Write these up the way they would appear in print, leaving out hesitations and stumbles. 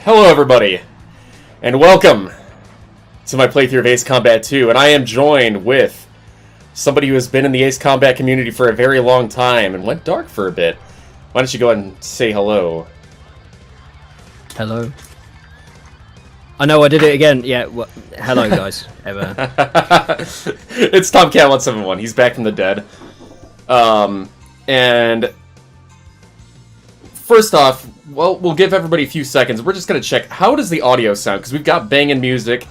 Hello everybody, and welcome to my playthrough of Ace Combat 2, and I am joined with somebody who has been in the Ace Combat community for a very long time and went dark for a bit. Why don't you go ahead and say hello? Hello. I know I did it again. Yeah, hello guys. It's Tomcat171. He's back from the dead. And first off, well, we'll give everybody a few seconds. We're just going to check, how does the audio sound? Because we've got banging music,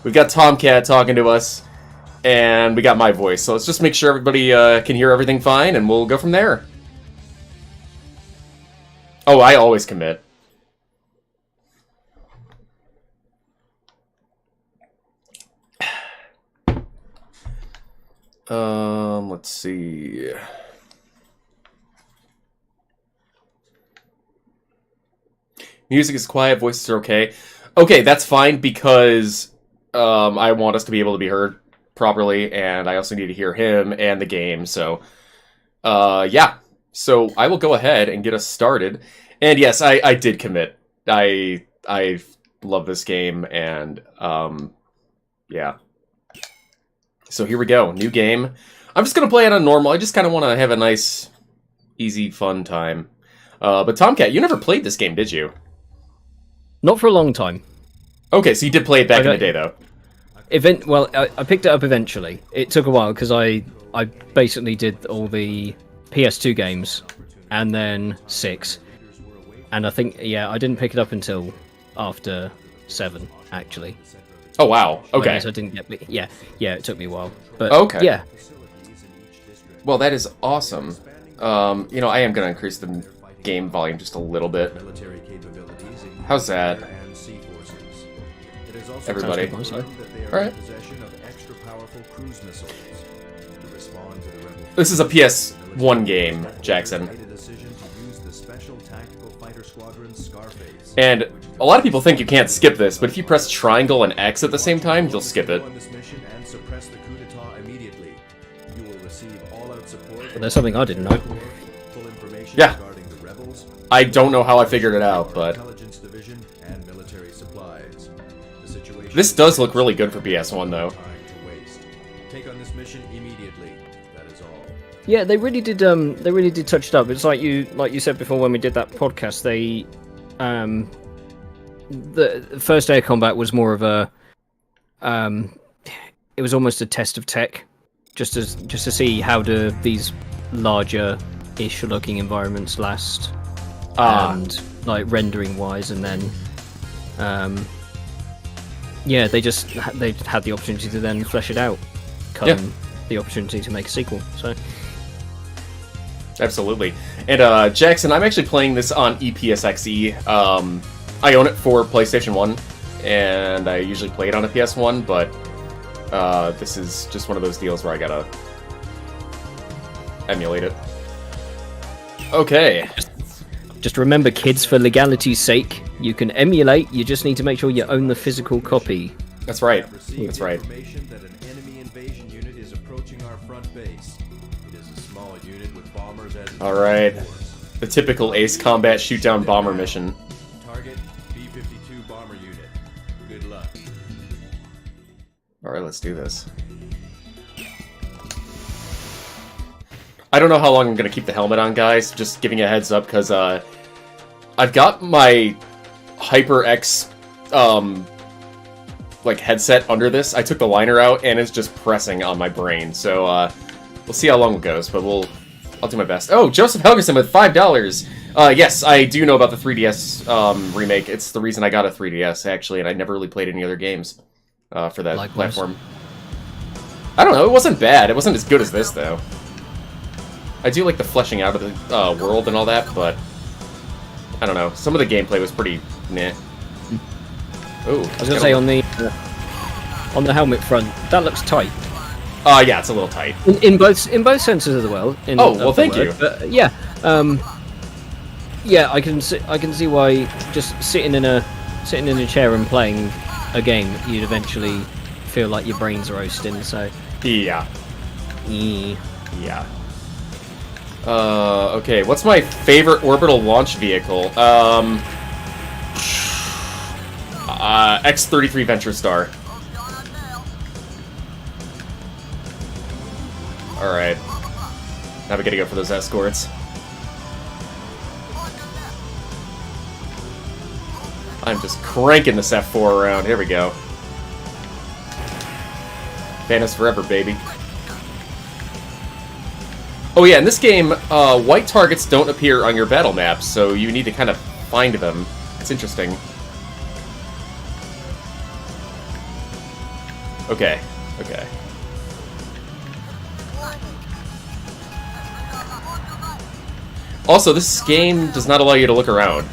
we've got Tomcat talking to us, and we got my voice. So let's just make sure everybody can hear everything fine, and we'll go from there. Oh, I always commit. Let's see. Music is quiet, voices are okay. Okay, that's fine because I want us to be able to be heard properly, and I also need to hear him and the game, so yeah. So I will go ahead and get us started. And yes, I did commit. I love this game, and yeah. So here we go, new game. I'm just gonna play it on normal. I just kind of want to have a nice, easy, fun time. But Tomcat, you never played this game, did you? Not for a long time. Okay, so you did play it back in the day, though. Well, I picked it up eventually. It took a while because I basically did all the PS2 games and then 6, and I think I didn't pick it up until after 7 actually. Oh wow. Okay. I didn't get yeah. It took me a while, but okay. Yeah. Well, that is awesome. You know, I am gonna increase the game volume just a little bit. How's that? Everybody. Alright. This is a PS1 game, Jackson. And a lot of people think you can't skip this, but if you press triangle and X at the same time, you'll skip it. Well, there's something I didn't know. Yeah. I don't know how I figured it out, but this does look really good for PS1, though. Yeah, they really did. They really did touch it up. It's like you said before when we did that podcast. The first Air Combat was more of a, it was almost a test of tech, just to see how do these larger-ish looking environments last, and like rendering wise, and then, yeah, they had the opportunity to then flesh it out, the opportunity to make a sequel. So. Absolutely. And Jackson, I'm actually playing this on EPSXE. I own it for PlayStation 1, and I usually play it on a PS1, but this is just one of those deals where I gotta emulate it. Okay. Just remember, kids, for legality's sake, you can emulate, you just need to make sure you own the physical copy. That's right. That's right. Alright. The typical Ace Combat shoot-down bomber mission. Target B-52 bomber unit. Good luck. Alright, let's do this. I don't know how long I'm going to keep the helmet on, guys. Just giving you a heads up, because I've got my HyperX like headset under this. I took the liner out, and it's just pressing on my brain. So we'll see how long it goes, but I'll do my best. Oh, Joseph Helgerson with $5. Yes, I do know about the 3DS remake. It's the reason I got a 3DS, actually, and I never really played any other games for that platform. I don't know, it wasn't bad. It wasn't as good as this, though. I do like the fleshing out of the world and all that, but I don't know. Some of the gameplay was pretty meh. Oh, I was gonna say on the helmet front, that looks tight. Yeah, it's a little tight. In both senses of the word. Well, thank you. But, yeah, yeah, I can see why just sitting in a chair and playing a game, you'd eventually feel like your brains are roasting. So yeah. Okay, what's my favorite orbital launch vehicle? X-33 Venture Star. Alright. Now we gotta go for those escorts. I'm just cranking this F4 around. Here we go. Vanish forever, baby. Oh yeah, in this game, white targets don't appear on your battle maps, so you need to kind of find them. It's interesting. Okay, okay. Also, this game does not allow you to look around,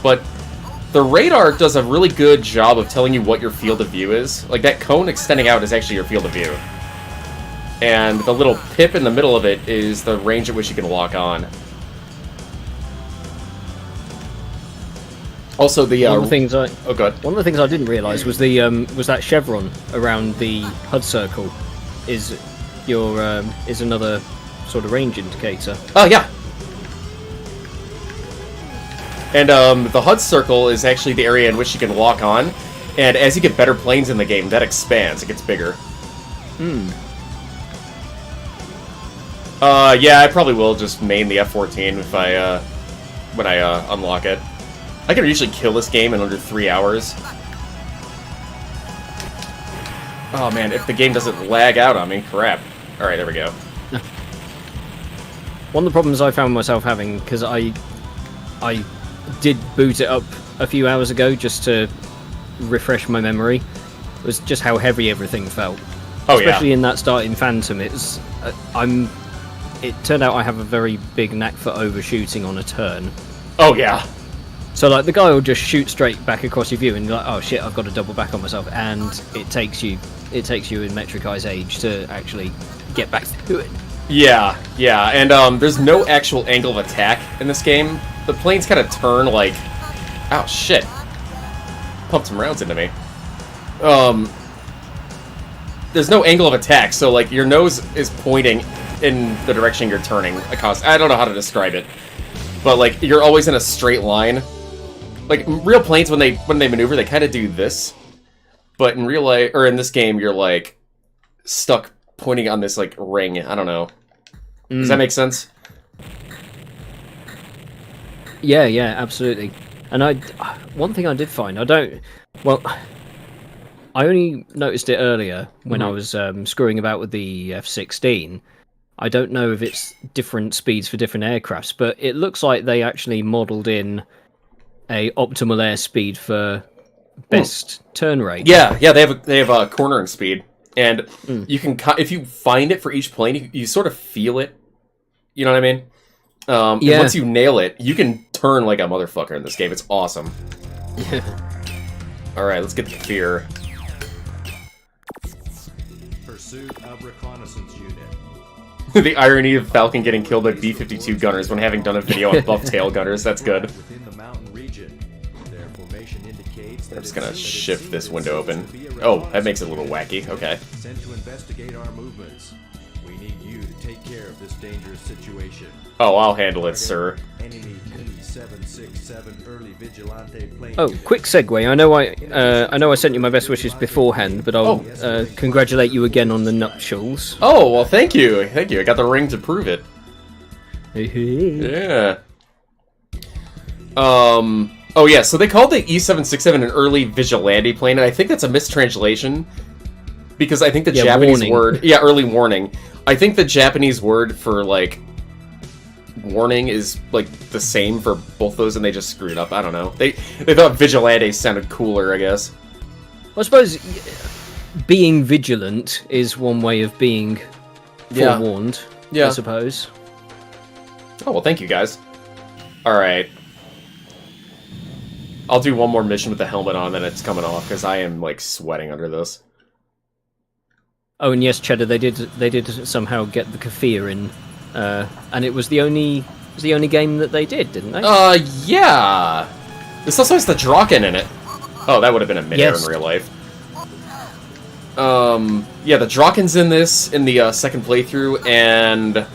but the radar does a really good job of telling you what your field of view is. Like, that cone extending out is actually your field of view. And the little pip in the middle of it is the range at which you can lock on. Also, the one of the things I oh god, one of the things I didn't realise was the was that chevron around the HUD circle is your is another sort of range indicator. Oh yeah. And the HUD circle is actually the area in which you can lock on, and as you get better planes in the game, that expands. It gets bigger. Yeah, I probably will just main the F-14 if I, when I, unlock it. I can usually kill this game in under 3 hours. Oh man, if the game doesn't lag out on me, crap. Alright, there we go. One of the problems I found myself having, because I did boot it up a few hours ago just to refresh my memory, was just how heavy everything felt. Oh Especially yeah. in that starting Phantom, it's it turned out I have a very big knack for overshooting on a turn. Oh yeah. So like the guy will just shoot straight back across your view, and you're like, oh shit, I've got to double back on myself, and it takes you in Metric Eye's age to actually get back to it. Yeah, yeah, and there's no actual angle of attack in this game. The planes kind of turn like... Oh shit. Pumped some rounds into me. There's no angle of attack, so like your nose is pointing in the direction you're turning. I don't know how to describe it, but like you're always in a straight line. Like real planes, when they maneuver, they kind of do this, but in real life, or in this game, you're like stuck pointing on this like ring. I don't know. Does that make sense? Yeah, yeah, absolutely. And one thing I did find, I only noticed it earlier when I was screwing about with the F-16. I don't know if it's different speeds for different aircrafts, but it looks like they actually modelled in a optimal airspeed for best turn rate. Yeah, yeah, they have a cornering speed, and you can if you find it for each plane, you sort of feel it. You know what I mean? And once you nail it, you can turn like a motherfucker in this game. It's awesome. All right, let's get the fear. Pursuit of reconnaissance unit. The irony of Falcon getting killed by B-52 gunners when having done a video on buff tail gunners. That's good. Within the mountain region. Their formation indicates that I'm just gonna shift this window open. Oh, that makes it a little wacky. Okay. Sent to investigate our movements. We need you to take care of this dangerous situation. Oh, I'll handle it, sir. Enemy P-767 early vigilante plane. Oh, quick segue. I know I sent you my best wishes beforehand, but I'll congratulate you again on the nuptials. Oh, well, thank you. Thank you. I got the ring to prove it. Yeah. Oh, yeah, so they called the E-767 an early vigilante plane, and I think that's a mistranslation. Because I think the Japanese word... Yeah, early warning. I think the Japanese word for, like, warning is, like, the same for both those, and they just screwed up. I don't know. They thought vigilante sounded cooler, I guess. I suppose being vigilant is one way of being forewarned, Yeah. I suppose. Oh, well, thank you, guys. Alright. I'll do one more mission with the helmet on, then it's coming off, because I am, like, sweating under this. Oh, and yes, Cheddar, they did somehow get the Kafir in, and it was the only game that they did, didn't they? Yeah. This also has the Draken in it. Oh, that would have been a mid-air in real life. Yeah, the Draken's in this, in the second playthrough, and the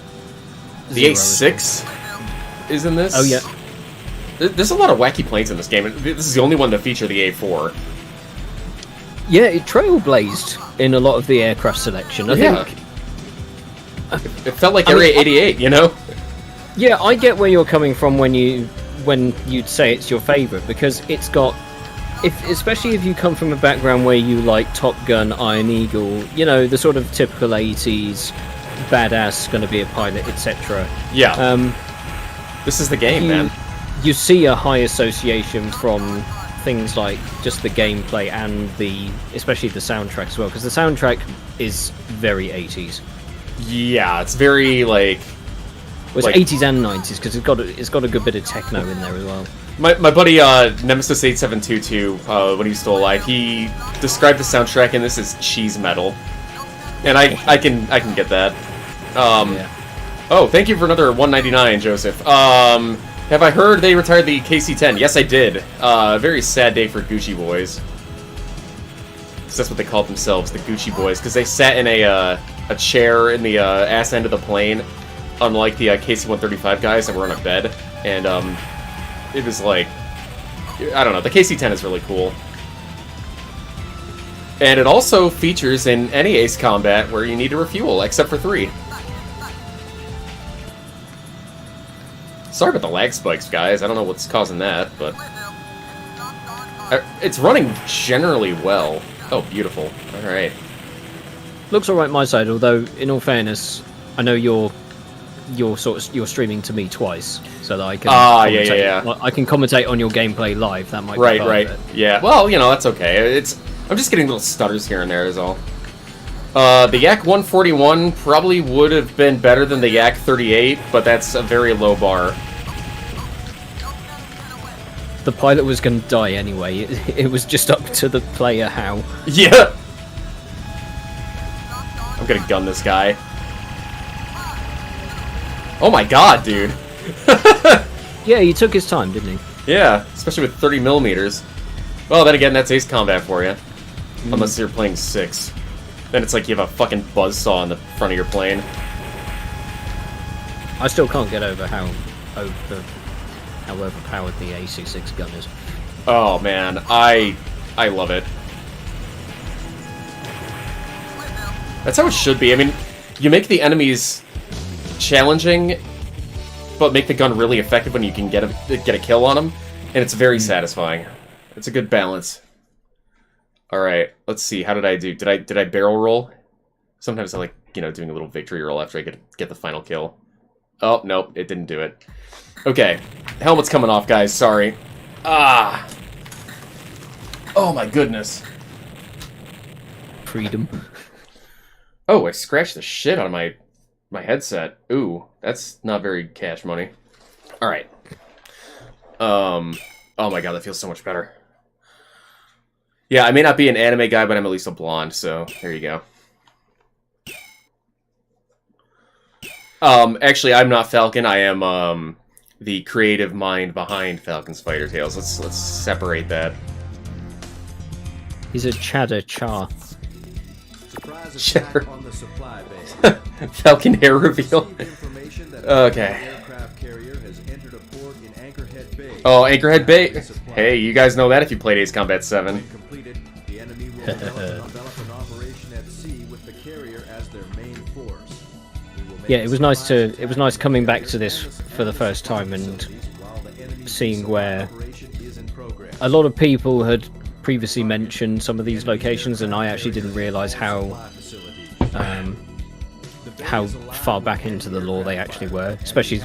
A6 is in this. Oh, yeah. There's a lot of wacky planes in this game. This is the only one to feature the A4. Yeah, it trailblazed in a lot of the aircraft selection. I think. It felt like Area 88, you know? Yeah, I get where you're coming from when you'd say it's your favourite, because it's got, especially if you come from a background where you like Top Gun, Iron Eagle, you know, the sort of typical 80s badass, going to be a pilot, etc. Yeah. This is the game, man. You see a high association from things like just the gameplay and especially the soundtrack as well, because the soundtrack is very 80s. Yeah, it's very like. Well, it's 80s and 90s because it's got a good bit of techno in there as well. My buddy Nemesis 8722, when he was still alive, he described the soundtrack in this as cheese metal, and I can get that. Yeah. Oh, thank you for another 199, Joseph. Have I heard they retired the KC-10? Yes, I did. Very sad day for Gucci Boys. 'Cause that's what they called themselves, the Gucci Boys, because they sat in a chair in the ass end of the plane, unlike the KC-135 guys that were on a bed, and it was like, I don't know, the KC-10 is really cool. And it also features in any Ace Combat where you need to refuel, except for 3. Sorry about the lag spikes, guys. I don't know what's causing that, but it's running generally well. Oh, beautiful. All right. Looks alright my side, although in all fairness, I know you're streaming to me twice, so that I can yeah. I can commentate on your gameplay live. That might be right. Yeah. Well, you know, that's okay. I'm just getting little stutters here and there is all. The Yak 141 probably would have been better than the Yak 38, but that's a very low bar. The pilot was going to die anyway. It was just up to the player how. Yeah. I'm gonna gun this guy. Oh my god, dude. Yeah, he took his time, didn't he? Yeah, especially with 30 millimeters. Well, then again, that's Ace Combat for you. Unless you're playing 6. Then it's like you have a fucking buzzsaw in the front of your plane. I still can't get over how overpowered the AC-6 gun is. Oh man, I love it. That's how it should be. I mean, you make the enemies challenging, but make the gun really effective when you can get a kill on them, and it's very satisfying. It's a good balance. All right, let's see. How did I do? Did I barrel roll? Sometimes I like, you know, doing a little victory roll after I get the final kill. Oh nope, it didn't do it. Okay, helmet's coming off, guys. Sorry. Ah. Oh my goodness. Freedom. Oh, I scratched the shit out of my headset. Ooh, that's not very cash money. All right. Oh my god, that feels so much better. Yeah, I may not be an anime guy, but I'm at least a blonde, so there you go. Actually, I'm not Falcon. I am the creative mind behind Falcon's Fighter Tales. Let's separate that. He's a Cheddar Char. Surprise attack on the supply base. Falcon hair reveal. Okay. Oh, Anchorhead Bay. Hey, you guys know that if you played Ace Combat 7. Yeah, it was nice coming back to this for the first time and seeing where a lot of people had previously mentioned some of these locations, and I actually didn't realise how far back into the lore they actually were. Especially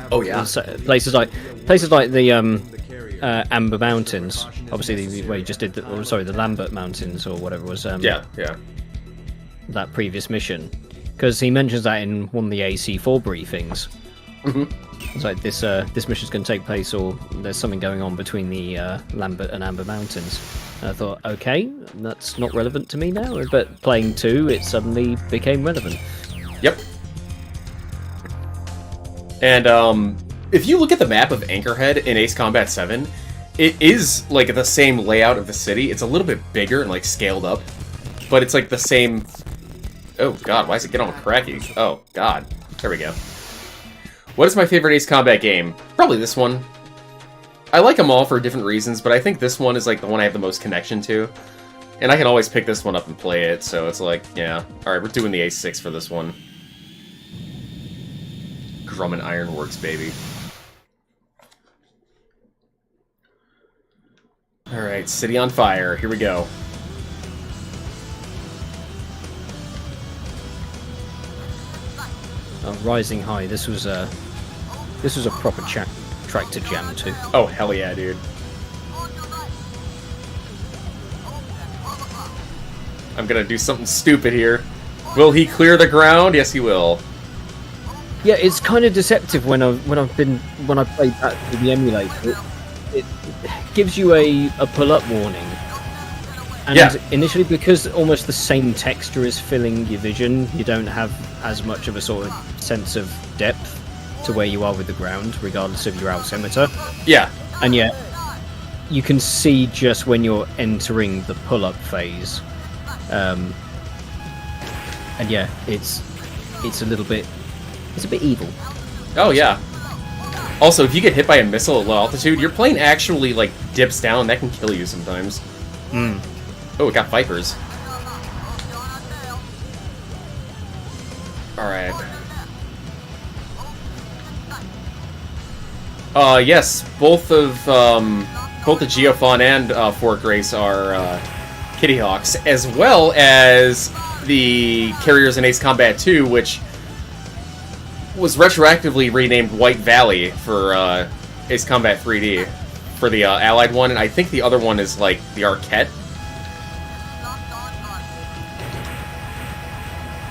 places like the Amber Mountains. Obviously, where you just did the Lambert Mountains or whatever it was. Yeah. That previous mission, because he mentions that in one of the AC4 briefings. It's like this mission's going to take place, or there's something going on between the Lambert and Amber Mountains. And I thought, okay, that's not relevant to me now, but playing 2, it suddenly became relevant. Yep. And if you look at the map of Anchorhead in Ace Combat 7, it is like the same layout of the city. It's a little bit bigger and like scaled up, but it's like the same. Oh god, why does it get all cracky? Oh god, there we go. What is my favorite Ace Combat game? Probably this one. I like them all for different reasons, but I think this one is like the one I have the most connection to. And I can always pick this one up and play it, so it's like, yeah. Alright, we're doing the A6 for this one. Grumman Ironworks, baby. Alright, City on Fire. Here we go. Rising High. This was a proper track to jam to. Oh, hell yeah, dude. I'm gonna do something stupid here. Will he clear the ground? Yes, he will. Yeah, it's kind of deceptive when I played that with the emulator. It gives you a pull-up warning. And yeah. Initially, because almost the same texture is filling your vision, you don't have as much of a sort of sense of depth to where you are with the ground, regardless of your altimeter. Yeah. And yet, you can see just when you're entering the pull-up phase. And yeah, it's a bit evil. Oh yeah. Also, if you get hit by a missile at low altitude, your plane actually like dips down. That can kill you sometimes. Oh, it got Vipers. Alright. Yes, both the Geofawn and Fork Race are Kitty Hawks, as well as the carriers in Ace Combat 2, which was retroactively renamed White Valley for Ace Combat 3D for the Allied one, and I think the other one is like the Arquette.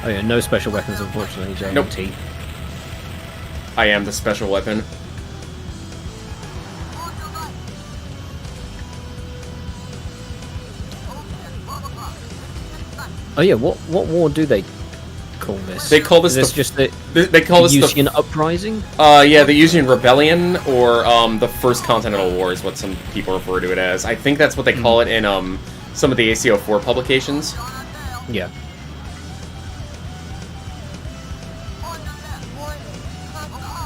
Oh yeah, no special weapons, unfortunately, JMT. Nope. I am the special weapon. Oh yeah, what war do they call this? They call this they call this Usian Uprising? Yeah, the Usian Rebellion, or the First Continental War is what some people refer to it as. I think that's what they call it in some of the ACO4 publications. Yeah.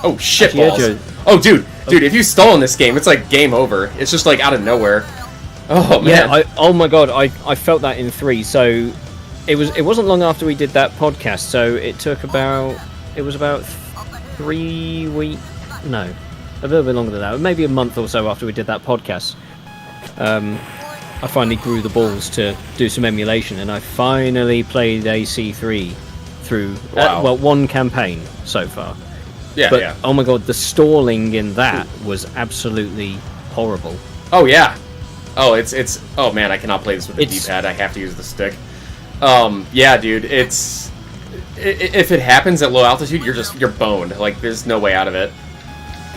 Oh shit Actually, balls! Oh dude, if you stall in this game, it's like game over. It's just like out of nowhere. Oh man. Yeah, oh my god, I felt that in 3. So it wasn't long after we did that podcast. So it was about 3 weeks. No, a little bit longer than that. Maybe a month or so after we did that podcast. I finally grew the balls to do some emulation, and I finally played AC3 through one campaign so far. Yeah, but, yeah. Oh my god, the stalling in that was absolutely horrible. Oh yeah. Oh, it's. Oh man, I cannot play this with the D-pad. I have to use the stick. Yeah, dude. If it happens at low altitude, you're boned. Like, there's no way out of it.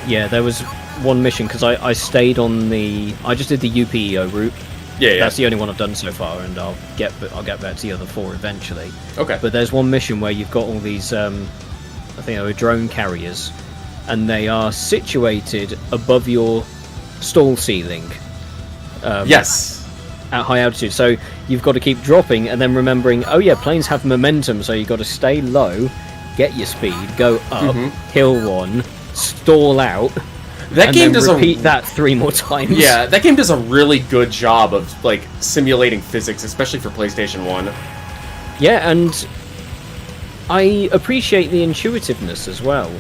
Yeah, there was one mission because I stayed on I just did the UPEO route. Yeah. That's the only one I've done so far, and I'll get back to the other 4 eventually. Okay. But there's one mission where you've got all these, I think they were drone carriers, and they are situated above your stall ceiling. Yes. At high altitude, so you've got to keep dropping, and then remembering, oh yeah, planes have momentum, so you've got to stay low, get your speed, go up, kill one, stall out. That game does repeat that 3 more times. Yeah, that game does a really good job of like simulating physics, especially for PlayStation 1. Yeah, and I appreciate the intuitiveness as well,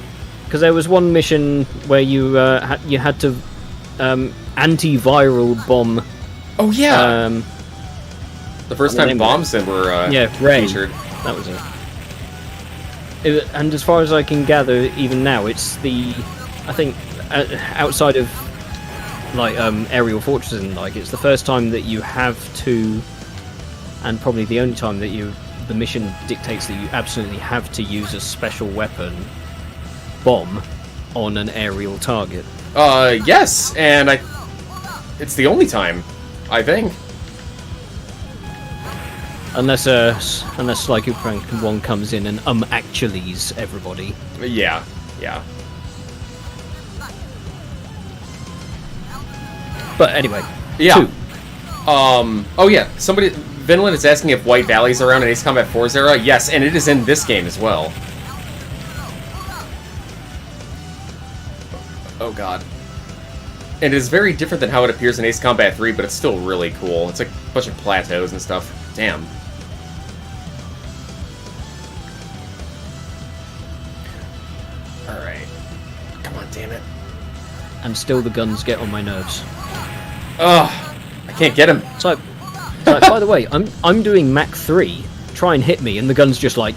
because there was one mission where you had to antiviral bomb. Oh yeah. The first time bombs were featured. That was it. And as far as I can gather, even now, it's I think outside of like aerial fortresses and like, it's the first time that you have to, and probably the only time that the mission dictates that you absolutely have to use a special weapon bomb on an aerial target. Yes, and it's the only time, I think. Unless like Ukraine 1 comes in and actuallys everybody. Yeah. But anyway, yeah. 2. Oh yeah, Vinland is asking if White Valley's around in Ace Combat 4's era. Yes, and it is in this game as well. Oh god. And it is very different than how it appears in Ace Combat 3, but it's still really cool. It's like a bunch of plateaus and stuff. Damn. Alright. Come on, damn it. And still the guns get on my nerves. Ugh. I can't get him. It's like, by the way, I'm doing Mach 3. Try and hit me, and the gun's just like,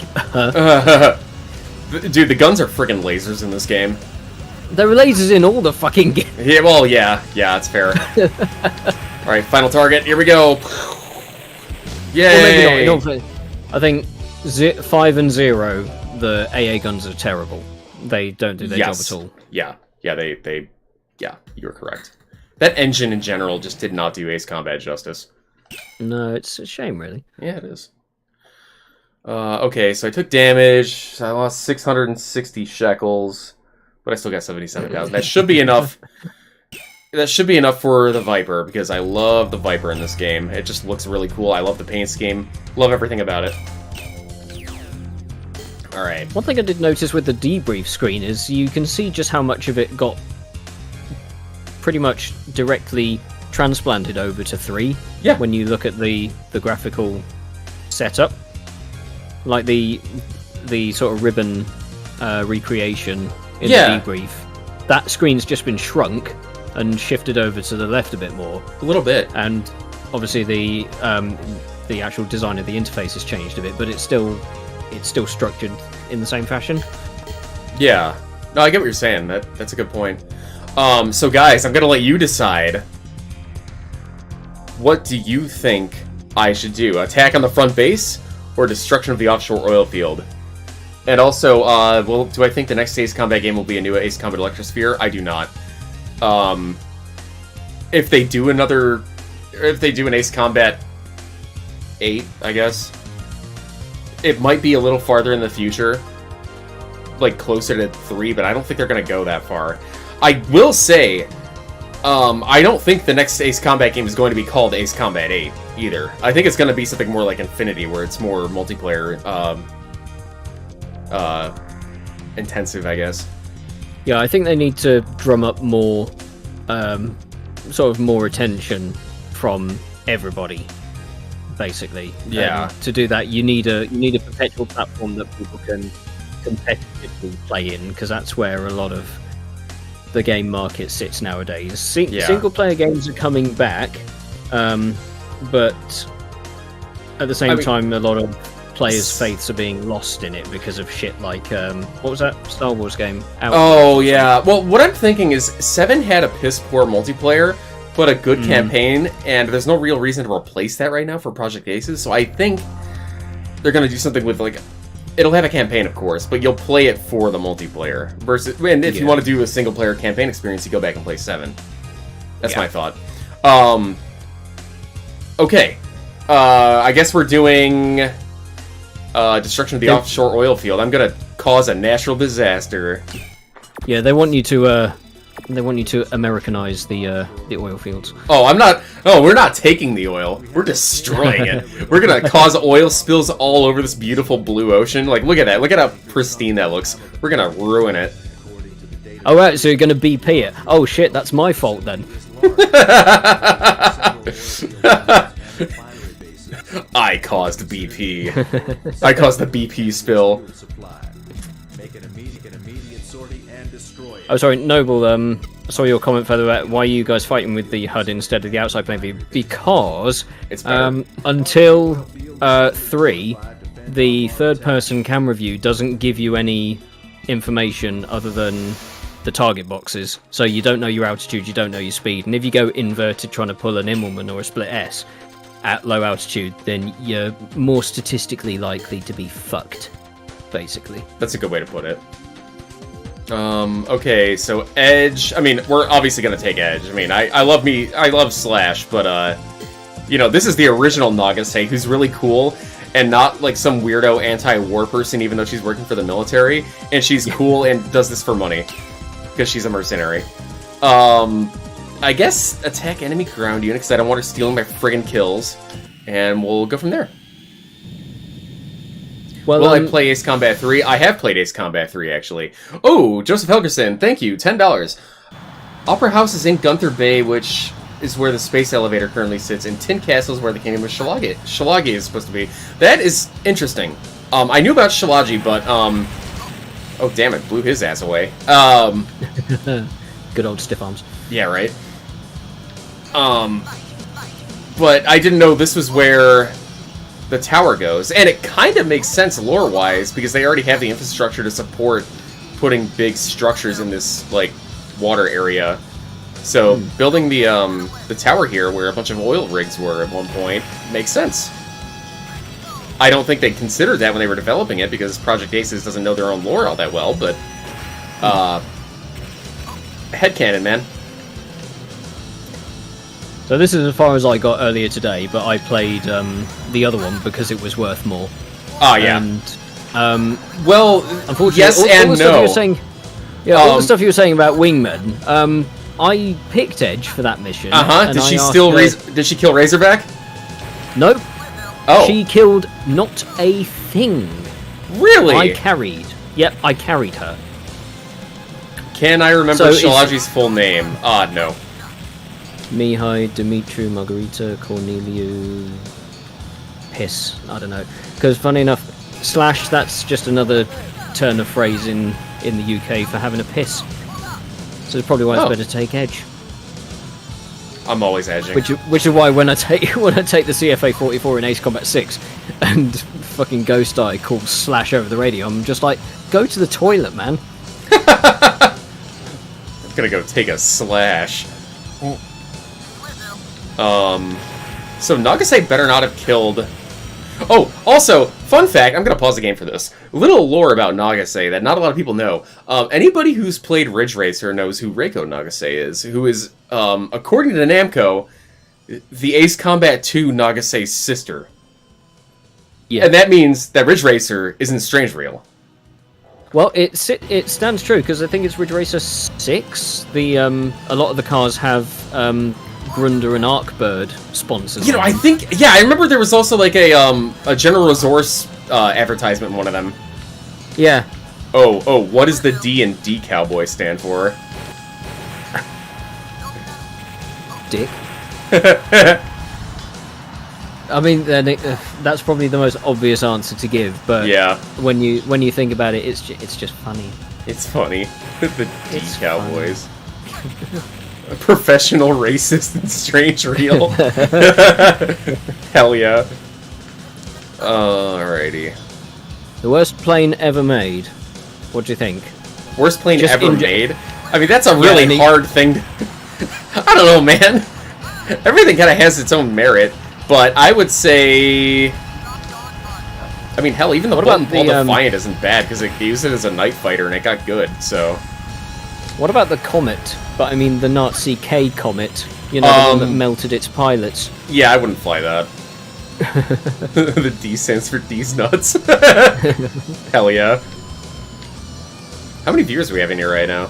Dude, the guns are friggin' lasers in this game. There are lasers in all the fucking games. Yeah, well, yeah, that's fair. Alright, final target, here we go. Yay! Well, maybe not. I think 5 and 0, the AA guns are terrible. They don't do their job at all. Yeah, you're correct. That engine in general just did not do Ace Combat justice. No, it's a shame, really. Yeah, it is. Okay, so I took damage. I lost 660 shekels, but I still got 77,000. That should be enough. That should be enough for the Viper, because I love the Viper in this game. It just looks really cool. I love the paint scheme. Love everything about it. Alright. One thing I did notice with the debrief screen is you can see just how much of it got pretty much directly transplanted over to 3. Yeah. When you look at the graphical setup. Like the sort of ribbon recreation in the debrief. That screen's just been shrunk and shifted over to the left a bit more. A little bit. And obviously the actual design of the interface has changed a bit, but it's still structured in the same fashion. Yeah. No, I get what you're saying. That's a good point. So guys, I'm gonna let you decide. What do you think I should do? Attack on the front base or destruction of the offshore oil field? And also, well, do I think the next Ace Combat game will be a new Ace Combat Electrosphere? I do not. If they do an Ace Combat 8, I guess, it might be a little farther in the future, like closer to 3, but I don't think they're going to go that far. I will say, I don't think the next Ace Combat game is going to be called Ace Combat 8, either. I think it's going to be something more like Infinity, where it's more multiplayer, intensive, I guess. Yeah, I think they need to drum up more, sort of more attention from everybody, basically. Yeah. To do that, you need a perpetual platform that people can competitively play in, because that's where a lot of the game market sits nowadays. Single player games are coming back, but at the same time, a lot of players' faiths are being lost in it because of shit like what was that Star Wars game? Oh yeah. Well, what I'm thinking is 7 had a piss poor multiplayer, but a good campaign, and there's no real reason to replace that right now for Project Aces. So I think they're gonna do something with like. It'll have a campaign, of course, but you'll play it for the multiplayer. And if you want to do a single-player campaign experience, you go back and play 7. That's my thought. Okay. I guess we're doing destruction of the offshore oil field. I'm gonna cause a natural disaster. Yeah, they want you to Americanize the oil fields. Oh, we're not taking the oil. We're destroying it. We're gonna cause oil spills all over this beautiful blue ocean. Like, look at that. Look at how pristine that looks. We're gonna ruin it. Oh, right, so you're gonna BP it. Oh shit, that's my fault then. I caused BP. I caused the BP spill. Oh, sorry, Noble, I saw your comment further about why are you guys fighting with the HUD instead of the outside plane view. Because it's until 3, the third-person camera view doesn't give you any information other than the target boxes. So you don't know your altitude, you don't know your speed. And if you go inverted trying to pull an Immelman or a split S at low altitude, then you're more statistically likely to be fucked, basically. That's a good way to put it. Okay, so Edge. I mean, we're obviously gonna take Edge. I mean, I love Slash, but you know, this is the original Nagase, who's really cool and not like some weirdo anti-war person, even though she's working for the military, and she's cool and does this for money because she's a mercenary. I guess attack enemy ground unit because I don't want her stealing my friggin' kills, and we'll go from there. Well, Will I play Ace Combat 3? I have played Ace Combat 3, actually. Oh, Joseph Helgerson, thank you, $10. Opera House is in Gunther Bay, which is where the space elevator currently sits, and Tin Castle is where the Kingdom of Shalagi is supposed to be. That is interesting. I knew about Shalagi, but, oh, damn it, blew his ass away. Good old stiff arms. Yeah, right. But I didn't know this was where the tower goes. And it kind of makes sense lore-wise, because they already have the infrastructure to support putting big structures in this, like, water area. So, building the tower here, where a bunch of oil rigs were at one point, makes sense. I don't think they considered that when they were developing it, because Project Aces doesn't know their own lore all that well, but... headcanon, man. So this is as far as I got earlier today, but I played the other one because it was worth more. Oh, yeah. And, well, unfortunately, yes all and the stuff no. you were saying, all the stuff you were saying about wingmen, I picked Edge for that mission. Uh-huh. Did she still did she kill Razorback? Nope. Oh. She killed not a thing. Really? I carried. Yep, I carried her. Can I remember So Shalaji's full name? No. Mihai, Dimitru, Margarita, Corneliu... Piss. I don't know. Because, funny enough, slash, that's just another turn of phrase in the UK for having a piss. So it's probably why it's better to take Edge. I'm always edging. Which is why when I take the CFA 44 in Ace Combat 6 and fucking Ghost Eye calls slash over the radio, I'm just like, go to the toilet, man. I'm gonna go take a slash. So Nagasai better not have killed... Oh, also, fun fact, I'm gonna pause the game for this. Little lore about Nagasai that not a lot of people know. Anybody who's played Ridge Racer knows who Reiko Nagasai is, who is, according to Namco, the Ace Combat 2 Nagasai's sister. Yeah. And that means that Ridge Racer isn't Strange Real. Well, it stands true, because I think it's Ridge Racer 6. A lot of the cars have Grunder and Arkbird sponsors. You know, I think... Yeah, I remember there was also, like, a General Resource advertisement in one of them. Yeah. Oh, what does the D in D Cowboy stand for? Dick. I mean, that's probably the most obvious answer to give, but yeah, when you think about it, it's just funny. It's funny. The D Cowboys. Professional racist and strange real. Hell yeah. Alrighty. The worst plane ever made. What do you think? Worst plane Just ever made? I mean, that's a really hard thing to... I don't know, man. Everything kind of has its own merit, but I would say... I mean, hell, even the Ball Defiant isn't bad, because it used it as a night fighter and it got good, so... What about the Comet? But I mean the Nazi K Comet. You know, the one that melted its pilots. Yeah, I wouldn't fly that. The D stands for D's nuts. Hell yeah. How many viewers do we have in here right now?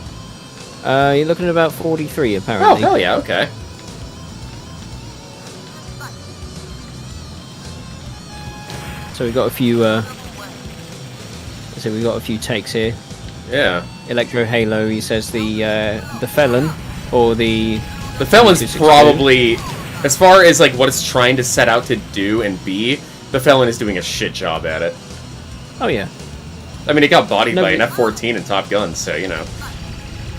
You're looking at about 43, apparently. Oh, hell yeah, okay. So we've got a few, we've got a few takes here. Yeah. Electro Halo, he says the Felon, or the... The Felon's probably, as far as like what it's trying to set out to do and be, the Felon is doing a shit job at it. Oh yeah. I mean, it got bodied by an F-14 in Top Gun, so, you know.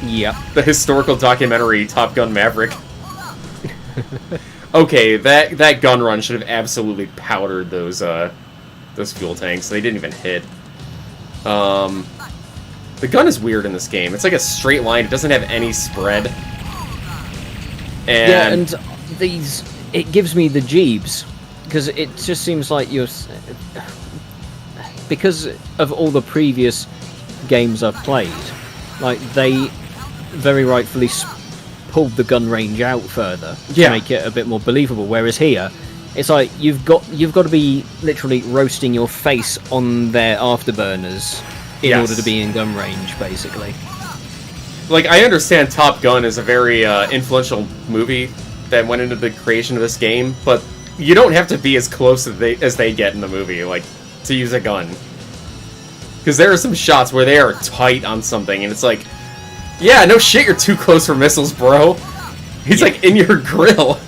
Yep. The historical documentary Top Gun Maverick. Okay, that gun run should have absolutely powdered those fuel tanks. They didn't even hit. The gun is weird in this game. It's like a straight line. It doesn't have any spread. And yeah, and it gives me the jeebs, because it just seems like you're... Because of all the previous games I've played, like, they very rightfully pulled the gun range out further to make it a bit more believable, whereas here, it's like, you've got to be literally roasting your face on their afterburners in order to be in gun range, basically. Like, I understand Top Gun is a very influential movie that went into the creation of this game, but you don't have to be as close as they get in the movie, like, to use a gun. Because there are some shots where they are tight on something, and it's like, Yeah, no shit, you're too close for missiles, bro. He's like in your grill.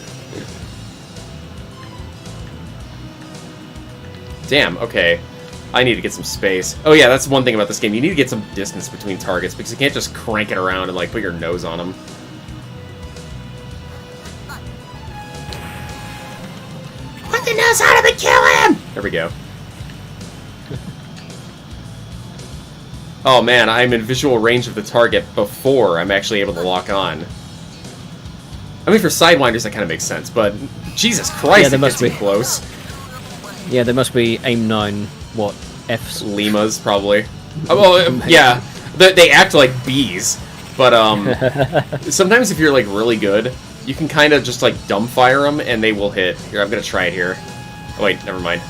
Damn, okay. I need to get some space. Oh yeah, that's one thing about this game. You need to get some distance between targets because you can't just crank it around and like put your nose on them. Put the nose on him and kill him! There we go. Oh man, I'm in visual range of the target before I'm actually able to lock on. I mean, for Sidewinders that kind of makes sense, but Jesus Christ, there it must gets be too close. Yeah, there must be aim 9, what, Fs? Limas, probably. Oh, well, yeah, they act like bees, but sometimes if you're like really good, you can kind of just like dumbfire them and they will hit. Here, I'm gonna try it here. Oh wait, never mind.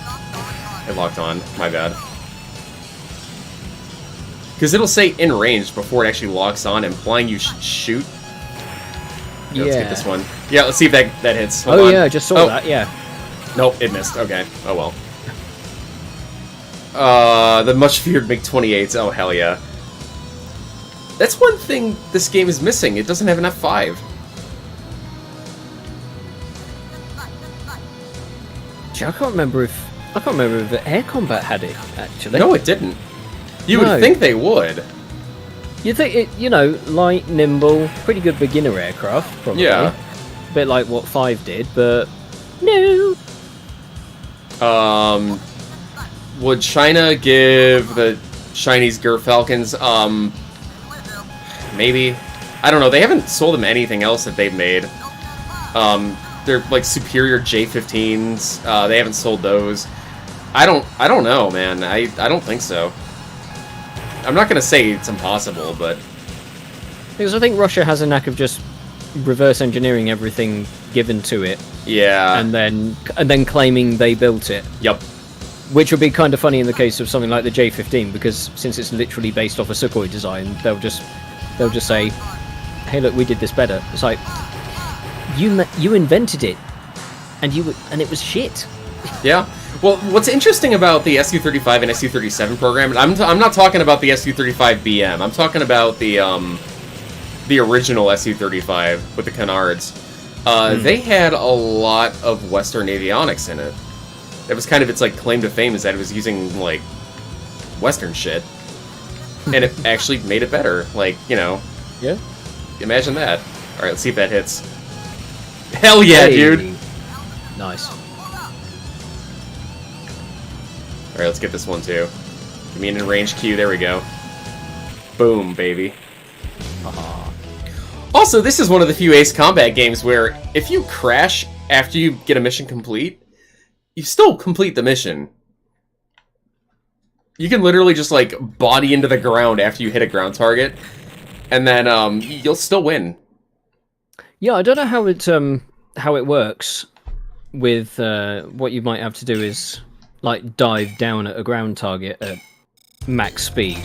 It locked on. My bad. Because it'll say in range before it actually locks on, implying you should shoot. Yeah, let's get this one. Yeah, let's see if that hits. Hold on. Yeah, I just saw that, yeah. Nope, it missed. Okay. Oh well. The much feared MiG-28s. Oh hell yeah. That's one thing this game is missing. It doesn't have an F5. Gee, I can't remember if the air combat had it actually. No, it didn't. You would think they would. You think it, light, nimble, pretty good beginner aircraft, probably. Yeah. A bit like what 5 did, but no. Would China give the Chinese Falcons, maybe? I don't know, they haven't sold them anything else that they've made. They're like superior J-15s, they haven't sold those. I don't know, man, I don't think so. I'm not gonna say it's impossible, but... Because I think Russia has a knack of just reverse engineering everything given to it. Yeah. And then claiming they built it. Yep. Which would be kind of funny in the case of something like the J-15, because since it's literally based off a Sukhoi design, they'll just say, "Hey, look, we did this better." It's like, you invented it, and it was shit. Yeah. Well, what's interesting about the Su-35 and Su-37 program, and I'm not talking about the Su-35BM. I'm talking about the original Su-35 with the canards. They had a lot of Western avionics in it. That was kind of its like claim to fame, is that it was using like Western shit, and it actually made it better. Like, Yeah. Imagine that. All right, let's see if that hits. Hell yeah, Hey. dude! Nice. All right, let's get this one too. Give me an in-range Q. There we go. Boom, baby. Also, this is one of the few Ace Combat games where if you crash after you get a mission complete, you still complete the mission. You can literally just, like, body into the ground after you hit a ground target, and then, you'll still win. Yeah, I don't know how it works with what you might have to do is like dive down at a ground target at max speed,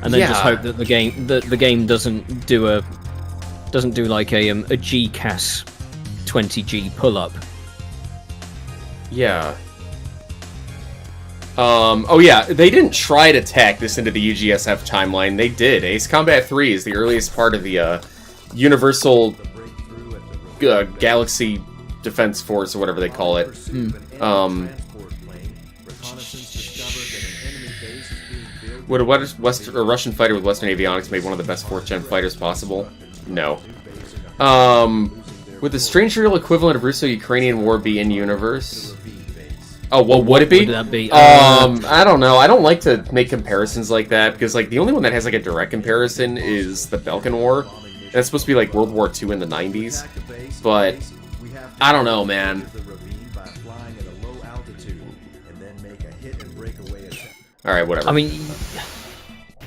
and then just hope that the game doesn't do like a GCAS 20G pull up. Yeah. Oh yeah, they didn't try to tack this into the UGSF timeline. They did. Ace Combat 3 is the earliest part of the Universal Galaxy Defense Force, or whatever they call it. Would a Russian fighter with Western avionics make one of the best 4th-gen fighters possible? No. Would the strange real equivalent of Russo-Ukrainian war be in-universe? Oh, what would it be? Would that be? I don't know. I don't like to make comparisons like that, because, like, the only one that has, like, a direct comparison is the Balkan War. And that's supposed to be, like, World War II in the 90s. But, I don't know, man. Alright, whatever. I mean,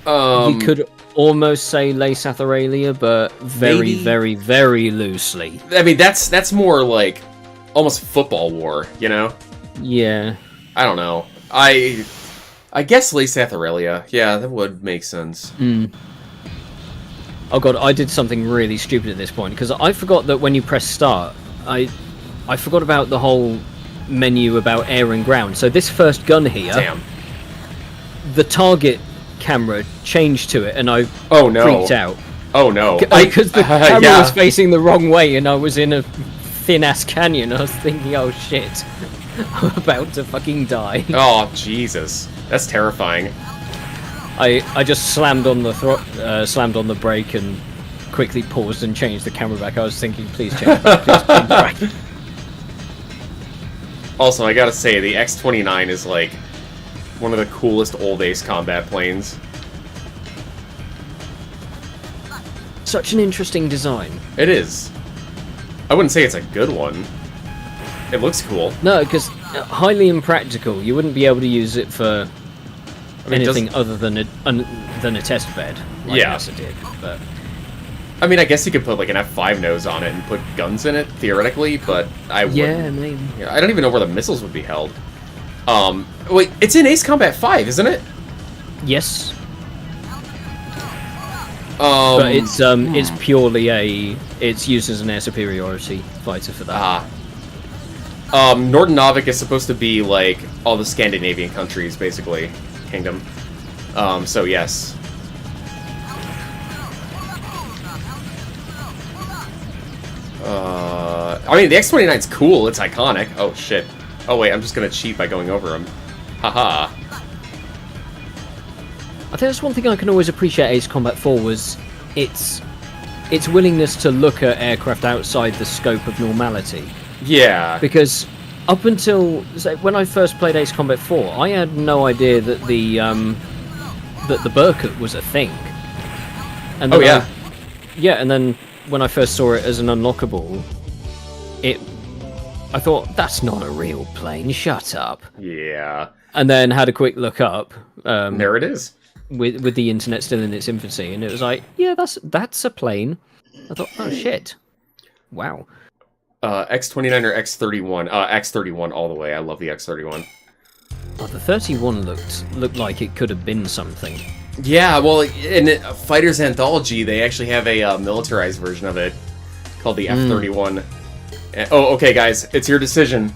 you could almost say Les Aurelia, but very, very, very loosely. I mean, that's more like almost football war, you know? Yeah. I don't know. I guess Les Aurelia. Yeah, that would make sense. Oh god, I did something really stupid at this point, because I forgot that when you press start, I forgot about the whole menu about air and ground. So this first gun here, Damn. the target camera changed to it, and I Oh no. freaked out. Oh no! Because the camera yeah. was facing the wrong way, and I was in a thin-ass canyon. I was thinking, oh shit, I'm about to fucking die. Oh Jesus, that's terrifying. I just slammed on the brake and quickly paused and changed the camera back. I was thinking, please change back, please change back. Also, I gotta say, the X-29 is like one of the coolest old Ace Combat planes. Such an interesting design. It is. I wouldn't say it's a good one. It looks cool. No, because highly impractical. You wouldn't be able to use it for anything other than a test bed, like Yeah. NASA did. But I mean, I guess you could put like an F5 nose on it and put guns in it, theoretically, but I wouldn't. yeah, maybe. Yeah, I don't even know where the missiles would be held. Wait, it's in Ace Combat 5, isn't it? Yes, but it's purely it's used as an air superiority fighter for that. Norden Novik is supposed to be like all the Scandinavian countries, basically, kingdom. So yes. I mean, the X-29's cool. It's iconic. Oh shit. Oh wait, I'm just gonna cheat by going over him. Haha. I think that's one thing I can always appreciate Ace Combat 4 was its willingness to look at aircraft outside the scope of normality. Yeah. Because up until when I first played Ace Combat 4, I had no idea that the Burkett was a thing. And then and then when I first saw it as an unlockable, I thought, that's not a real plane, shut up. Yeah. And then had a quick look up. There it is. With the internet still in its infancy, and it was like, yeah, that's a plane. I thought, oh shit. Wow. X-29 or X-31? X-31 all the way. I love the X-31. Oh, the 31 looked like it could have been something. Yeah, well, in Fighter's Anthology, they actually have a militarized version of it called the F-31. Oh, okay, guys, it's your decision.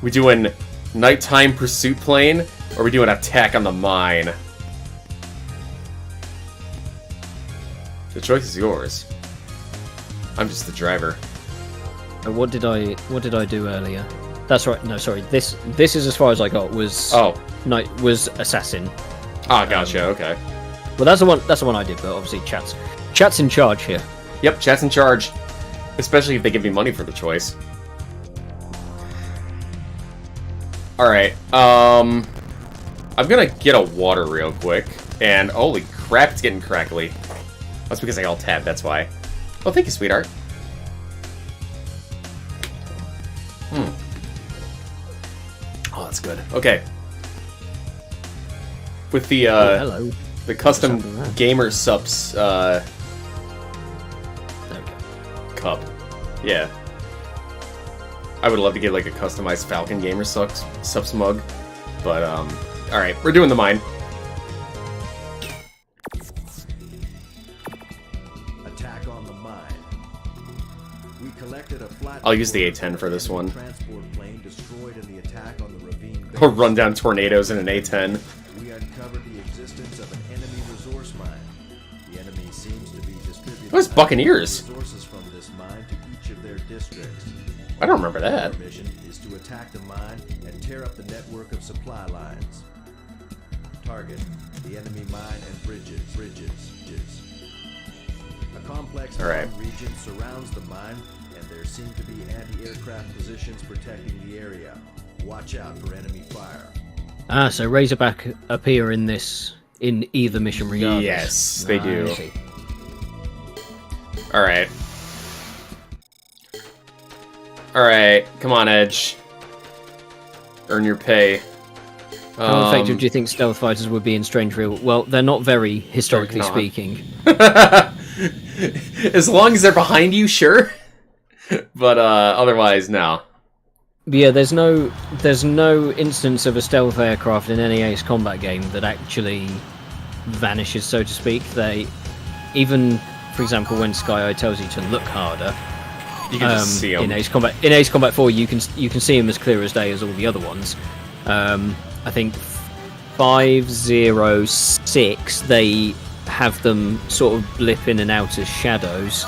We doing nighttime pursuit plane, or we doing attack on the mine? The choice is yours. I'm just the driver. What did I do earlier? That's right. No, sorry. This is as far as I got. Was was assassin. Ah, gotcha. Okay. Well, that's the one I did. But obviously, chat's in charge here. Yep, chat's in charge. Especially if they give me money for the choice. Alright, I'm gonna get a water real quick. And holy crap, it's getting crackly. That's because I all tabbed, that's why. Oh, thank you, sweetheart. Oh, that's good. Okay. With the, hello. the custom gamer subs, There we go. cup. Yeah. I would love to get like a customized Falcon Gamer subs mug. But, alright, we're doing the mine. Attack on the mine. We collected a flat I'll use the A-10 for this one. transport plane destroyed in the attack on the ravine base. Or run down tornadoes in an A-10. We uncovered the existence of an enemy resource mine. The enemy seems to be distributing Those Buccaneers. resources from this mine to each of their districts. I don't remember that. Our mission is to attack the mine and tear up the network of supply lines. Target: the enemy mine and bridges. A complex Alright. mountain region surrounds the mine, and there seem to be anti-aircraft positions protecting the area. Watch out for enemy fire. Ah, so Razorback appear in either mission regardless. Yes, they do. I see. Alright. Alright, come on, Edge. Earn your pay. How effective do you think stealth fighters would be in Strange Real? Well, they're not very, historically They're not. speaking. As long as they're behind you, sure. But otherwise, no. But yeah, there's no instance of a stealth aircraft in any Ace Combat game that actually vanishes, so to speak. They, even, for example, when Sky Eye tells you to look harder, You can just see them. in Ace Combat 4, you can see them as clear as day as all the other ones. I think 506 they have them sort of blip in and out as shadows.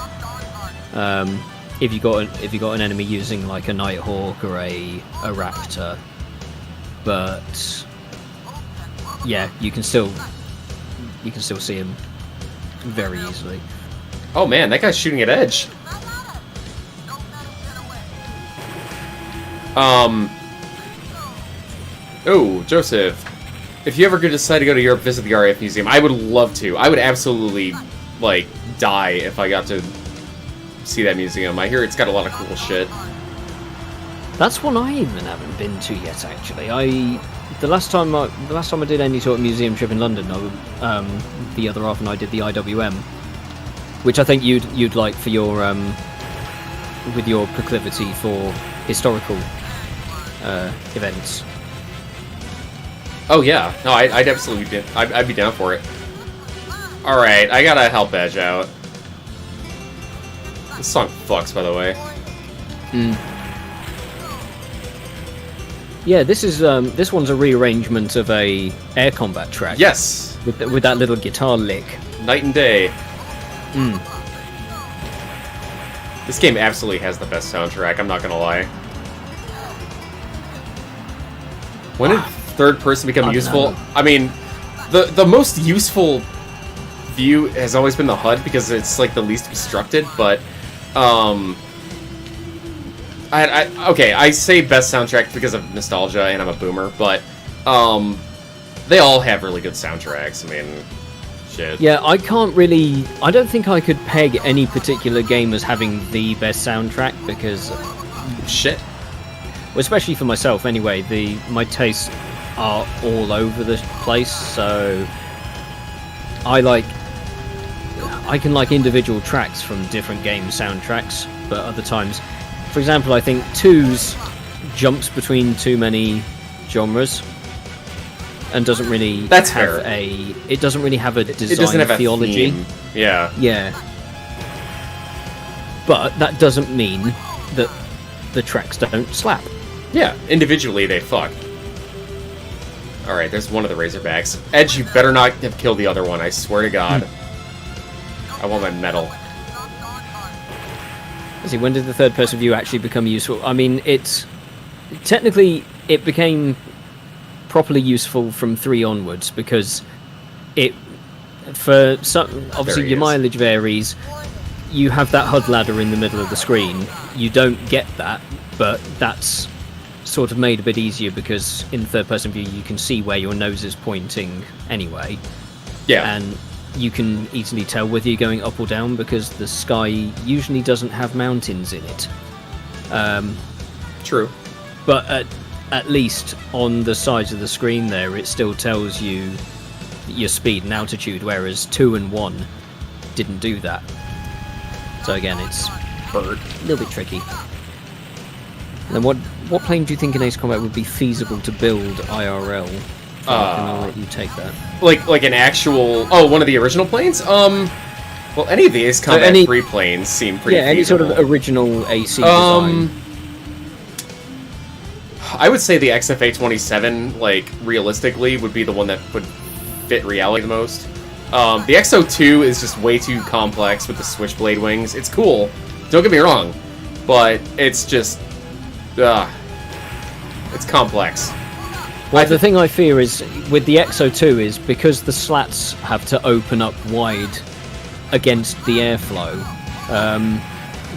If you got an enemy using like a Nighthawk or a Raptor, but yeah, you can still see him very easily. Oh man, that guy's shooting at Edge. Oh, Joseph, if you ever decide to go to Europe, visit the RAF Museum, I would love to. I would absolutely, like, die if I got to see that museum. I hear it's got a lot of cool shit. That's one I even haven't been to yet. Actually, the last time I did any sort of museum trip in London, the other half and I did the IWM, which I think you'd like for your with your proclivity for historical events. Oh yeah, no, I'd absolutely I'd be down for it. All right, I gotta help Edge out. This song fucks, by the way. Yeah, this one's a rearrangement of a air combat track. Yes, with that little guitar lick. Night and day. This game absolutely has the best soundtrack. I'm not gonna lie. When did third person become useful? I mean, the most useful view has always been the HUD because it's like the least obstructed, but okay, I say best soundtrack because of nostalgia and I'm a boomer, but they all have really good soundtracks. I mean, shit. Yeah, I don't think I could peg any particular game as having the best soundtrack because shit. Well, especially for myself anyway, my tastes are all over the place, so I can like individual tracks from different game soundtracks, but other times, for example, I think 2's jumps between too many genres and doesn't really it doesn't really have a design theology. Yeah. Yeah. But that doesn't mean that the tracks don't slap. Yeah, individually they fuck. Alright, there's one of the Razorbacks. Edge, you better not have killed the other one, I swear to God. I want my medal. See, when did the third-person view actually become useful? I mean, technically it became properly useful from 3 onwards because for some, obviously your mileage varies. You have that HUD ladder in the middle of the screen. You don't get that, but that's sort of made a bit easier because in third-person view you can see where your nose is pointing anyway. Yeah. And you can easily tell whether you're going up or down because the sky usually doesn't have mountains in it. True. But at least on the sides of the screen there, it still tells you your speed and altitude, whereas 2 and 1 didn't do that. So again, it's a little bit tricky. And then what plane do you think in Ace Combat would be feasible to build IRL? I'll let you take that. Like an actual... Oh, one of the original planes? Well, any of the Ace Combat 3 planes seem pretty feasible. Any sort of original AC design. I would say the XFA-27, like, realistically, would be the one that would fit reality the most. The XO2 is just way too complex with the switchblade wings. It's cool, don't get me wrong, but it's just... it's complex. Well, the thing I fear is, with the XO2 is, because the slats have to open up wide against the airflow,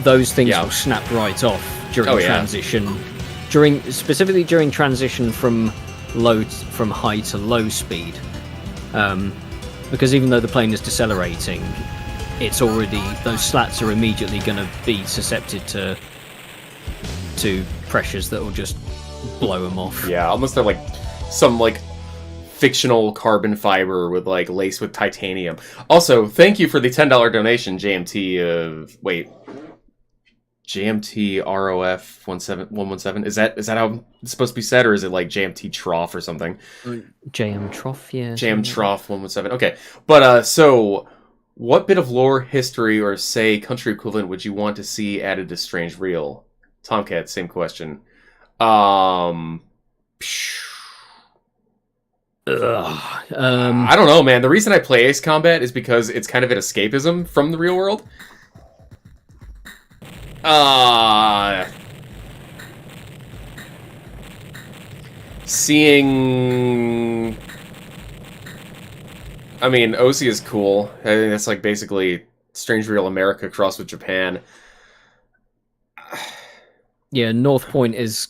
those things will snap right off during transition. Specifically during transition from high to low speed. Because even though the plane is decelerating, it's already... Those slats are immediately going to be susceptible to pressures that will just blow them off. Yeah, almost they're like some like fictional carbon fiber with like laced with titanium. Also, thank you for the $10 donation, JMT JMT ROF 117. Is that how it's supposed to be said, or is it like JMT Trough or something? JM Trough, yeah. JM Trough 117. Okay, but so what bit of lore, history, or say country equivalent would you want to see added to Strange Reel? Tomcat, same question. I don't know, man. The reason I play Ace Combat is because it's kind of an escapism from the real world. Seeing... I mean, OC is cool. I think that's like basically Strange Real America crossed with Japan. Yeah, North Point is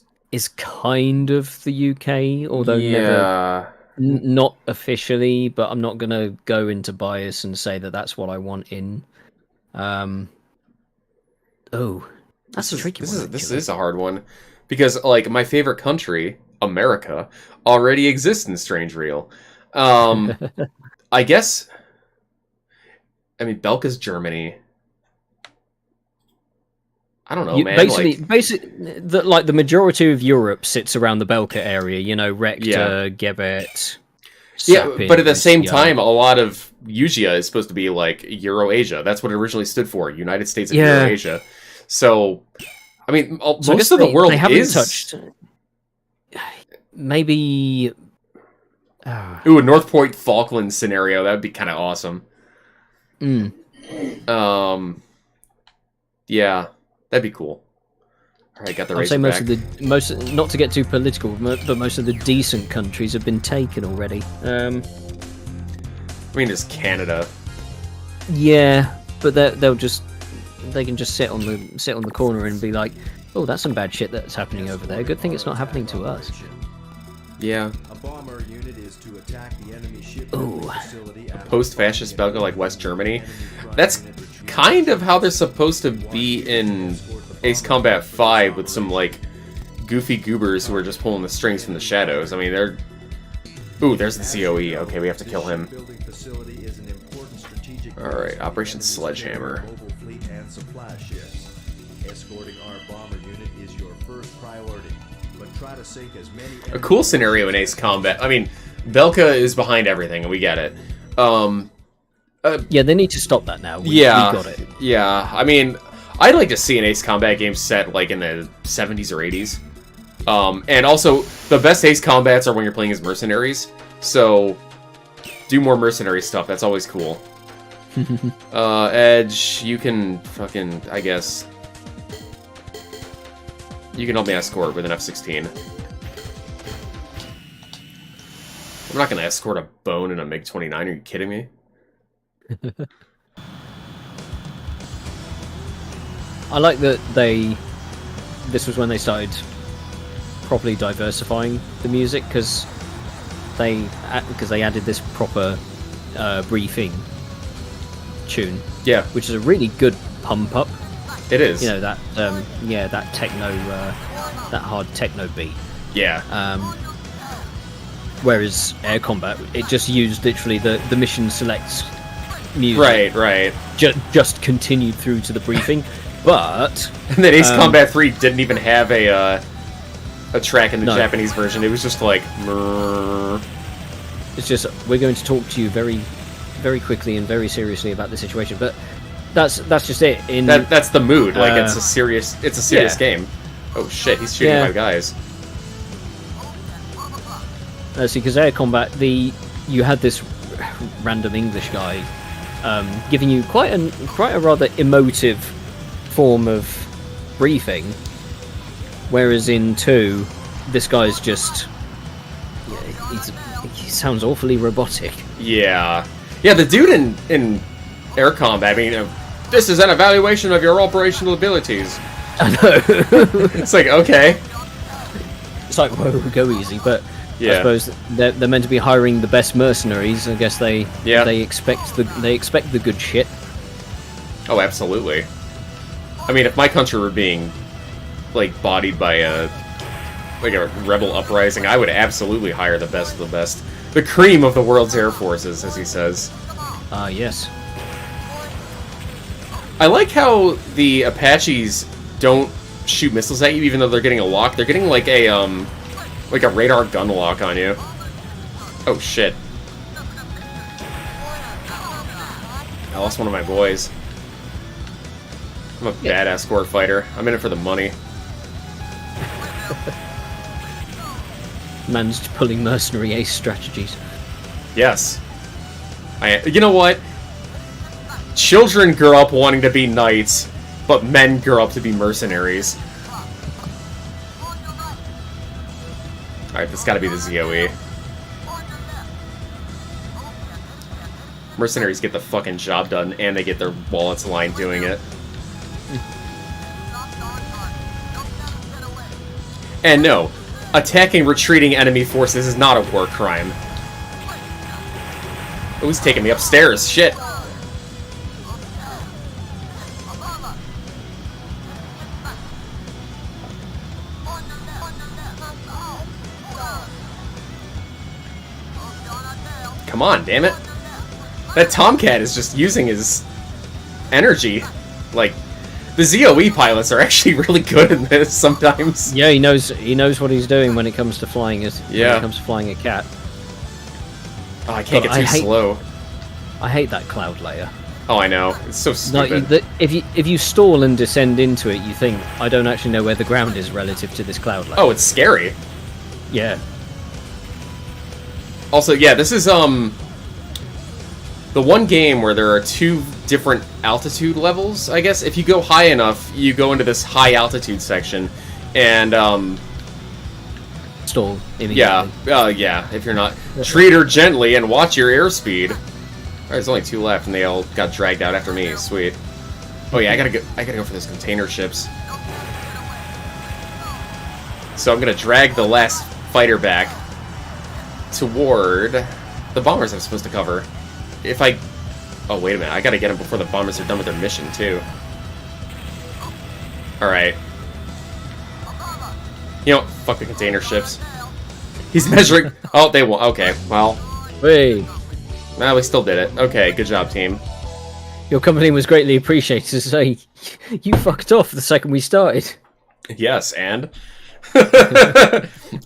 kind of the UK, although never, not officially. But I'm not gonna go into bias and say that that's what I want in. That's a tricky one. This is a hard one because like my favorite country, America, already exists in Strange Real. I guess. I mean, Belka's Germany. I don't know, man. Basically, the majority of Europe sits around the Belka area. You know, Rector, Gebet. Yeah, but at the same time, a lot of Eugia is supposed to be like Eurasia. That's what it originally stood for, United States of Eurasia. So, I mean, most of the world they haven't is touched. Maybe. Ooh, a North Point Falkland scenario. That would be kind of awesome. Yeah, that'd be cool. All right, got the I'd say Razorback. not to get too political, but most of the decent countries have been taken already. I mean, just Canada. Yeah, but they can just sit on the corner and be like, oh, that's some bad shit that's happening over there. Good thing it's not happening to us. Yeah. A bomber unit is to attack the enemy ship facility. Post-fascist Belgium, like West Germany. That's kind of how they're supposed to be in Ace Combat 5 with some, like, goofy goobers who are just pulling the strings from the shadows. I mean, they're... Ooh, there's the COE. Okay, we have to kill him. Alright, Operation Sledgehammer. Escorting our bomber unit is your first priority, but try to sink as many... A cool scenario in Ace Combat. I mean, Belka is behind everything, and we get it. Yeah, they need to stop that now. We got it. Yeah, I mean, I'd like to see an Ace Combat game set, like, in the 70s or 80s. And also, the best Ace Combats are when you're playing as mercenaries, so do more mercenary stuff, that's always cool. Edge, you can fucking, I guess... You can help me escort with an F-16. I'm not gonna escort a bone in a MiG-29, are you kidding me? I like that this was when they started properly diversifying the music, because they added this proper briefing tune. Yeah. Which is a really good pump up. It is. You know, that that techno, that hard techno beat. Yeah. Whereas Air Combat, it just used literally the mission selects music. Right. Just continued through to the briefing, but and then Ace Combat 3 didn't even have a track in the Japanese version. It was just like. Mrrr. It's just, we're going to talk to you very, very quickly and very seriously about the situation, but. That's just it. That's the mood. Like it's a serious game. Oh shit, he's shooting my guys. See, because Air Combat, you had this random English guy giving you quite a rather emotive form of briefing, whereas in 2, this guy's just he sounds awfully robotic. Yeah. The dude in Air Combat, I mean. This is an evaluation of your operational abilities. I know. It's like, okay. It's like, whoa, go easy. But yeah. I suppose they're meant to be hiring the best mercenaries. I guess they expect the good shit. Oh, absolutely. I mean, if my country were being like bodied by a rebel uprising, I would absolutely hire the best of the best, the cream of the world's air forces, as he says. Yes. I like how the Apaches don't shoot missiles at you, even though they're getting a lock. They're getting like a radar gun lock on you. Oh shit! I lost one of my boys. I'm a badass score fighter. I'm in it for the money. Man's pulling mercenary ace strategies. Yes. You know what? Children grow up wanting to be knights, but men grow up to be mercenaries. Alright, this gotta be the ZOE. Mercenaries get the fucking job done, and they get their wallets lined doing it. And no, attacking retreating enemy forces is not a war crime. Oh, he's taking me upstairs, shit! Come on, damn it! That Tomcat is just using his energy. Like, the ZOE pilots are actually really good in this sometimes. Yeah, he knows what he's doing when it comes to flying when Yeah. it comes to flying a cat. Oh, I can't But get too slow. I hate that cloud layer. Oh, I know. It's so Like, stupid. if you stall and descend into it, you think, I don't actually know where the ground is relative to this cloud layer. Oh, it's scary. Yeah. Also, yeah, this is, the one game where there are two different altitude levels, I guess. If you go high enough, you go into this high altitude section, and, Stall immediately. yeah, if you're not... Treat her gently and watch your airspeed. Alright, there's only two left, and they all got dragged out after me. Sweet. Oh yeah, I gotta go for those container ships. So I'm gonna drag the last fighter back toward the bombers I'm supposed to cover. If I... Oh, wait a minute. I gotta get them before the bombers are done with their mission, too. Alright. You know, fuck the container ships. He's measuring... Oh, they won't. Okay, well... Hey, Nah, we still did it. Okay, good job, team. your company was greatly appreciated. So you fucked off the second we started. Yes, and?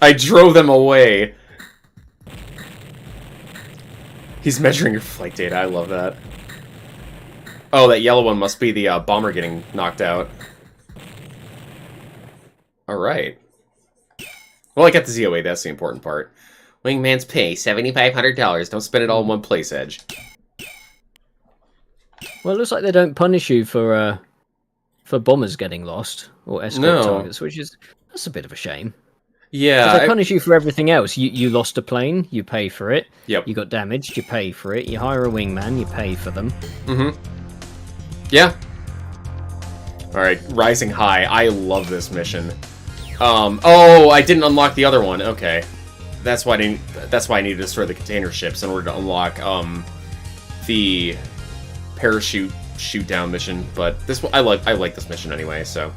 I drove them away. He's measuring your flight data. I love that. Oh, that yellow one must be the bomber getting knocked out. Alright. Well, I got the ZOA. That's the important part. Wingman's pay, $7,500. Don't spend it all in one place, Edge. Well, it looks like they don't punish you for bombers getting lost or escort No. targets, that's a bit of a shame. Yeah. They punish you for everything else. You lost a plane, you pay for it. Yep. You got damaged, you pay for it. You hire a wingman, you pay for them. Mm-hmm. Yeah. Alright, Rising High. I love this mission. Oh, I didn't unlock the other one. Okay. That's why I need to destroy the container ships in order to unlock, the parachute shoot-down mission. But this one, I like this mission anyway, so...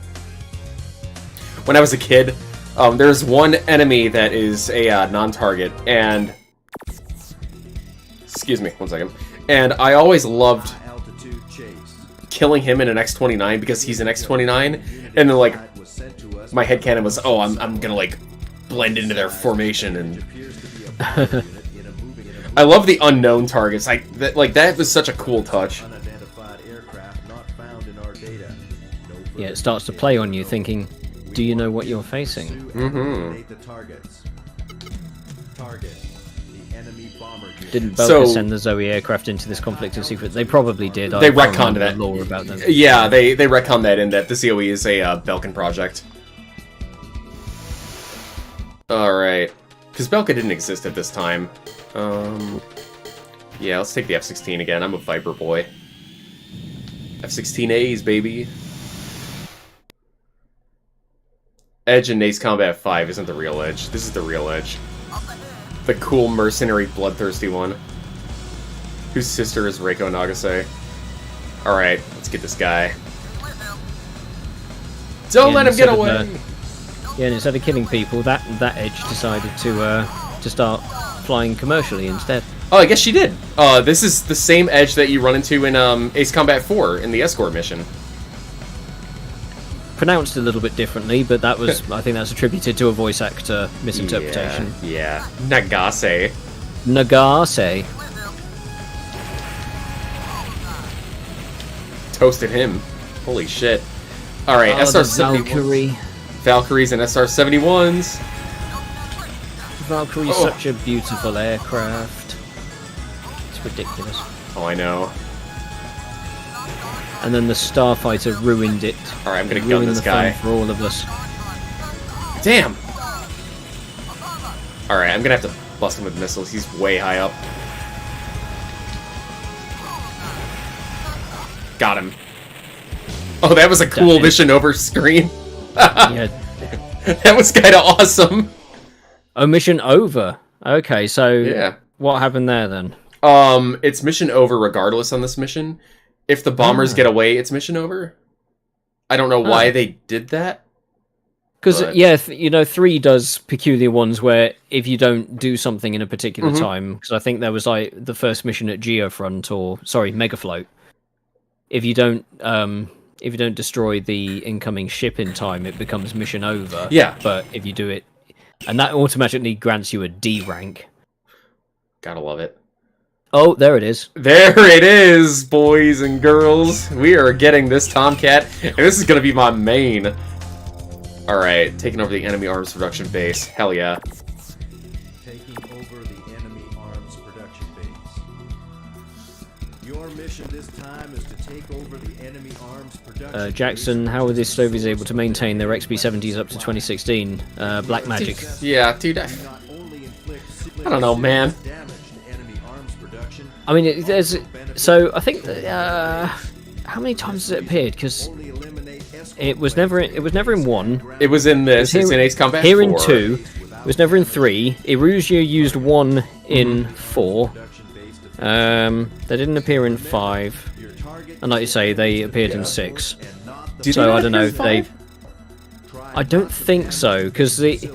When I was a kid, there's one enemy that is a non-target, and... Excuse me, one second. And I always loved Altitude chase. killing him in an X-29 because he's an X-29, and then, like, my headcanon was, oh, I'm gonna, like, blend into their formation, and... I love the unknown targets. That was such a cool touch. Unidentified aircraft not found in our data. No Yeah, it starts to play on you, thinking, do you know what you're facing? eliminate the targets. Target. The enemy bomber unit. Didn't Belka So- send the Zoe aircraft into this conflict in secret? They probably did. They I can't retconned remember that. the lore about them. Yeah, they retconned that in that the COE is a Belkin project. Alright. Because Belka didn't exist at this time. Yeah, let's take the F-16 again. I'm a Viper boy. F-16As, baby. Edge in Ace Combat 5 isn't the real Edge. This is the real Edge. The cool, mercenary, bloodthirsty one. Whose sister is Reiko Nagase. Alright, let's get this guy. Don't Yeah, let him get instead of, away! Yeah, and instead of killing people, that Edge decided to start flying commercially instead. Oh, I guess she did. This is the same Edge that you run into in Ace Combat 4 in the escort mission. Pronounced a little bit differently, but that was, I think that's attributed to a voice actor misinterpretation. Yeah. Nagase. Nagase. Toasted him. Holy shit. Alright, Oh, the SR-71. Valkyrie. Valkyries and SR-71s. Valkyrie is such a beautiful aircraft. It's ridiculous. Oh, I know. And then the Starfighter ruined it. Alright, I'm gonna gun Ruined this the guy. fun for all of us. Damn! Alright, I'm gonna have to bust him with missiles. He's way high up. Got him. Oh, that was a cool mission over screen. Yeah. That was kind of awesome. Oh, mission over. Okay, so Yeah. what happened there then? It's mission over regardless on this mission. If the bombers get away, it's mission over. I don't know why they did that. Because, but- yeah, you know, 3 does peculiar ones where if you don't do something in a particular time, because I think there was, like, the first mission at Geofront, or, sorry, Megafloat. If you don't destroy the incoming ship in time, it becomes mission over. Yeah. But if you do it... And that automatically grants you a D rank. Gotta love it. Oh, there it is. There it is, boys and girls. We are getting this Tomcat, and this is gonna be my main. Alright, taking over the enemy arms production base. Hell yeah. Taking over the enemy arms production base. Your mission this time is to take over the enemy arms production Jackson, how were the Soviets able to maintain their XB-70s up to 2016? Black magic. Yeah, dude, I don't know, man. I mean, there's... So, I think... how many times has it appeared? Because it was never in 1. It was in this. Here- It's in Ace Combat Here 4. in 2. It was never in 3. Erusia used 1 in 4. They didn't appear in 5. And like you say, they appeared in 6. Did So they I not don't appear know in if they... 5? I don't think so, because the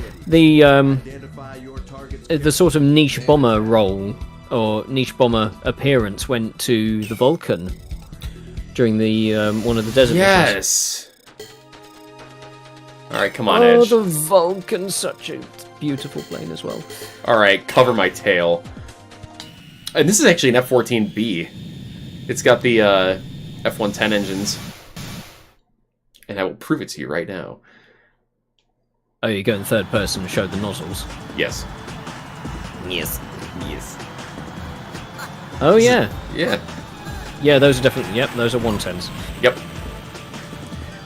sort of niche bomber role or niche bomber appearance went to the Vulcan during the one of the desert missions. Yes. All right, come on, Oh, Edge. the Vulcan, such a beautiful plane as well. All right, cover my tail. And this is actually an F-14B. It's got the F-110 engines, and I will prove it to you right now. Oh, you go in third person to show the nozzles. Yes. Yes. Yes. Oh yeah, Yeah. yeah. Those are definitely those are 110s. Yep.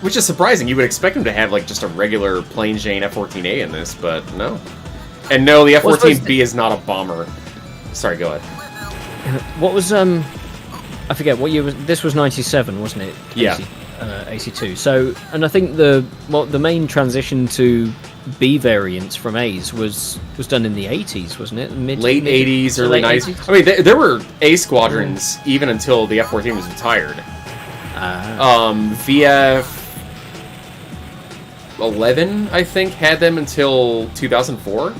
Which is surprising. You would expect him to have like just a regular plain Jane F-14A in this, but no. And no, the F-14B is not a bomber. Sorry, go ahead. What was I forget what year was this? Was 97, wasn't it? Yeah. AC2. So, and I think the main transition to B variants from A's was done in the 80s, wasn't it? Late 80s, early 90s. I mean, there were A squadrons even until the F-14 was retired. VF 11, I think, had them until 2004,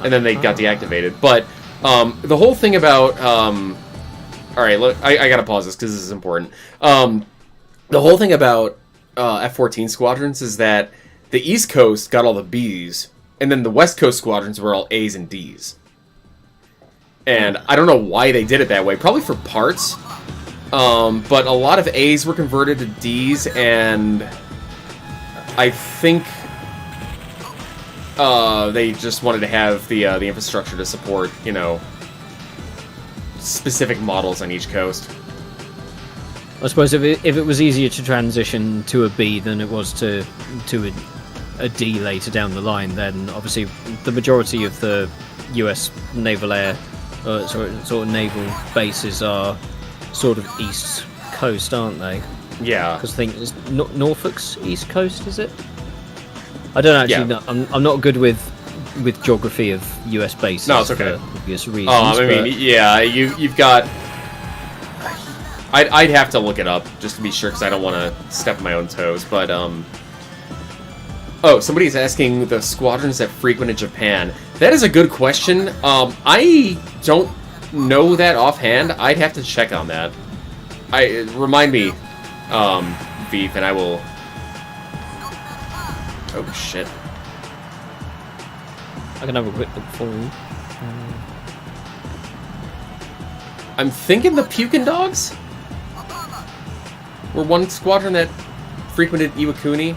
and then they got deactivated. But the whole thing about all right, look, I gotta pause this because this is important. The whole thing about F-14 squadrons is that the East Coast got all the Bs, and then the West Coast squadrons were all As and Ds. And I don't know why they did it that way. Probably for parts. But a lot of A's were converted to D's, and I think they just wanted to have the infrastructure to support, you know, specific models on each coast. I suppose if it was easier to transition to a B than it was to a D later down the line, then obviously the majority of the US naval air sort of naval bases are sort of east coast, aren't they? Yeah. Because I think it's Norfolk's east coast, is it? I don't actually know. I'm not good with geography of US bases. No, it's okay. For obvious reasons. I mean, yeah, you've got. I'd have to look it up just to be sure because I don't want to step on my own toes. But oh, somebody's asking the squadrons that frequented Japan. That is a good question. I don't know that offhand. I'd have to check on that. Remind me, Veep, and I will. Oh shit! I can have a quick look for you. I'm thinking the Pukin Dogs were one squadron that frequented Iwakuni.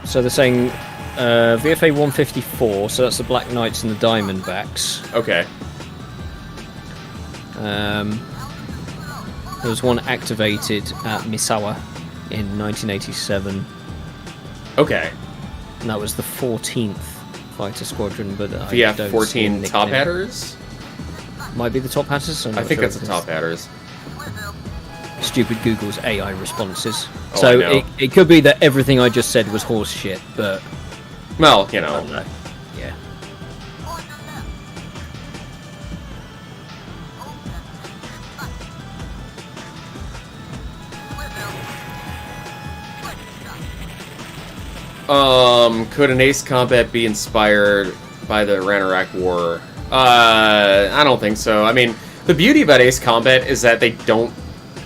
So they're saying VFA 154, so that's the Black Knights and the Diamondbacks. Okay. There was one activated at Misawa in 1987, Okay. and that was the 14th Fighter Squadron, but I don't see a VF-14 nickname. Top Hatters? Might be the Top Hatters? I think that's the Top Hatters. Stupid Google's AI responses. Oh, I So know. it could be that everything I just said was horse shit, but Well, you I don't know. know. Yeah. Could an Ace Combat be inspired by the Iran-Iraq War? I don't think so. I mean, the beauty about Ace Combat is that they don't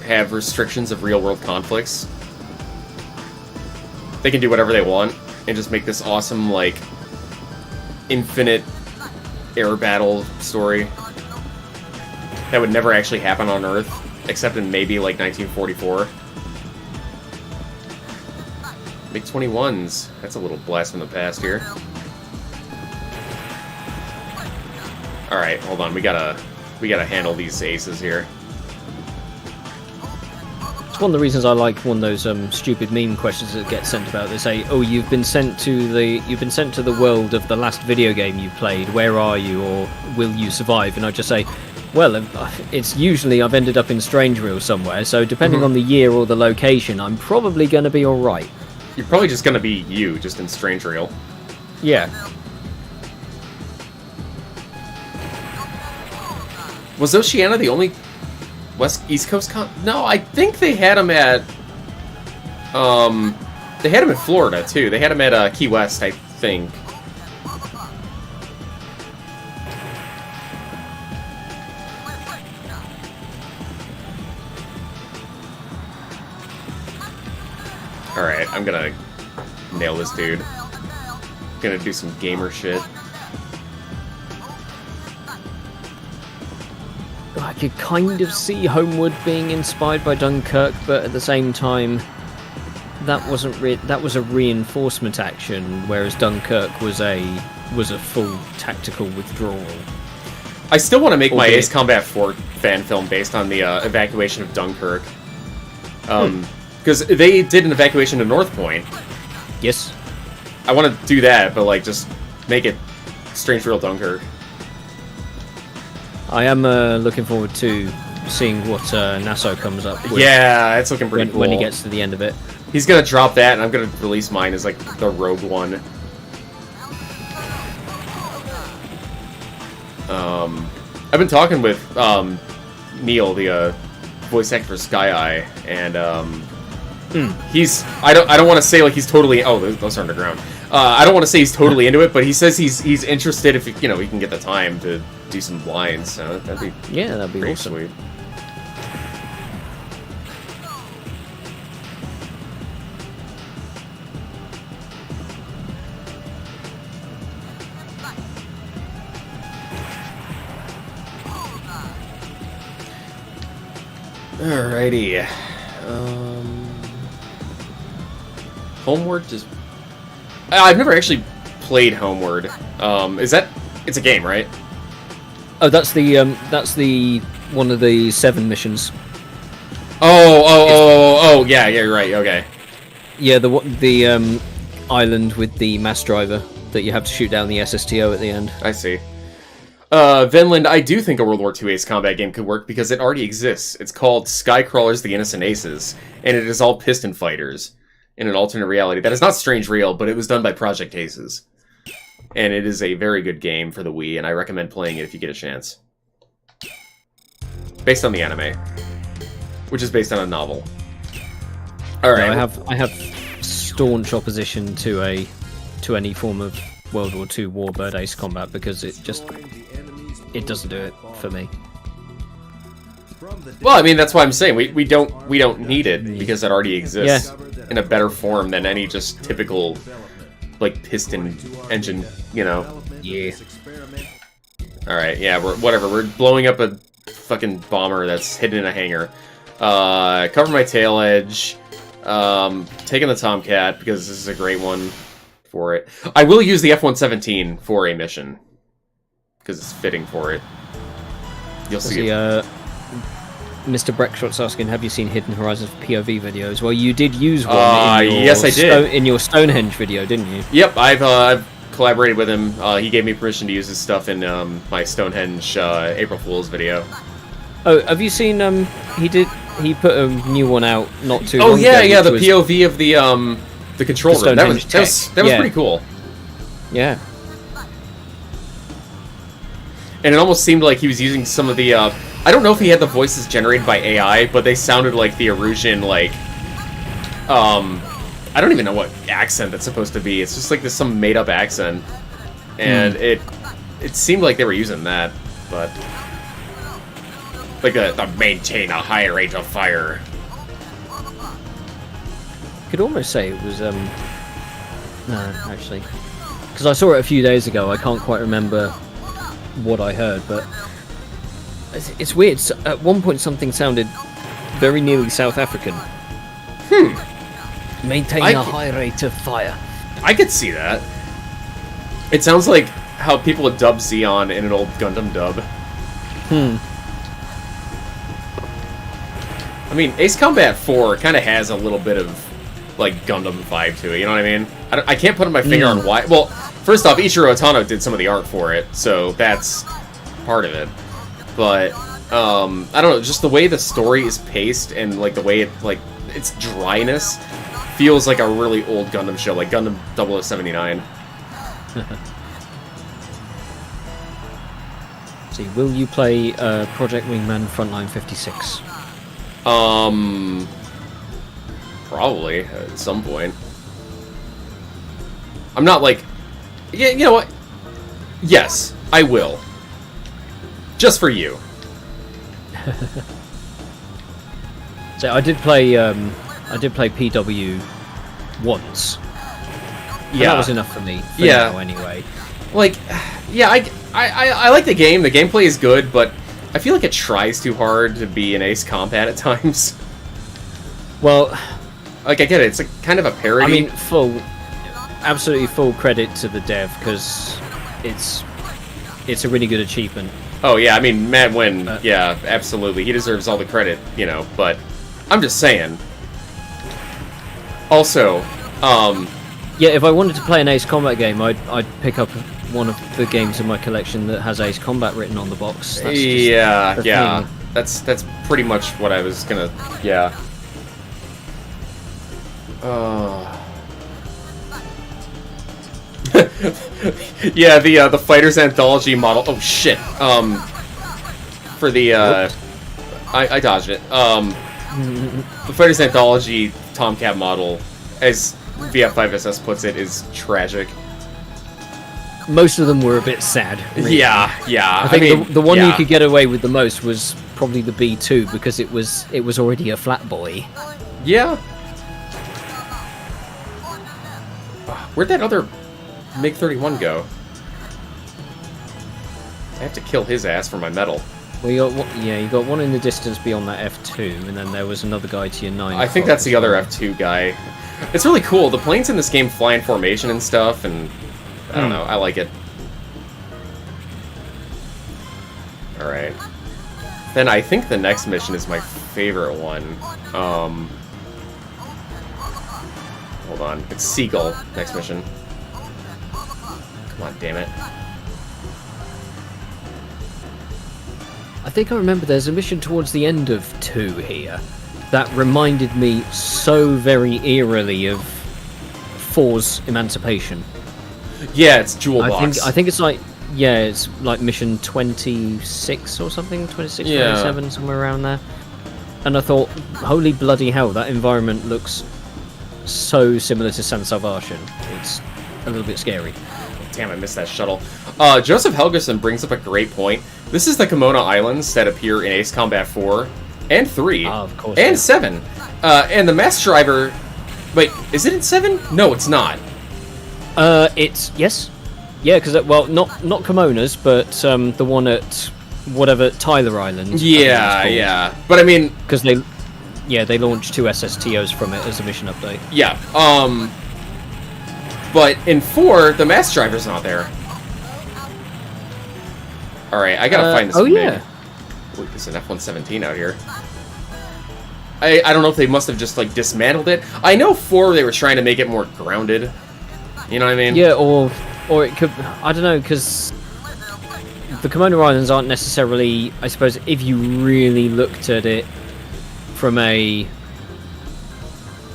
have restrictions of real-world conflicts. They can do whatever they want and just make this awesome, like, infinite air battle story that would never actually happen on Earth, except in maybe, like, 1944. MiG-21s. That's a little blast from the past here. Alright, hold on. We gotta handle these aces here. It's one of the reasons I like one of those stupid meme questions that get sent about. They say, "Oh, you've been sent to the world of the last video game you played. Where are you, or will you survive?" And I just say, "Well, it's usually I've ended up in Strange Reel somewhere. So depending on the year or the location, I'm probably going to be all right." You're probably just gonna be you, just in Strange Reel. Yeah. Was Oceania the only East Coast No, I think they had them at... They had them in Florida, too. They had them at Key West, I think. Alright, I'm gonna nail this dude. Gonna do some gamer shit. I could kind of see Homewood being inspired by Dunkirk, but at the same time, that was a reinforcement action, whereas Dunkirk was a full tactical withdrawal. I still want to make my Albeit- Ace Combat 4 fan film based on the evacuation of Dunkirk. Because they did an evacuation to North Point. Yes. I want to do that, but like just make it Strange Real Dunkirk. I am looking forward to seeing what Nassau comes up with Yeah, it's looking pretty cool. when he gets to the end of it. He's gonna drop that, and I'm gonna release mine as like the Rogue One. I've been talking with Neil, the voice actor for Sky Eye, and he's I don't want to say like he's totally those are underground. I don't want to say he's totally into it, but he says he's interested if he can get the time to do some lines. So that'd be That'd be pretty awesome. sweet. Alrighty. Homeward just... I've never actually played Homeward. It's a game, right? Oh, that's the one of the 7 missions. Oh, yeah, you're right, okay. Yeah, the island with the mass driver that you have to shoot down the SSTO at the end. I see. Vinland, I do think a World War II Ace Combat game could work because it already exists. It's called Skycrawlers the Innocent Aces, and it is all piston fighters in an alternate reality. That is not Strange Real, but it was done by Project Aces. And it is a very good game for the Wii, and I recommend playing it if you get a chance. Based on the anime, which is based on a novel. Alright. No, I have staunch opposition to any form of World War II Warbird Ace Combat because it doesn't do it for me. Well, I mean, that's why I'm saying we don't need it because it already exists in a better form than any just typical like piston engine, Yeah. All right, yeah, we're blowing up a fucking bomber that's hidden in a hangar. Cover my tail edge. Taking the Tomcat because this is a great one for it. I will use the F-117 for a mission because it's fitting for it. You'll see. Mr. Breckshot's asking, have you seen Hidden Horizons POV videos? Well, you did use one in your yes, I did. In your Stonehenge video, didn't you? Yep, I've collaborated with him. He gave me permission to use his stuff in my Stonehenge April Fool's video. Oh, have you seen? He put a new one out not too. Oh long yeah, ago, yeah, the was POV of the control room. That was pretty cool. Yeah. And it almost seemed like he was using some of the. I don't know if he had the voices generated by AI, but they sounded like the Erusian, like. I don't even know what accent that's supposed to be. It's just like this some made up accent, and it seemed like they were using that, but like the maintain a high rate of fire. Could almost say it was no, actually, because I saw it a few days ago. I can't quite remember what I heard, but it's weird. At one point, something sounded very nearly South African. Maintain a high rate of fire. I could see that. It sounds like how people would dub Xeon in an old Gundam dub. I mean, Ace Combat 4 kind of has a little bit of, like, Gundam vibe to it, you know what I mean? I can't put my finger on why. Well, first off, Ichiro Otano did some of the art for it, so that's part of it. But, I don't know, just the way the story is paced and, like, the way it, like, its dryness feels like a really old Gundam show, like Gundam 0079. See, will you play Project Wingman Frontline 56? Probably at some point. I'm not like, yeah, you know what? Yes, I will. Just for you. So I did play PW once. And that was enough for me. For now, anyway. Like, yeah, I like the game. The gameplay is good, but I feel like it tries too hard to be an Ace Combat at times. Well, like I get it. It's like kind of a parody. I mean, absolutely full credit to the dev because it's a really good achievement. Oh yeah, I mean, Matt Wynn, yeah, absolutely. He deserves all the credit, you know, but I'm just saying. Also, yeah, if I wanted to play an Ace Combat game, I'd pick up one of the games in my collection that has Ace Combat written on the box. That's yeah. That's pretty much what I was gonna, yeah. Yeah, the Fighters Anthology model. Oh shit. For the I dodged it. The Fighters Anthology Tomcat model, as VF5SS puts it, is tragic. Most of them were a bit sad. Really. Yeah. I think the one you could get away with the most was probably the B2 because it was already a flat boy. Yeah. Where'd that other MiG-31 go? I have to kill his ass for my medal. Well, you got one in the distance beyond that F2, and then there was another guy to your 9. I think that's the other F2 guy. It's really cool. The planes in this game fly in formation and stuff, and I don't know. I like it. Alright. Then I think the next mission is my favorite one. Hold on. It's Seagull, next mission. Come on, damn it. I think I remember there's a mission towards the end of 2 here that reminded me so very eerily of 4's Emancipation. Yeah, it's Jewel Box. I think it's like, yeah, it's like mission 26 or something, 26, 27, somewhere around there. And I thought, holy bloody hell, that environment looks so similar to San Salvation. It's a little bit scary. Damn, I missed that shuttle. Joseph Helgerson brings up a great point. This is the Kimono Islands that appear in Ace Combat 4 and 3 of course, and 7. And the Mass Driver... Wait, is it in 7? No, it's not. It's... Yes. Yeah, because, well, not Kimonas, but the one at whatever, Tyler Island. Yeah. But I mean... Because they launched 2 SSTOs from it as a mission update. Yeah, But in 4, the mass driver's not there. Alright, I gotta find this MiG. yeah. Wait, there's an F-117 out here. I don't know if they must have just, like, dismantled it. I know 4, they were trying to make it more grounded. You know what I mean? Yeah, or it could... I don't know, because the Komodo Islands aren't necessarily... I suppose if you really looked at it from a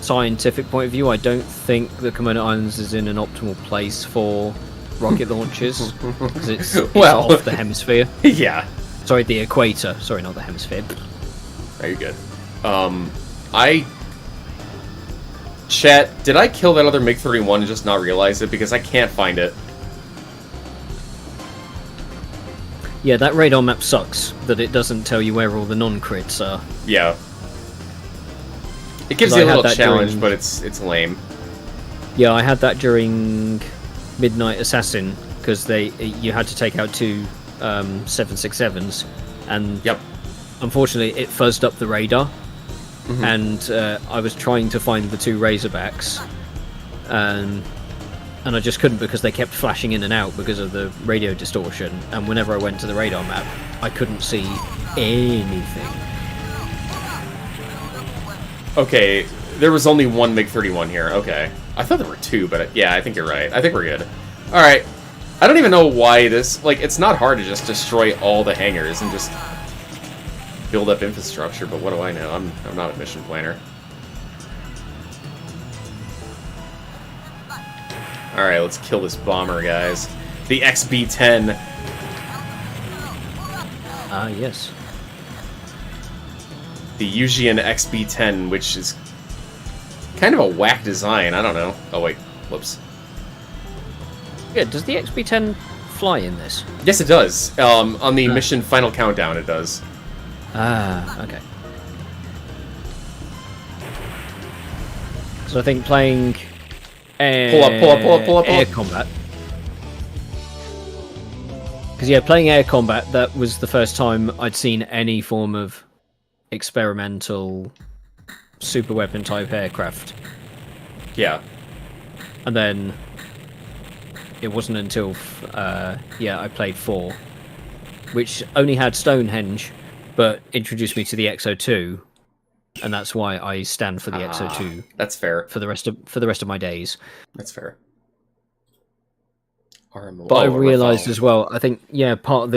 scientific point of view, I don't think the Komodo Islands is in an optimal place for rocket launches. Because it's Well, off the hemisphere. Yeah. Sorry, the equator. Sorry, not the hemisphere. Oh, you're good. Chat, did I kill that other MiG-31 and just not realize it? Because I can't find it. Yeah, that radar map sucks, that it doesn't tell you where all the non-crits are. Yeah. It gives 'Cause you a I had little that challenge, during- but it's lame. Yeah, I had that during Midnight Assassin, because you had to take out 2 767s, and Yep. unfortunately it fuzzed up the radar, and I was trying to find the 2 Razorbacks, and I just couldn't because they kept flashing in and out because of the radio distortion, and whenever I went to the radar map, I couldn't see anything. Okay, there was only one MiG-31 here. Okay. I thought there were 2, but yeah, I think you're right. I think we're good. Alright. I don't even know why this... Like, it's not hard to just destroy all the hangars and just build up infrastructure, but what do I know? I'm not a mission planner. Alright, let's kill this bomber, guys. The XB-10. Ah, yes. The Eugian XB-10, which is kind of a whack design. I don't know. Oh, wait. Whoops. Yeah, does the XB-10 fly in this? Yes, it does. On the mission Final Countdown, it does. Ah, okay. So I think playing Pull up. air combat. Because yeah, playing air combat, that was the first time I'd seen any form of experimental super weapon type aircraft. Yeah. And then it wasn't until I played 4, which only had Stonehenge, but introduced me to the XO2, and that's why I stand for the XO2 That's fair. for the rest of my days. That's fair. But I realised as well, I think part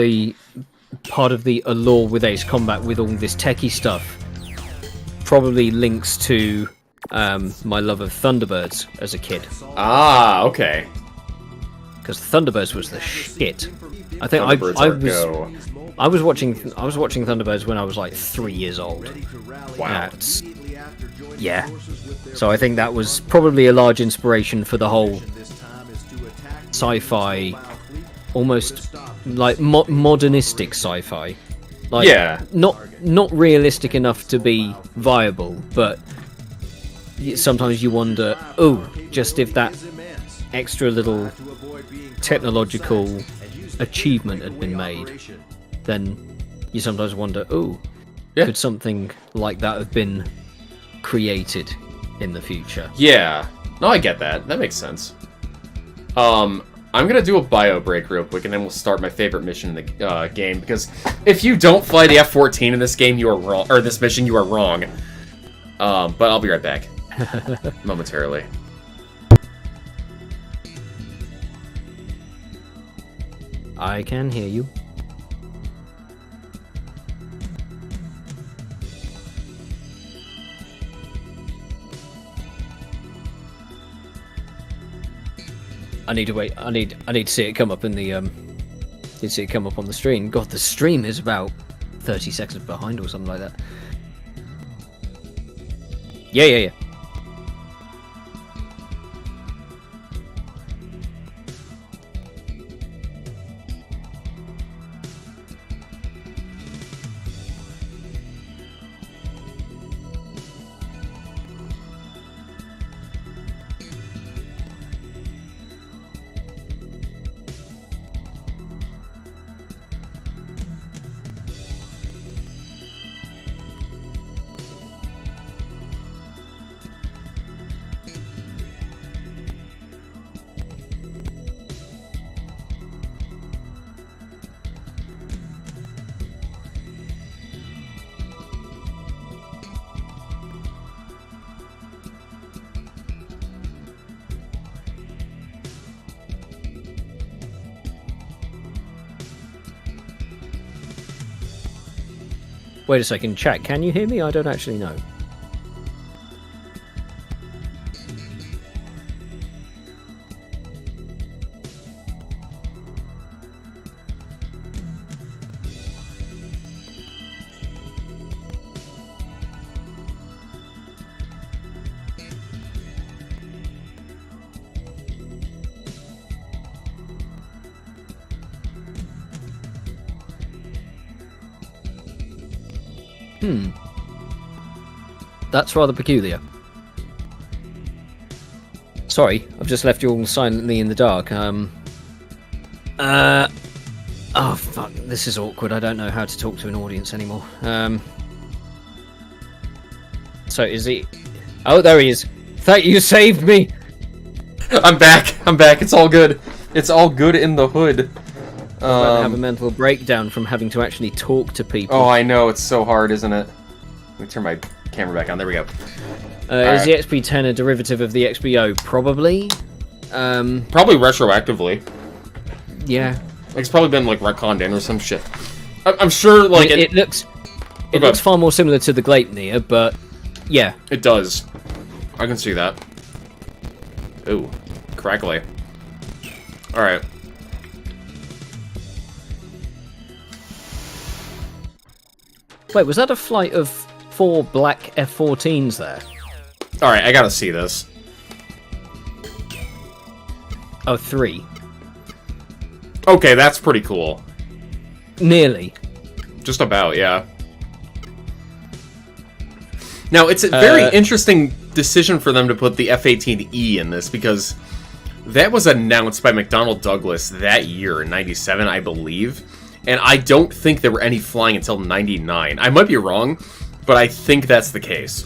of the allure with Ace Combat with all this techie stuff probably links to my love of Thunderbirds as a kid. Ah, okay. Because Thunderbirds was the shit. I think I was watching Thunderbirds when I was like 3 years old. Wow. Yeah. So I think that was probably a large inspiration for the whole sci-fi, almost like modernistic sci-fi. Like, Yeah. Not realistic enough to be viable, but sometimes you wonder, just if that extra little technological achievement had been made, then you sometimes wonder, could something like that have been created in the future? Yeah. No, I get that. That makes sense. I'm gonna do a bio break real quick, and then we'll start my favorite mission in the game, because if you don't fly the F-14 in this game, you are wrong, or this mission, you are wrong. But I'll be right back. Momentarily. I can hear you. I need to wait. I need to see it come up in the need to see it come up on the stream. God, the stream is about 30 seconds behind or something like that. Yeah. Wait a second, chat. Can you hear me? I don't actually know. That's rather peculiar. Sorry, I've just left you all silently in the dark. Oh fuck, this is awkward. I don't know how to talk to an audience anymore. So is he... Oh, there he is. Thank you, saved me! I'm back. I'm back. It's all good. It's all good in the hood. I'm about to have a mental breakdown from having to actually talk to people. Oh, I know. It's so hard, isn't it? Let me turn my camera back on. There we go. Is the XP10 a derivative of the XPO? Probably. Probably retroactively. Yeah. It's probably been like retconned in or some shit. I'm sure. Like it looks. It looks far more similar to the Gleipnir, but yeah. It does. I can see that. Ooh, crackly. All right. Wait, was that a flight of 4 black F-14s there? All right, I gotta see this. Oh, 3. Okay, that's pretty cool. Nearly. Just about, yeah. Now, it's a very interesting decision for them to put the F-18E in this, because that was announced by McDonnell Douglas that year, in 97, I believe. And I don't think there were any flying until 99. I might be wrong, but I think that's the case.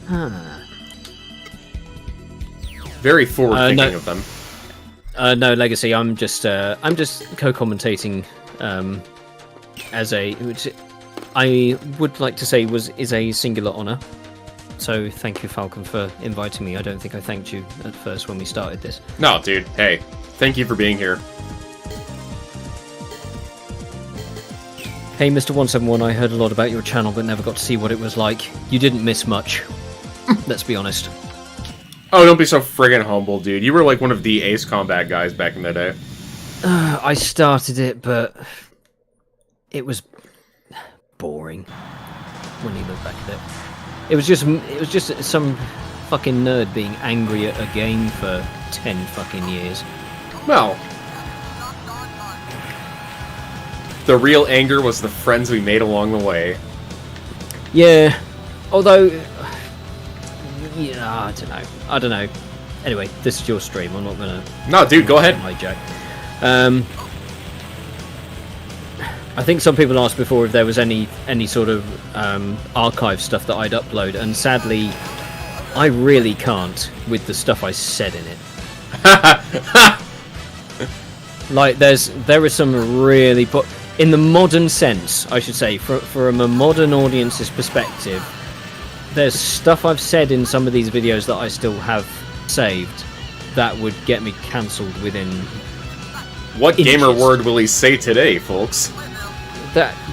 Huh. Very forward-thinking of them. No, Legacy. I'm just co-commentating as a, which I would like to say is a singular honor. So thank you, Falcon, for inviting me. I don't think I thanked you at first when we started this. No, dude. Hey, thank you for being here. Hey, Mr. 171, I heard a lot about your channel, but never got to see what it was like. You didn't miss much. Let's be honest. Oh, don't be so friggin' humble, dude. You were like one of the Ace Combat guys back in the day. I started it, but it was boring when you look back at it. It was just some fucking nerd being angry at a game for 10 fucking years. Well, the real anger was the friends we made along the way. Yeah, although, yeah, I don't know. Anyway, this is your stream. I'm not gonna. No, dude, go ahead. Hijack. I think some people asked before if there was any sort of archive stuff that I'd upload, and sadly, I really can't with the stuff I said in it. Like, there is some really, but in the modern sense, I should say, from a modern audience's perspective, there's stuff I've said in some of these videos that I still have saved that would get me cancelled within. What inches. gamer word will he say today, folks?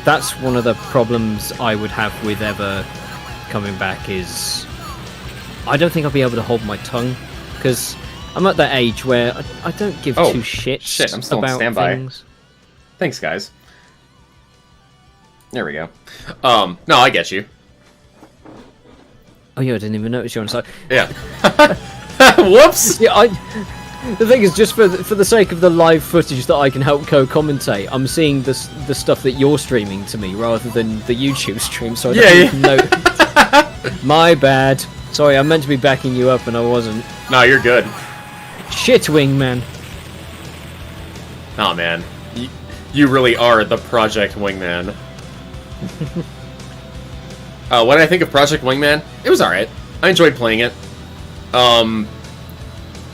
That's one of the problems I would have with ever coming back is I don't think I'll be able to hold my tongue, because I'm at that age where I don't give two shits shit, I'm still on about standby. things. Thanks, guys. There we go. No, I get you. Oh yeah, I didn't even notice you're on side. Yeah. Whoops! Yeah, the thing is, just for the sake of the live footage that I can help co-commentate, I'm seeing the stuff that you're streaming to me rather than the YouTube stream, so I don't even know. My bad. Sorry, I meant to be backing you up and I wasn't. No, you're good. Shit, Wingman. Aw, man. You really are the Project Wingman. What did I think of Project Wingman? It was alright. I enjoyed playing it.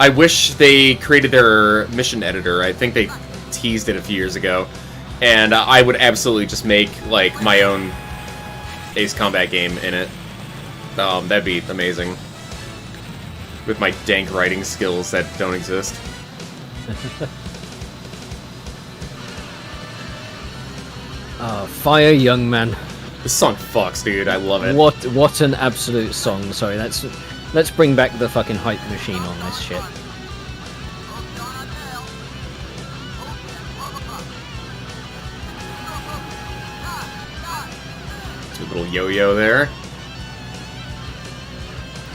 I wish they created their mission editor. I think they teased it a few years ago. And I would absolutely just make, like, my own Ace Combat game in it. That'd be amazing. With my dank writing skills that don't exist. Fire, young man. This song fucks, dude. I love it. What an absolute song. Sorry, let's bring back the fucking hype machine on this shit. It's a little yo-yo there.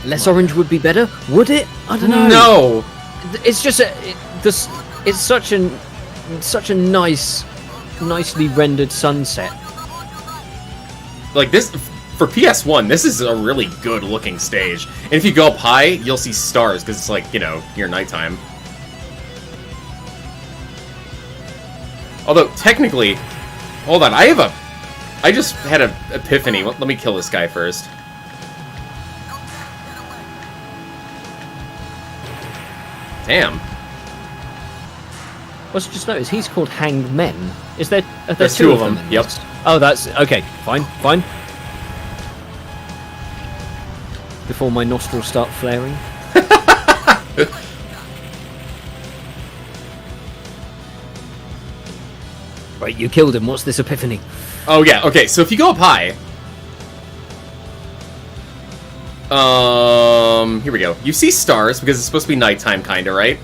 Less orange would be better, would it? I don't know. No. It's just it's such a nicely rendered sunset. Like this for PS1, this is a really good looking stage. And if you go up high, you'll see stars because it's like, you know, near nighttime. Although technically, hold on, I just had an epiphany. Let me kill this guy first. Damn. What's just noticed? He's called Hanged Men. Are there There's two two of of them? them. In Yep. this? Oh, that's okay. Fine. Before my nostrils start flaring. Right, you killed him. What's this epiphany? Oh yeah, okay, so if you go up high... here we go. You see stars, because it's supposed to be nighttime, kinda, right?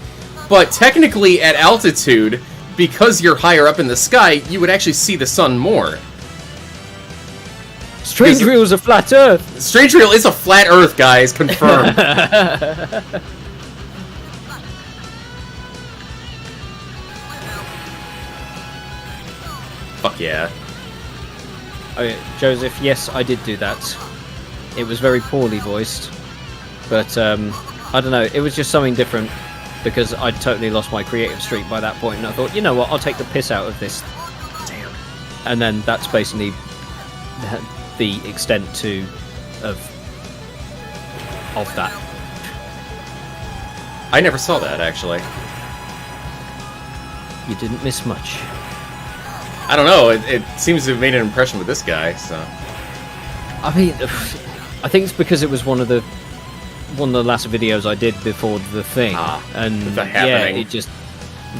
But technically, at altitude, because you're higher up in the sky, you would actually see the sun more. Strange Real's a flat Earth! Strange Real is a flat Earth, guys, confirmed. Fuck yeah. Okay, Joseph, yes, I did do that. It was very poorly voiced, but I don't know, it was just something different because I'd totally lost my creative streak by that point, and I thought, you know what, I'll take the piss out of this. Damn. And then that's basically the extent of that. I never saw that, actually. You didn't miss much. I don't know, it seems to have made an impression with this guy, so... I mean, I think it's because it was one of the last videos I did before the thing, and the happening. yeah, it just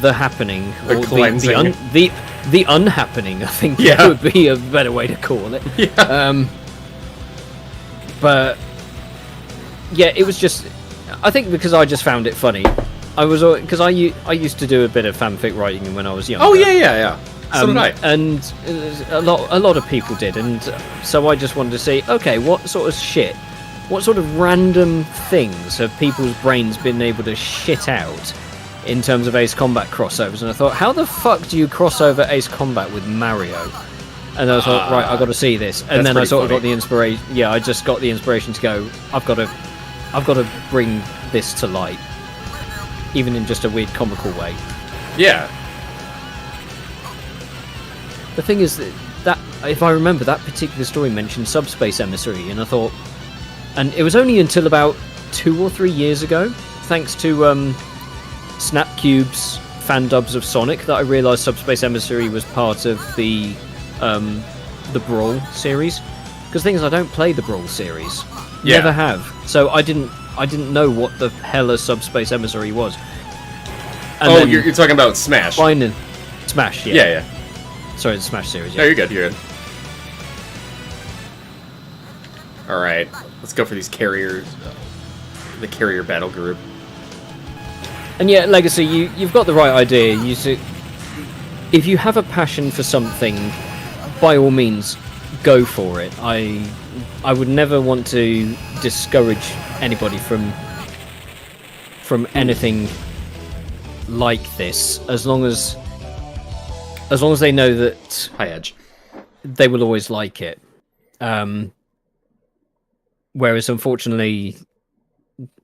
the happening, The cleansing. the unhappening. I think Yeah. would be a better way to call it. Yeah. But yeah, it was just. I think because I just found it funny. I was because I used to do a bit of fanfic writing when I was younger. Oh yeah. So did I. And a lot of people did, and so I just wanted to see, okay, what sort of random things have people's brains been able to shit out in terms of Ace Combat crossovers? And I thought, how the fuck do you cross over Ace Combat with Mario? And I thought, right, I've got to see this. And then I sort of got the inspiration. Yeah, I just got the inspiration to go, I've got to bring this to light, even in just a weird comical way. Yeah. The thing is that if I remember, that particular story mentioned Subspace Emissary, and I thought, and it was only until about 2 or 3 years ago, thanks to Snapcube's fan dubs of Sonic, that I realised Subspace Emissary was part of the Brawl series. Because the thing is, I don't play the Brawl series, never have, so I didn't know what the hell a Subspace Emissary was. And you're talking about Smash. Finding Smash, yeah. Yeah. Sorry, the Smash series. No, Yeah. you're good. Alright, let's go for these carriers. The carrier battle group. And yeah, Legacy, you've got the right idea. If you have a passion for something, by all means, go for it. I would never want to discourage anybody from anything like this, as long as they know that High Edge. they will always like it. Whereas, unfortunately,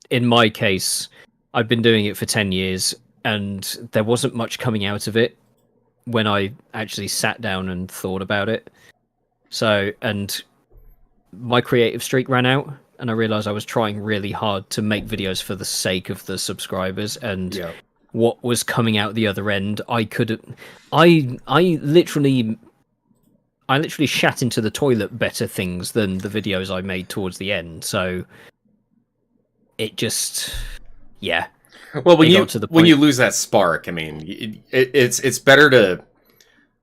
in my case, I've been doing it for 10 years, and there wasn't much coming out of it when I actually sat down and thought about it. So, and my creative streak ran out, and I realized I was trying really hard to make videos for the sake of the subscribers, and what was coming out the other end, I literally shat into the toilet better things than the videos I made towards the end. So it just, yeah. Well, when you lose that spark, I mean, it's better to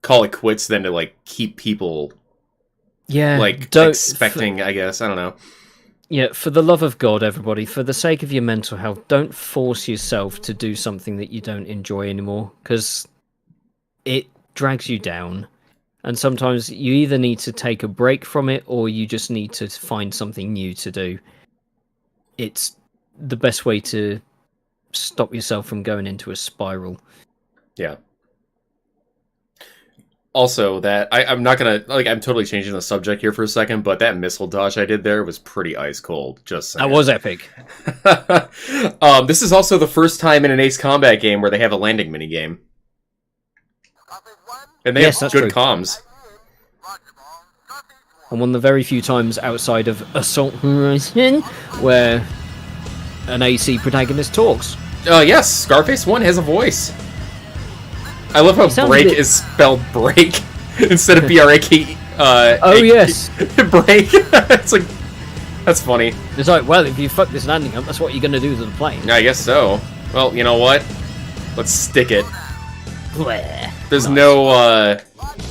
call it quits than to like keep people Yeah, like don't expecting. I guess I don't know. Yeah, for the love of God, everybody, for the sake of your mental health, don't force yourself to do something that you don't enjoy anymore, because it drags you down. And sometimes you either need to take a break from it, or you just need to find something new to do. It's the best way to stop yourself from going into a spiral. Yeah. Also, that I'm not gonna like. I'm totally changing the subject here for a second, but that missile dodge I did there was pretty ice cold. Just saying. That was epic. This is also the first time in an Ace Combat game where they have a landing mini game, and they Yes, have that's good true. comms. And one of the very few times outside of Assault Horizon where an AC protagonist talks. Yes, Scarface 1 has a voice. I love how sounds break a bit- is spelled break instead of B-R-A-K. Oh, yes. Break. It's like, that's funny. It's like, well, if you fuck this landing up, that's what you're going to do to the plane. I guess so. Well, you know what? Let's stick it. Bleh. There's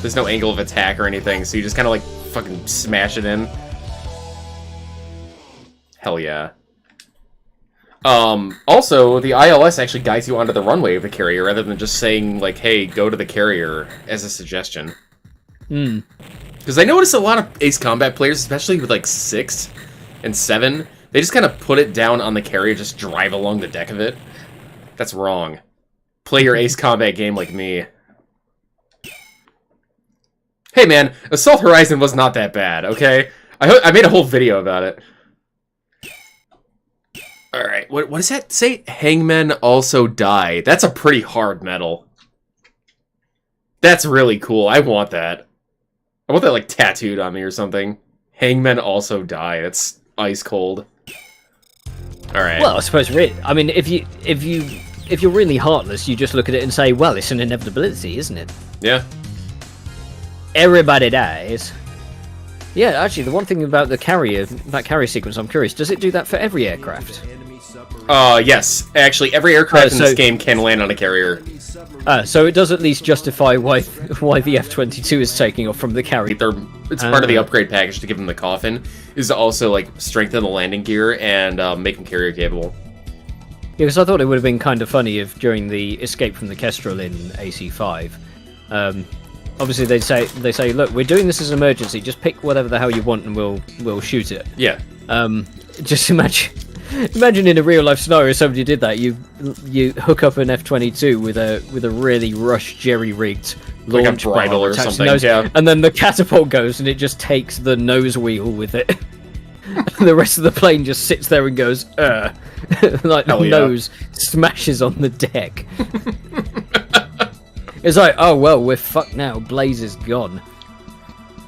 there's no angle of attack or anything, so you just kind of like fucking smash it in. Hell yeah. Also, the ILS actually guides you onto the runway of the carrier rather than just saying, like, hey, go to the carrier as a suggestion. Because I noticed a lot of Ace Combat players, especially with, like, 6 and 7, they just kind of put it down on the carrier, just drive along the deck of it. That's wrong. Play your Ace Combat game like me. Hey, man, Assault Horizon was not that bad, okay? I made a whole video about it. Alright, what does that say? Hangmen also die. That's a pretty hard medal. That's really cool. I want that. I want that, like, tattooed on me or something. Hangmen also die. That's ice cold. Alright. Well, I suppose I mean, if you're really heartless, you just look at it and say, well, it's an inevitability, isn't it? Yeah. Everybody dies. Yeah, actually, the one thing about that carrier sequence, I'm curious, does it do that for every aircraft? Yes. Actually, every aircraft in so- this game can land on a carrier. So it does at least justify why the F-22 is taking off from the carrier. It's part of the upgrade package to give them the coffin, is to also, like, strengthen the landing gear and make them carrier capable. Yeah, because I thought it would have been kind of funny if during the escape from the Kestrel in AC5, obviously they say, look, we're doing this as an emergency. Just pick whatever the hell you want, and we'll shoot it. Yeah. Just imagine in a real life scenario, somebody did that. You hook up an F-22 with a really rushed jerry rigged Like a launch bar bridle or attached to something, the nose, yeah. and then the catapult goes and it just takes the nose wheel with it. And the rest of the plane just sits there and goes, like Hell the yeah. nose smashes on the deck. It's like, oh well, we're fucked now. Blaze is gone.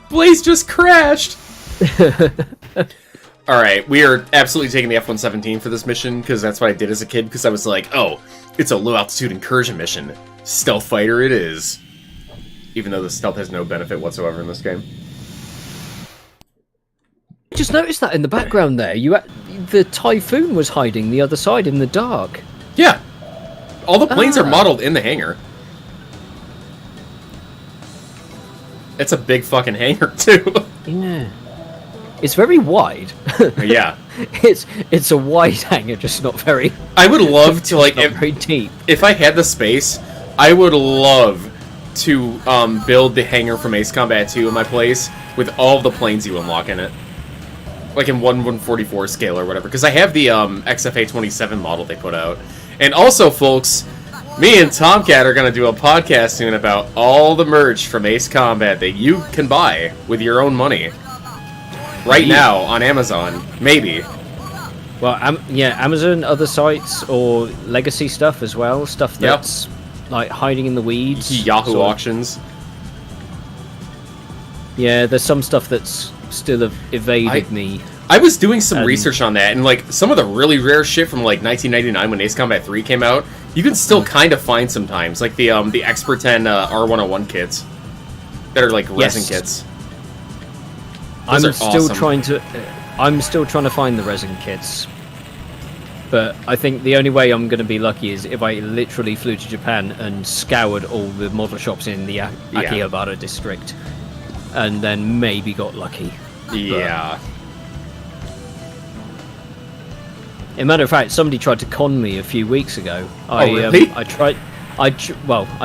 Blaze just crashed! Alright, we are absolutely taking the F-117 for this mission, because that's what I did as a kid, because I was like, oh, it's a low-altitude incursion mission. Stealth fighter it is. Even though the stealth has no benefit whatsoever in this game. I just noticed that in the background there. The Typhoon was hiding the other side in the dark. Yeah! All the planes are Ah. modeled in the hangar. It's a big fucking hangar, too. Yeah. It's very wide. Yeah. It's a wide hangar, just not very I would love to, like, not very deep. if I had the space, I would love to build the hangar from Ace Combat 2 in my place with all the planes you unlock in it. Like in 1/144 scale or whatever. Because I have the XFA-27 model they put out. And also, folks, me and Tomcat are going to do a podcast soon about all the merch from Ace Combat that you can buy with your own money. Right now on Amazon. Maybe. Well, yeah, Amazon, other sites, or legacy stuff as well. Stuff that's like hiding in the weeds. Yahoo sort of. auctions. Yeah, there's some stuff that's still evaded me. I was doing some research on that, and like some of the really rare shit from like 1999 when Ace Combat 3 came out, you can still kind of find sometimes, like the Expert 10 R101 kits that are like resin kits. Those are awesome. I'm still trying to find the resin kits. But I think the only way I'm going to be lucky is if I literally flew to Japan and scoured all the model shops in the Akihabara district. and then maybe got lucky. Yeah. As a matter of fact, somebody tried to con me a few weeks ago. Really? I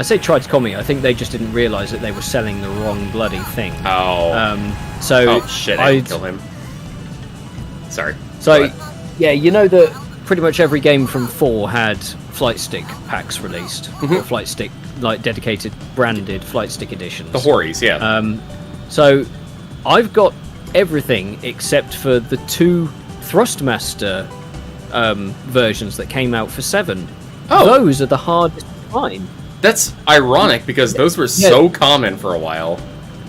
say tried to con me. I think they just didn't realise that they were selling the wrong bloody thing. Oh. So oh shit! I didn't kill him. Sorry. So, yeah, you know that pretty much every game from 4 had flight stick packs released, or flight stick, like dedicated branded flight stick editions. The Hories, yeah. So I've got everything except for the 2 Thrustmaster versions that came out for 7. Oh. Those are the hardest to find. That's ironic because those were so common for a while.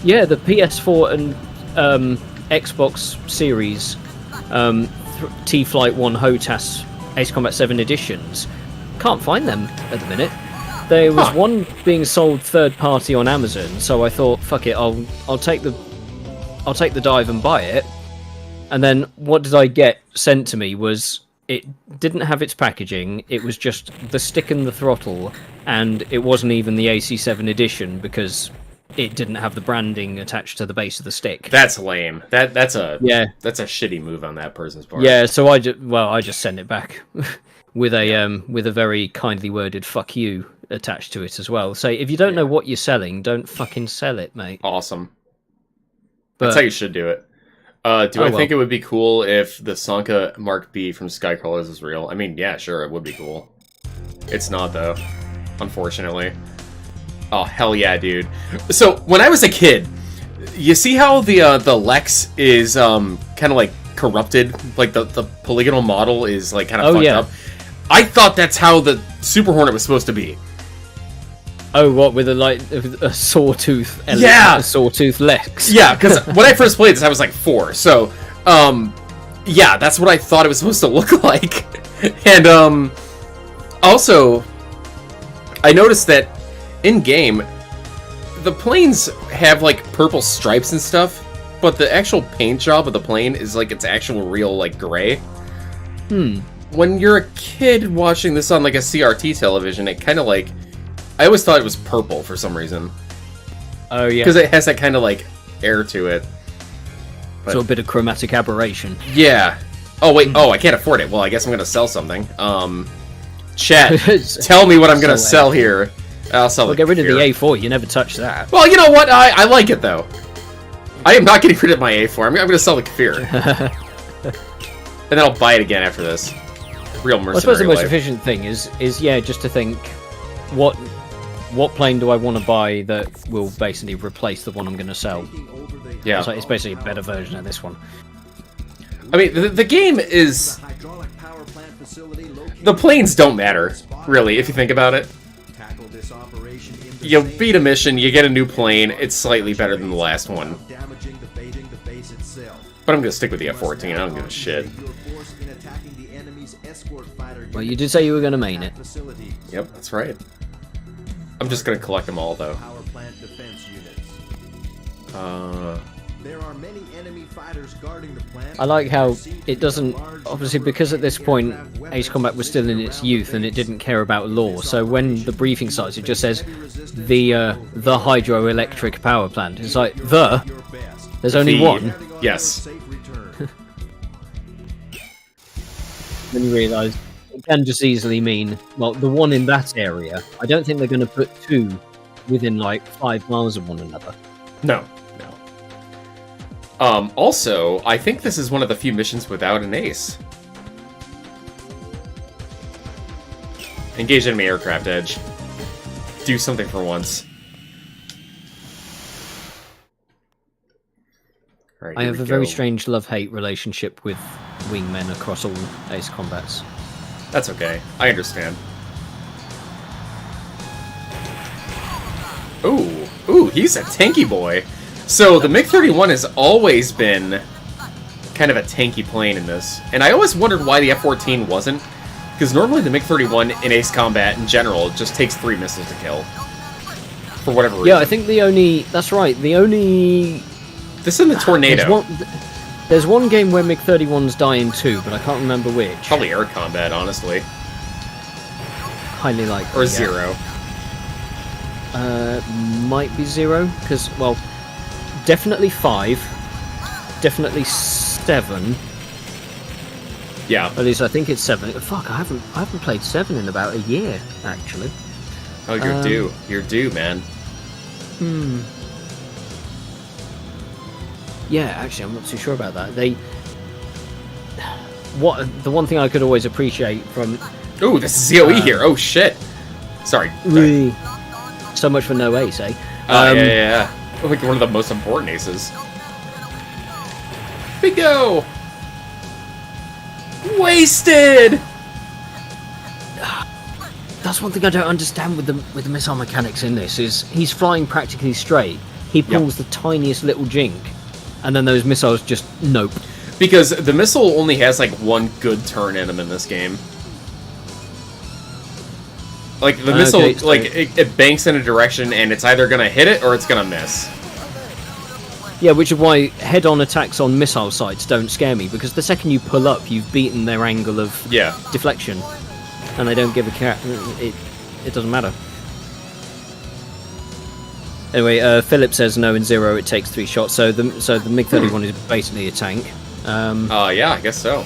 Yeah, the PS4 and Xbox Series T-Flight 1 HOTAS Ace Combat 7 editions, can't find them at the minute. There was one being sold third party on Amazon, so I thought, fuck it, I'll take the dive and buy it. And then what did I get sent to me was it didn't have its packaging, it was just the stick and the throttle, and it wasn't even the AC7 edition because it didn't have the branding attached to the base of the stick. That's lame. That's a that's a shitty move on that person's part. Yeah, so I just sent it back with a very kindly worded "fuck you" attached to it as well. So if you don't know what you're selling, don't fucking sell it, mate. Awesome. That's how you should do it. I think it would be cool if the Sanka Mark B from Skycrawlers is real? I mean, yeah, sure, it would be cool. It's not, though. Unfortunately. Oh, hell yeah, dude. So, when I was a kid, you see how the Lex is kind of like corrupted? Like the polygonal model is like kind of fucked up? I thought that's how the Super Hornet was supposed to be. Oh, what, with a sawtooth? Yeah! A sawtooth Lex. Yeah, because when I first played this, I was like 4, so, yeah, that's what I thought it was supposed to look like. And, also, I noticed that in-game, the planes have, like, purple stripes and stuff, but the actual paint job of the plane is, like, its actual real, like, gray. When you're a kid watching this on, like, a CRT television, it kind of, like... I always thought it was purple for some reason. Oh, yeah. Because it has that kind of, like, air to it. But... So a bit of chromatic aberration. Yeah. Oh, wait. Oh, I can't afford it. Well, I guess I'm going to sell something. Chat, tell me what I'm going to sell here. I'll sell it. Well, get rid of the A4. You never touch that. Well, you know what? I like it, though. I am not getting rid of my A4. I'm going to sell the Kfir. And then I'll buy it again after this. Real mercenary I suppose the most life. efficient thing is yeah, just to think, what plane do I want to buy that will basically replace the one I'm going to sell? Yeah. So it's basically a better version of this one. I mean, the game is... The planes don't matter, really, if you think about it. You beat a mission, you get a new plane, it's slightly better than the last one. But I'm going to stick with the F-14, I don't give a shit. Well, you did say you were going to main it. Yep, that's right. I'm just going to collect them all, though. There are many enemy fighters guarding the plant. I like how it doesn't... Obviously, because at this point, Ace Combat was still in its youth and it didn't care about lore, so when the briefing starts, it just says, the hydroelectric power plant. It's like, there's only one. Yes. Then you realise it can just easily mean, well, the one in that area. I don't think they're going to put 2 within, like, 5 miles of one another. No. Also, I think this is one of the few missions without an ace. Engage enemy aircraft edge. Do something for once. Right, I have a very strange love-hate relationship with wingmen across all Ace Combats. That's okay. I understand. Ooh, he's a tanky boy. So, the MiG-31 has always been kind of a tanky plane in this. And I always wondered why the F-14 wasn't. Because normally the MiG-31 in Ace Combat in general just takes 3 missiles to kill. For whatever reason. Yeah, I think the only... That's right, the only... This is in the Tornado. There's one game where MiG-31s die in 2, but I can't remember which. Probably Air Combat, honestly. Highly likely, Or yeah. 0. Might be 0, because, well... definitely 5, definitely 7. Yeah. At least I think it's 7. Fuck, I haven't played 7 in about a year, actually. Oh, you're due. You're due, man. Yeah, actually, I'm not too sure about that. The one thing I could always appreciate from Ooh, this is ZOE here. Oh shit. Sorry. so much for no ace, eh? Yeah. Like one of the most important aces. Bingo! Wasted! That's one thing I don't understand with the missile mechanics in this, is he's flying practically straight. He pulls the tiniest little jink, and then those missiles just nope. Because the missile only has like one good turn in him in this game. Like the missile, Okay, so- like it banks in a direction, and it's either gonna hit it or it's gonna miss. Yeah, which is why head-on attacks on missile sites don't scare me, because the second you pull up, you've beaten their angle of deflection, and they don't give a care. It doesn't matter. Anyway, Philip says no in 0. It takes 3 shots. So the MiG-31 is basically a tank. Yeah, I guess so.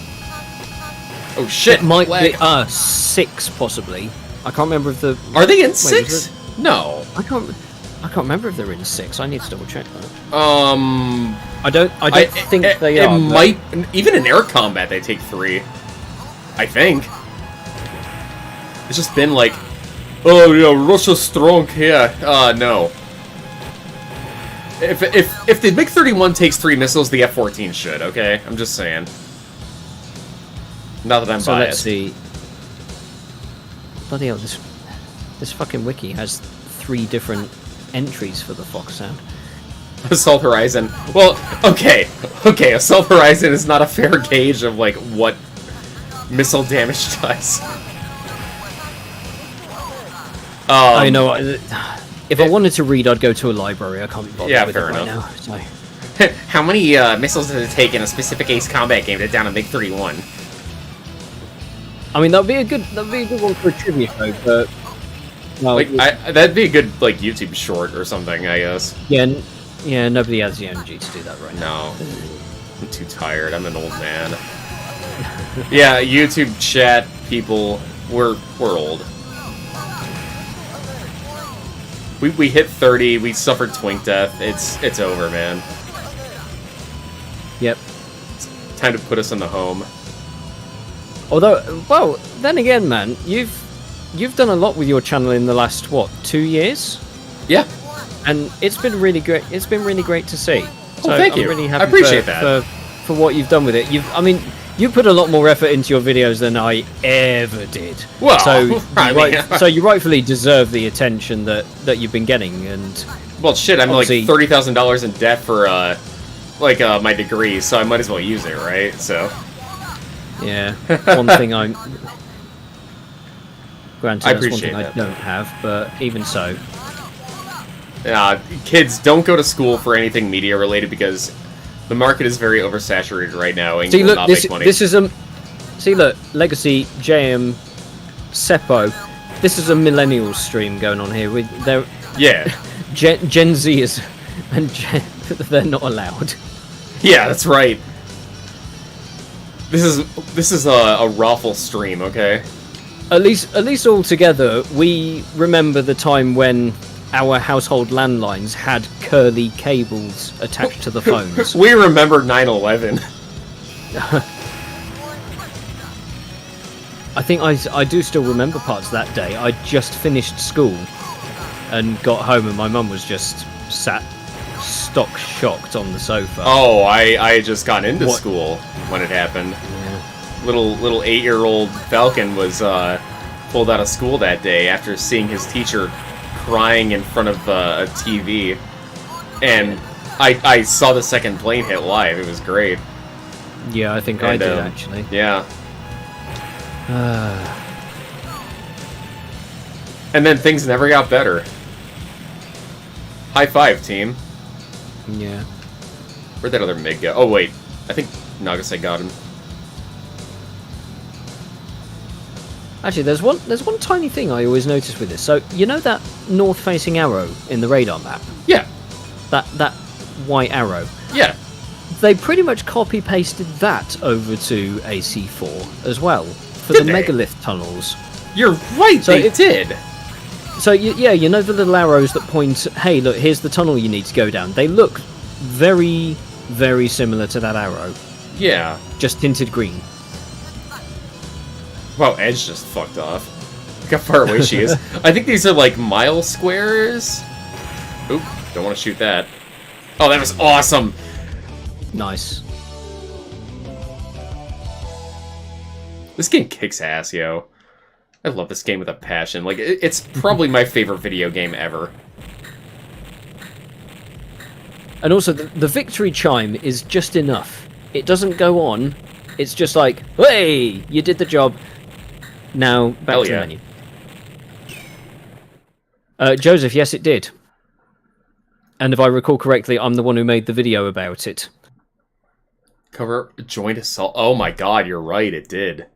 Oh shit! It might lag. be 6 possibly. I can't remember if the. Are they in Wait, 6? No. I can't remember if they're in 6. I need to double check that. I don't think they are. It might, even in air combat they take 3. I think. It's just been like, oh yeah, Russia's strong here. No. If the MiG-31 takes 3 missiles, the F-14 should. Okay, I'm just saying. Not that I'm So biased. let's see. Bloody hell! This fucking wiki has 3 different entries for the Fox sound. Assault Horizon. Well, okay. Assault Horizon is not a fair gauge of like what missile damage does. I know. If I wanted to read, I'd go to a library. I can't be bothered with fair it right enough. now. So. How many missiles does it take in a specific Ace Combat game to down a MiG-31? I mean, that'd be a good one for a trivia show, but well, Like, that'd be a good like YouTube short or something, I guess. yeah, nobody has the energy to do that right now. No, I'm too tired. I'm an old man. Yeah, YouTube chat people, we're old. We hit 30. We suffered twink death. It's over, man. Yep. It's time to put us in the home. Although, well, then again, man, you've done a lot with your channel in the last 2 years, Yeah. and it's been really great. It's been really great to see. So thank I'm you. really happy I appreciate that. for what you've done with it. You put a lot more effort into your videos than I ever did. Well, so I mean, so you rightfully deserve the attention that you've been getting. And well, shit, I'm like obviously- $30,000 in debt for my degree, so I might as well use it, right? So. yeah, one thing I'm. Granted, I that's one appreciate thing I that. don't have, but even so. Kids, don't go to school for anything media related because the market is very oversaturated right now and See, you will look, not this make money. this is a. See, look, Legacy, JM, Seppo. This is a millennial stream going on here. They're Yeah. Gen Z is, and they're not allowed. Yeah, that's right. This is a raffle stream, okay? At least all together, we remember the time when our household landlines had curly cables attached to the phones. We remember 9/11. I think I do still remember parts of that day. I just finished school and got home, and my mum was just sat stock shocked on the sofa. Oh, I had just got into What? school when it happened. Yeah. Little 8-year-old Falcon was pulled out of school that day after seeing his teacher crying in front of a TV, and I saw the second plane hit live. It was great. Yeah, I think I And, did actually. Yeah. And then things never got better. High five, team. Yeah. Where'd that other MiG go? Oh, wait. I think Nagase got him. Actually, there's one tiny thing I always notice with this. So you know that north-facing arrow in the radar map, Yeah. that white arrow. Yeah. They pretty much copy-pasted that over to AC4 as well, for Did the they? megalith tunnels. You're right, So they it- did. So, yeah, you know the little arrows that point, hey, look, here's the tunnel you need to go down. They look very, very similar to that arrow, Yeah. just tinted green. Wow, Edge just fucked off. Look how far away she is. I think these are like mile squares. Oop, don't want to shoot that. Oh, that was awesome. Nice. This game kicks ass, yo. I love this game with a passion. Like, it's probably my favorite video game ever. And also, the victory chime is just enough. It doesn't go on. It's just like, hey, you did the job. Now, back Hell to yeah. the menu. Joseph, yes, it did. And if I recall correctly, I'm the one who made the video about it. Cover joint assault. Oh my god, you're right, it did.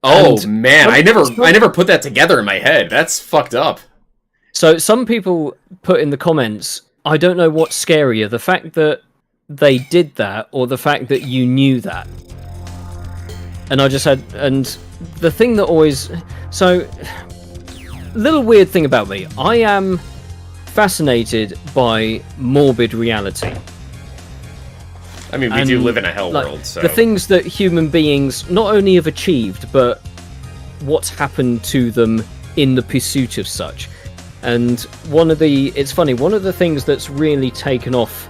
Oh And- man, I never put that together in my head. That's fucked up. So some people put in the comments, I don't know what's scarier, the fact that they did that or the fact that you knew that. And I just had, and the thing that always, so, little weird thing about me, I am fascinated by morbid reality. I mean, we do And, live in a hell like, world, so... the things that human beings not only have achieved, but what's happened to them in the pursuit of such. And it's funny, one of the things that's really taken off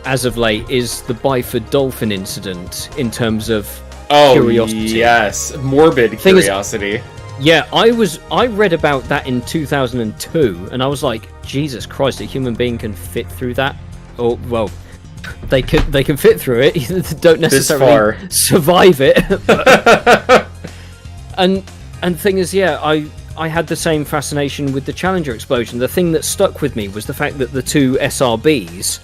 as of late is the Byford Dolphin incident in terms of curiosity. Yes, morbid Thing is- curiosity. Yeah, I read about that in 2002, and I was like, Jesus Christ, a human being can fit through that? Or, well, they can fit through it, don't necessarily far. survive it. And the thing is, yeah, I had the same fascination with the Challenger explosion. The thing that stuck with me was the fact that the two SRBs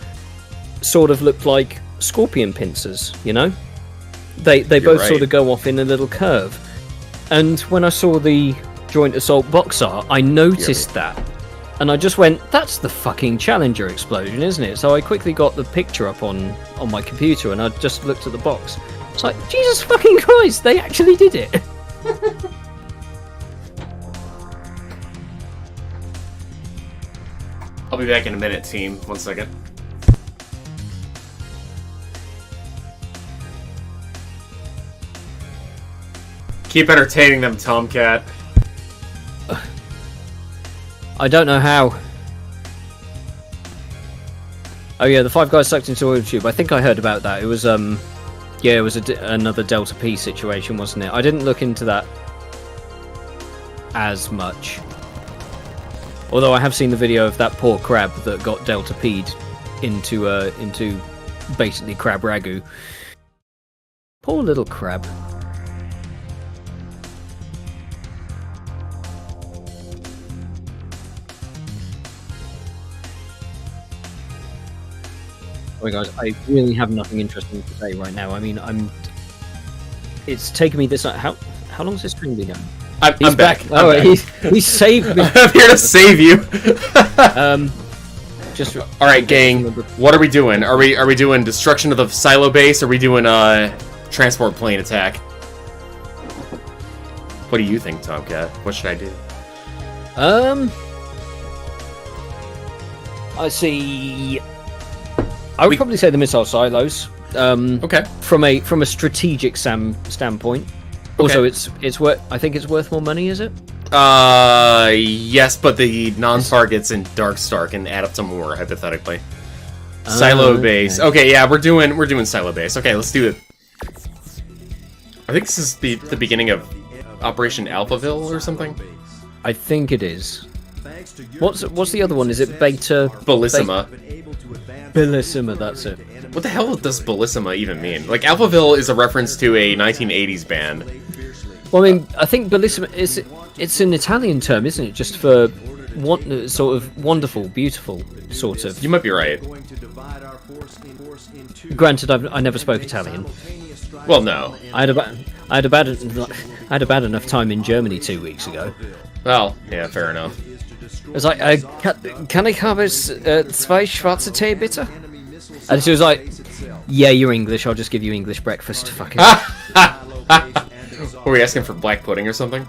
sort of looked like scorpion pincers, you know? They both right. sort of go off in a little curve. And when I saw the Joint Assault Boxer, I noticed that. And I just went, that's the fucking Challenger explosion, isn't it? So I quickly got the picture up on my computer and I just looked at the box. It's like, Jesus fucking Christ, they actually did it. I'll be back in a minute, team. 1 second. Keep entertaining them, Tomcat. I don't know how. Oh yeah, the five guys sucked into oil tube. I think I heard about that. It was yeah, it was another Delta P situation, wasn't it? I didn't look into that as much. Although I have seen the video of that poor crab that got Delta P'd into basically crab ragu. Poor little crab. Sorry guys, I really have nothing interesting to say right now. I mean, it's taken me this... How long's this stream been going? I'm back. Oh, I'm back. he saved me. I'm here to save you. Just All right, gang. What are we doing? Are we doing destruction of the silo base? Or are we doing transport plane attack? What do you think, Tomcat? What should I do? I see. I would probably say the missile silos. Okay. From a strategic standpoint. Also, it's worth. I think it's worth more money. Is it? Yes, but the non-targets in Darkstar can add up to more hypothetically. Silo base. Okay, yeah, we're doing silo base. Okay, let's do it. I think this is the beginning of Operation Alphaville or something. I think it is. What's the other one? Is it Beta Bellissima. Bellissima? That's it. What the hell does Bellissima even mean? Like, Alphaville is a reference to a 1980s band. Well, I mean, I think Bellissima it's an Italian term, isn't it? Just for sort of wonderful, beautiful, sort of. You might be right. Granted, I never spoke Italian. Well, no. I had a bad enough time in Germany 2 weeks ago. Well, yeah, fair enough. I was like, can I have zwei schwarze Tee, bitte? And she was like, yeah, you're English, I'll just give you English breakfast. Fucking. Were we asking for black pudding or something?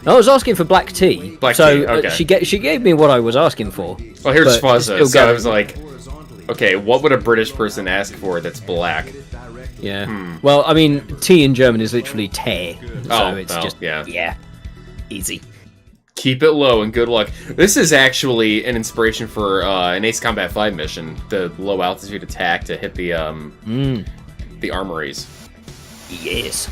I was asking for black tea. Black so tea, okay. She gave me what I was asking for. Well, here's but Schwazza, so I was like, okay, what would a British person ask for that's black? Yeah. Well, I mean, tea in German is literally Tee. So it's just, yeah. Easy. Keep it low and good luck. This is actually an inspiration for an Ace Combat 5 mission, the low altitude attack to hit the armories. Yes.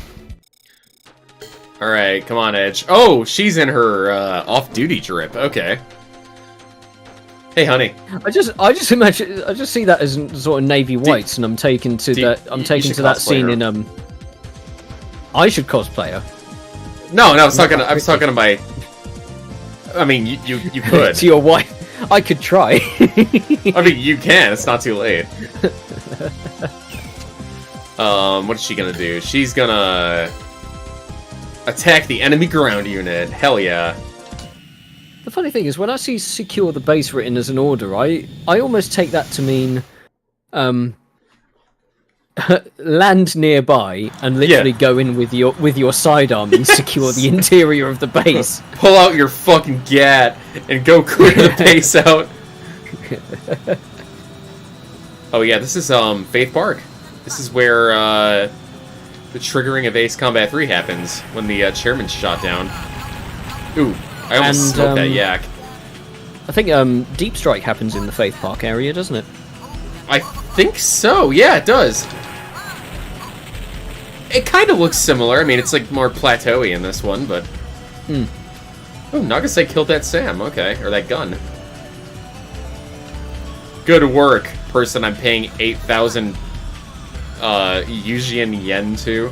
Alright, come on, Edge. Oh, she's in her off-duty trip. Okay. Hey, honey. I just imagine, I just see that as sort of navy whites, and I'm taken to that scene her. in I should cosplay her. No, I was talking to my. I mean, you could. To your wife. I could try. I mean, you can. It's not too late. What is she gonna do? She's gonna attack the enemy ground unit. Hell yeah. The funny thing is, when I see secure the base written as an order, I almost take that to mean land nearby and literally go in with your sidearm and secure the interior of the base. Pull out your fucking gat and go clear the base out. Oh yeah, this is Faith Park. This is where the triggering of Ace Combat 3 happens when the chairman's shot down. Ooh, I almost smoked that yak. I think Deep Strike happens in the Faith Park area, doesn't it? I think so. Yeah, it does. It kind of looks similar. I mean, it's like more plateauy in this one, but. Oh, Nagasaki killed that Sam. Okay, or that gun. Good work, person. I'm paying 8,000 Yujian yen to.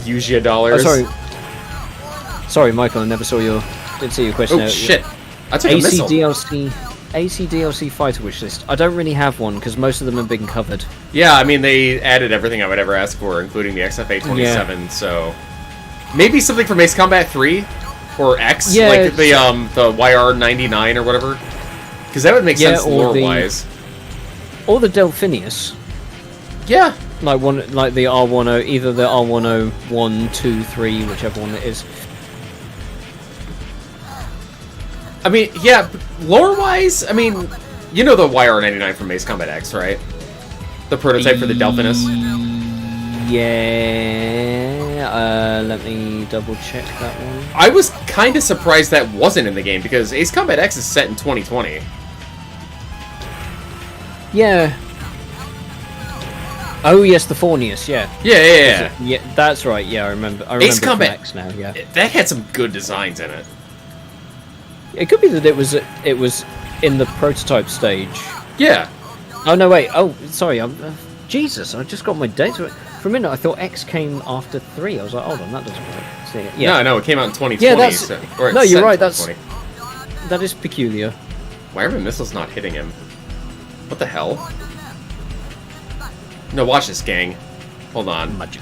Yujia dollars. Oh, sorry, Michael. I never saw didn't see your question. Oh shit! I took a missile. AC DLC fighter wish list. I don't really have one because most of them have been covered. Yeah, I mean they added everything I would ever ask for, including the XFA-27. So maybe something from Ace Combat 3 or X, like the YR-99 or whatever, because that would make sense lore-wise. Or the Delphinius. Yeah, like the R10, either the R101, 2, 3, whichever one it is. I mean, yeah, lore-wise, I mean, you know the YR-99 from Ace Combat X, right? The prototype for the Delphinus? Yeah, let me double-check that one. I was kind of surprised that wasn't in the game, because Ace Combat X is set in 2020. Yeah. Oh, yes, the Fornius, yeah. Yeah. Yeah, that's right, yeah, I remember Ace Combat X now, yeah. That had some good designs in it. It could be that it was in the prototype stage. Yeah. Oh no, wait. Oh, sorry. Jesus, I just got my dates. For a minute, I thought X came after 3. I was like, hold on, that doesn't work. See, yeah. No, it came out in 2020. Yeah, that's. So, no, you're right. That is peculiar. Why are the missiles not hitting him? What the hell? No, watch this, gang. Hold on. Magic.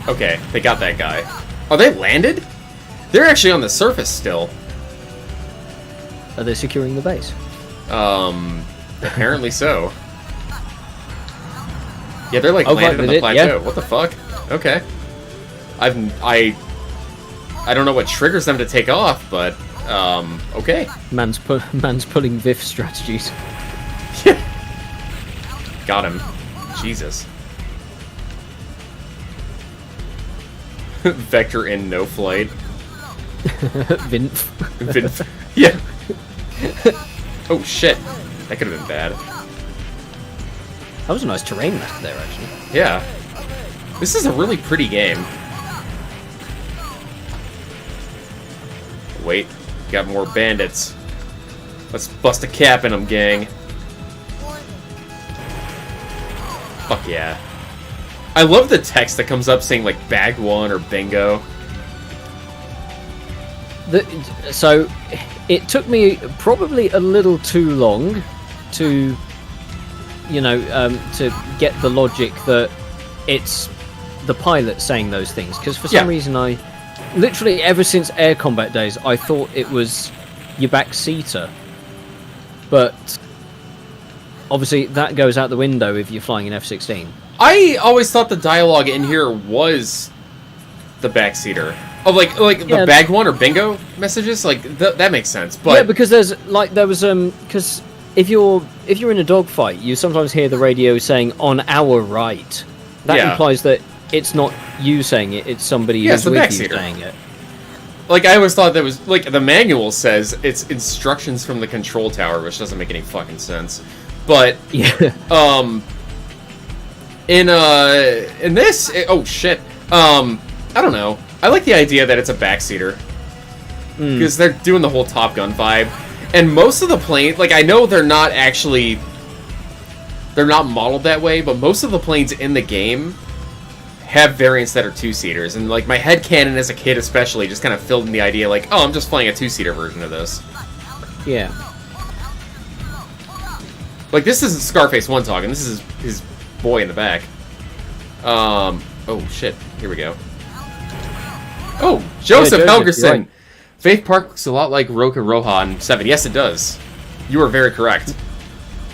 Okay, they got that guy. Oh, they landed? They're actually on the surface still. Are they securing the base? Apparently so. Yeah, they're like landed on the plateau. Yeah. What the fuck? Okay. I don't know what triggers them to take off, but okay. Man's pulling VIF strategies. Got him. Jesus. Vector in no flight. Vinf. Yeah. Oh shit. That could have been bad. That was a nice terrain map there, actually. Yeah. This is a really pretty game. Wait. Got more bandits. Let's bust a cap in them, gang. Fuck yeah. I love the text that comes up saying, like, bag 1 or bingo. So, it took me probably a little too long to, to get the logic that it's the pilot saying those things. Because for some reason I literally ever since air combat days, I thought it was your backseater, but obviously that goes out the window if you're flying an F-16. I always thought the dialogue in here was the backseater. Oh, like the bag one or bingo messages, like that makes sense. But yeah, because because if you're in a dogfight, you sometimes hear the radio saying "on our right." That implies that it's not you saying it; it's somebody who's the with backseater you saying it. Like, I always thought that was like the manual says it's instructions from the control tower, which doesn't make any fucking sense. But yeah, in this, oh shit, I don't know. I like the idea that it's a backseater because they're doing the whole Top Gun vibe, and most of the planes, like I know they're not modeled that way, but most of the planes in the game have variants that are two-seaters, and like my headcanon as a kid especially just kind of filled in the idea like, oh, I'm just flying a two-seater version of this. yeah. Like, this isn't Scarface 1 talking, this is his boy in the back. Oh shit, here we go. Oh, Joseph Helgerson! Right. Faith Park looks a lot like Roca Rohan 7. Yes, it does. You are very correct.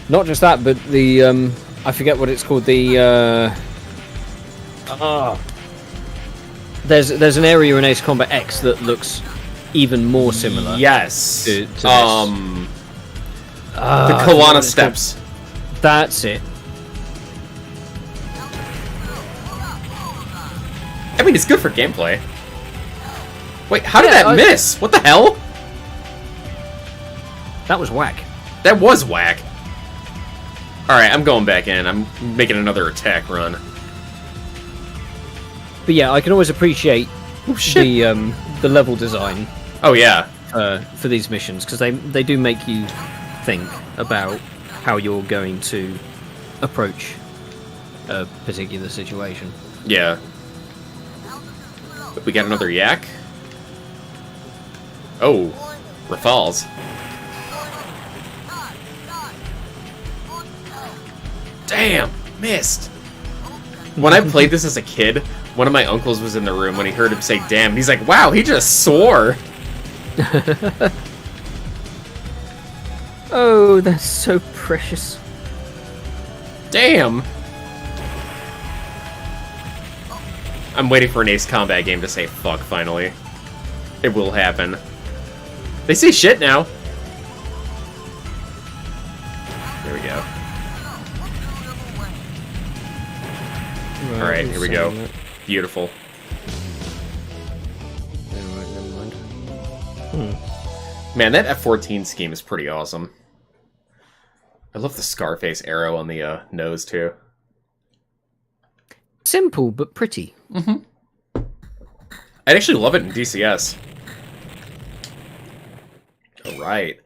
Not just that, but the I forget what it's called. The there's an area in Ace Combat X that looks even more similar. Yes. To this. The Kalana Steps. That's it. I mean, it's good for gameplay. Wait, how did that miss? What the hell? That was whack. That was whack. Alright, I'm going back in. I'm making another attack run. But yeah, I can always appreciate the level design. Oh yeah. For these missions, because they do make you think about how you're going to approach a particular situation. Yeah. We got another yak. Oh, Rafales. Damn, missed. When I played this as a kid, one of my uncles was in the room when he heard him say damn, and he's like, wow, he just swore. Oh, that's so precious. Damn. I'm waiting for an Ace Combat game to say fuck, finally. It will happen. They say shit now. There we go. Alright, here we go. Beautiful. Never mind. Man, that F-14 scheme is pretty awesome. I love the Scarface arrow on the nose, too. Simple, but pretty. Mm-hmm. I'd actually love it in DCS. Alright.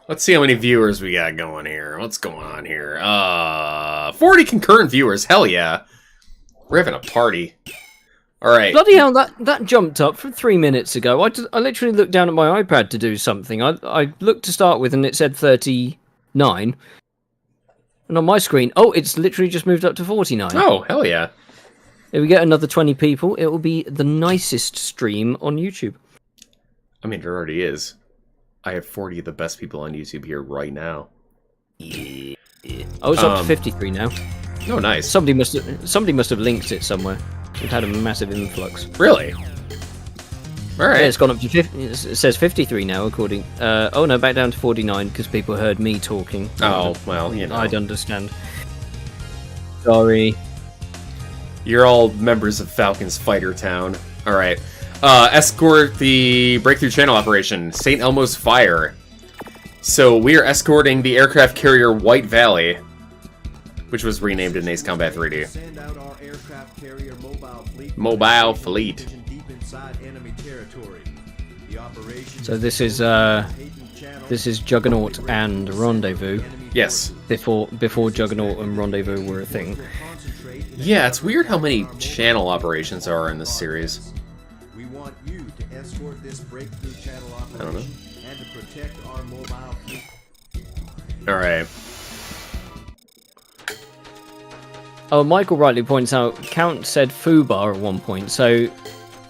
Let's see how many viewers we got going here. What's going on here? 40 concurrent viewers. Hell yeah. We're having a party. Alright. Bloody hell, that jumped up from 3 minutes ago. I literally looked down at my iPad to do something. I looked to start with and it said 39. And on my screen, oh, it's literally just moved up to 49. Oh, hell yeah. If we get another 20 people, it will be the nicest stream on YouTube. I mean, there already is. I have 40 of the best people on YouTube here right now. Yeah. Oh, it's up to 53 now. Oh, nice. Somebody must have linked it somewhere. We've had a massive influx. Really? Alright. Yeah, it's gone up to 50. It says 53 now, according... oh, no, back down to 49, because people heard me talking. Oh, well, you know. I'd understand. Sorry. You're all members of Falcon's Fighter Town. Alright. Escort the Breakthrough Channel Operation, St. Elmo's Fire. So, we are escorting the aircraft carrier White Valley, which was renamed in Ace Combat 3D. Send out our aircraft carrier Mobile Fleet. deep inside enemy territory. The operation So this is Juggernaut and Rendezvous. Yes. Before Juggernaut and Rendezvous were a thing. Yeah, it's weird how many channel operations there are in this series. We want you to escort this breakthrough channel operation I don't know. and to protect our mobile fleet. Alright. Oh, Michael rightly points out, Count said foobar at one point, so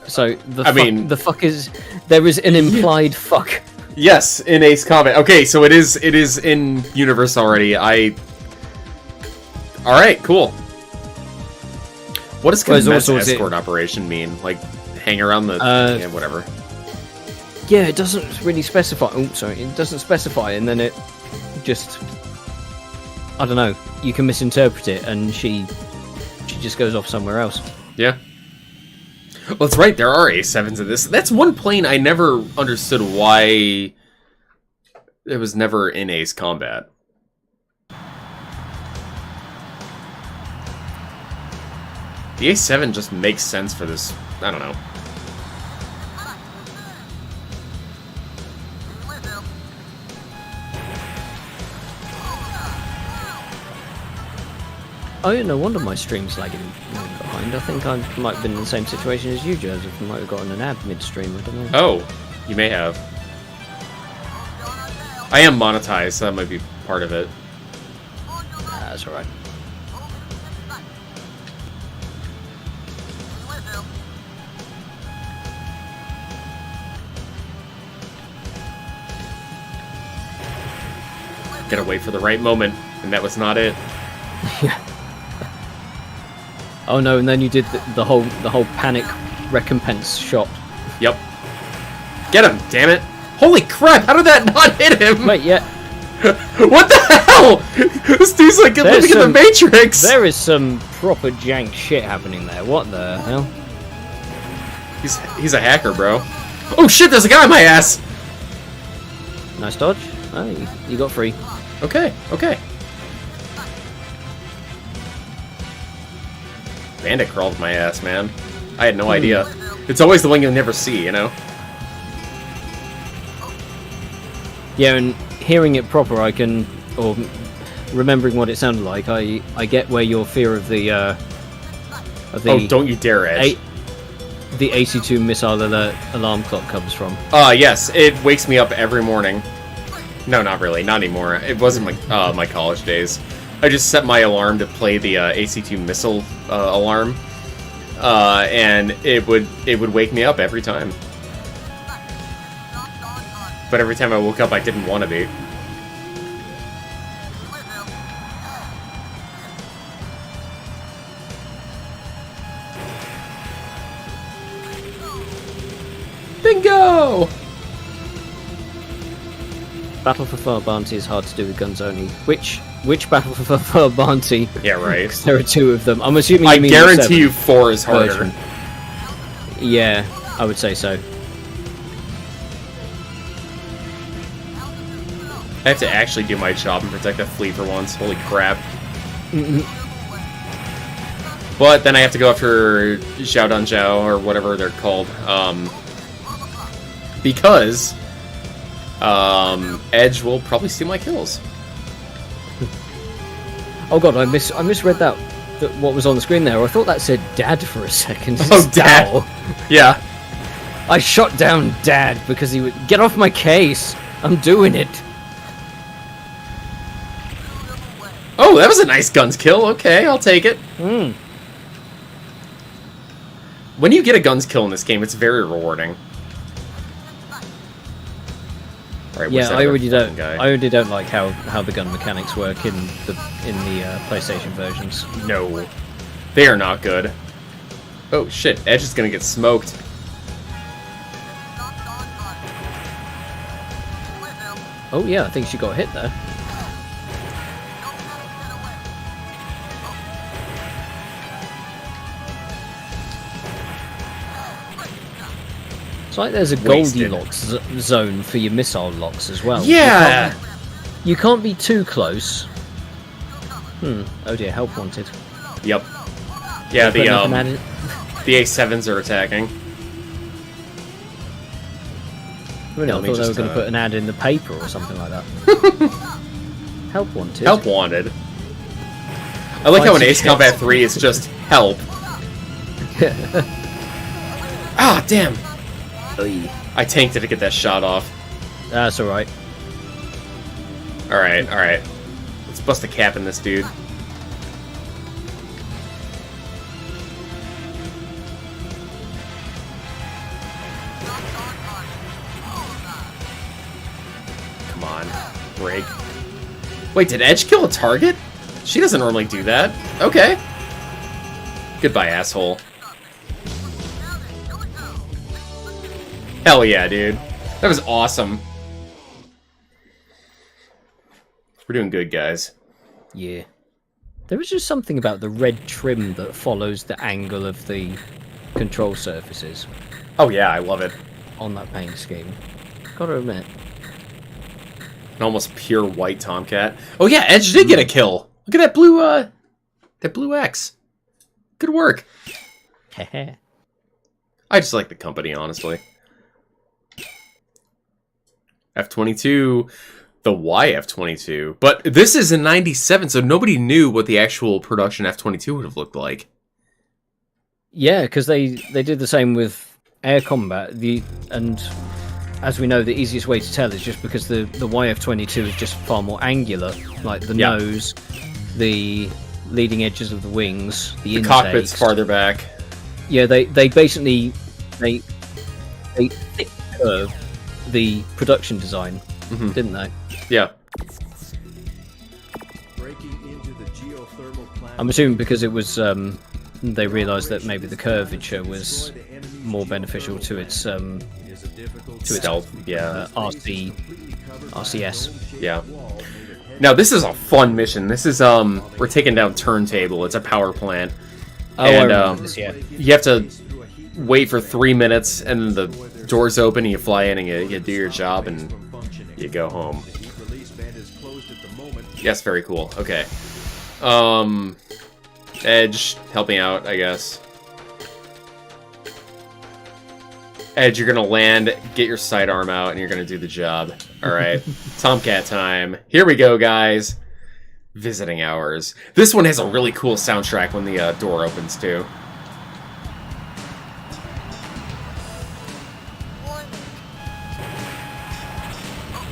So I mean- the fuck is there is an implied fuck. Yes, in Ace Combat. Okay, so it is in universe already. Alright, cool. What does Well, there's Commess also- escort operation mean? Like, hang around the... yeah, whatever. Yeah, it doesn't really specify. Oh, sorry, it doesn't specify, and then it just, I don't know. You can misinterpret it, and she just goes off somewhere else. Yeah. Well, that's right, there are A7s in this. That's one plane I never understood why it was never in Ace Combat. The A7 just makes sense for this, I don't know. Oh, yeah, no wonder my stream's lagging behind. I think I might have been in the same situation as you, Joseph. I might have gotten an ad mid-stream, I don't know. Oh, you may have. I am monetized, so that might be part of it. That's alright. Gotta wait for the right moment, and that was not it. Oh no, and then you did the whole panic recompense shot. Yep. Get him, damn it! Holy crap, how did that not hit him? Wait, yeah. What the hell? This dude's like living in the Matrix! There is some proper jank shit happening there. What the hell? He's a hacker, bro. Oh shit, there's a guy on my ass! Nice dodge. Oh, you got free. Okay, okay. Bandit crawled my ass, man. I had no idea. It's always the one you'll never see, you know? Yeah, and hearing it proper, I can, or remembering what it sounded like, I get where your fear of the Oh, don't you dare, Edge. The AC2 missile alert alarm clock comes from. Yes, it wakes me up every morning. No, not really, not anymore. It wasn't my college days. I just set my alarm to play the AC2 missile alarm, and it would wake me up every time. But every time I woke up, I didn't want to be. Bingo! Battle for Far Bounty is hard to do with guns only. Which Battle for Far Bounty? Yeah, right. 'Cause there are two of them. I'm assuming you I mean guarantee the you 4 is harder. version. Yeah, I would say so. I have to actually do my job and protect that fleet for once. Holy crap. But then I have to go after Zhao Dan Zhao, or whatever they're called. Because Edge will probably steal my kills. Oh god, I misread that what was on the screen there. I thought that said Dad for a second. Oh, Dad. Dal. Yeah. I shot down Dad because he would get off my case. I'm doing it. Oh, that was a nice guns kill. Okay, I'll take it. When you get a guns kill in this game, it's very rewarding. Right, Yeah, I already don't like how the gun mechanics work in the PlayStation versions. No, they are not good. Oh shit, Edge is gonna get smoked. Oh yeah, I think she got hit there. It's like there's a Wasted. Goldilocks zone for your missile locks as well. Yeah. You can't be too close. Oh dear, help wanted. Yep. Yeah, Put nothing at it. the A7s are attacking. Really, I Let me thought they were just, going to put an ad in the paper or something like that. Help wanted. Help wanted. I like how in Fight Ace to Combat kill. 3 it's just help. Ah, damn. I tanked it to get that shot off. That's alright. Alright, alright. Let's bust a cap in this dude. break. Wait, did Edge kill a target? She doesn't normally do that. Okay. Goodbye, asshole. Hell yeah, dude. That was awesome. We're doing good, guys. Yeah. There was just something about the red trim that follows the angle of the control surfaces Oh yeah, I love it. on that paint scheme. Gotta admit. An almost pure white Tomcat. Oh yeah, Edge did get a kill. Look at that blue X. Good work. Heh. I just like the company, honestly. F-22, the YF-22. But this is in 97, so nobody knew what the actual production F-22 would have looked like. Yeah, because they did the same with air combat. And as we know, the easiest way to tell is just because the YF-22 is just far more angular. Like the nose, the leading edges of the wings, the intakes. Cockpit's farther back. Yeah, they basically they thick curve the production design, didn't they? Yeah. Breaking into the geothermal plant. I'm assuming because it was they realised that maybe the curvature was more beneficial to its Stealth, yeah. RCS. Yeah. Now, this is a fun mission. This is, we're taking down Turntable. It's a power plant. Oh, I remember this, yeah. You have to wait for 3 minutes, and the doors open, and you fly in, and you do your job, and you go home. Yes, very cool. Okay. Edge, help me out, I guess. Edge, you're gonna land, get your sidearm out, and you're gonna do the job. Alright. Tomcat time. Here we go, guys. Visiting hours. This one has a really cool soundtrack when the door opens, too.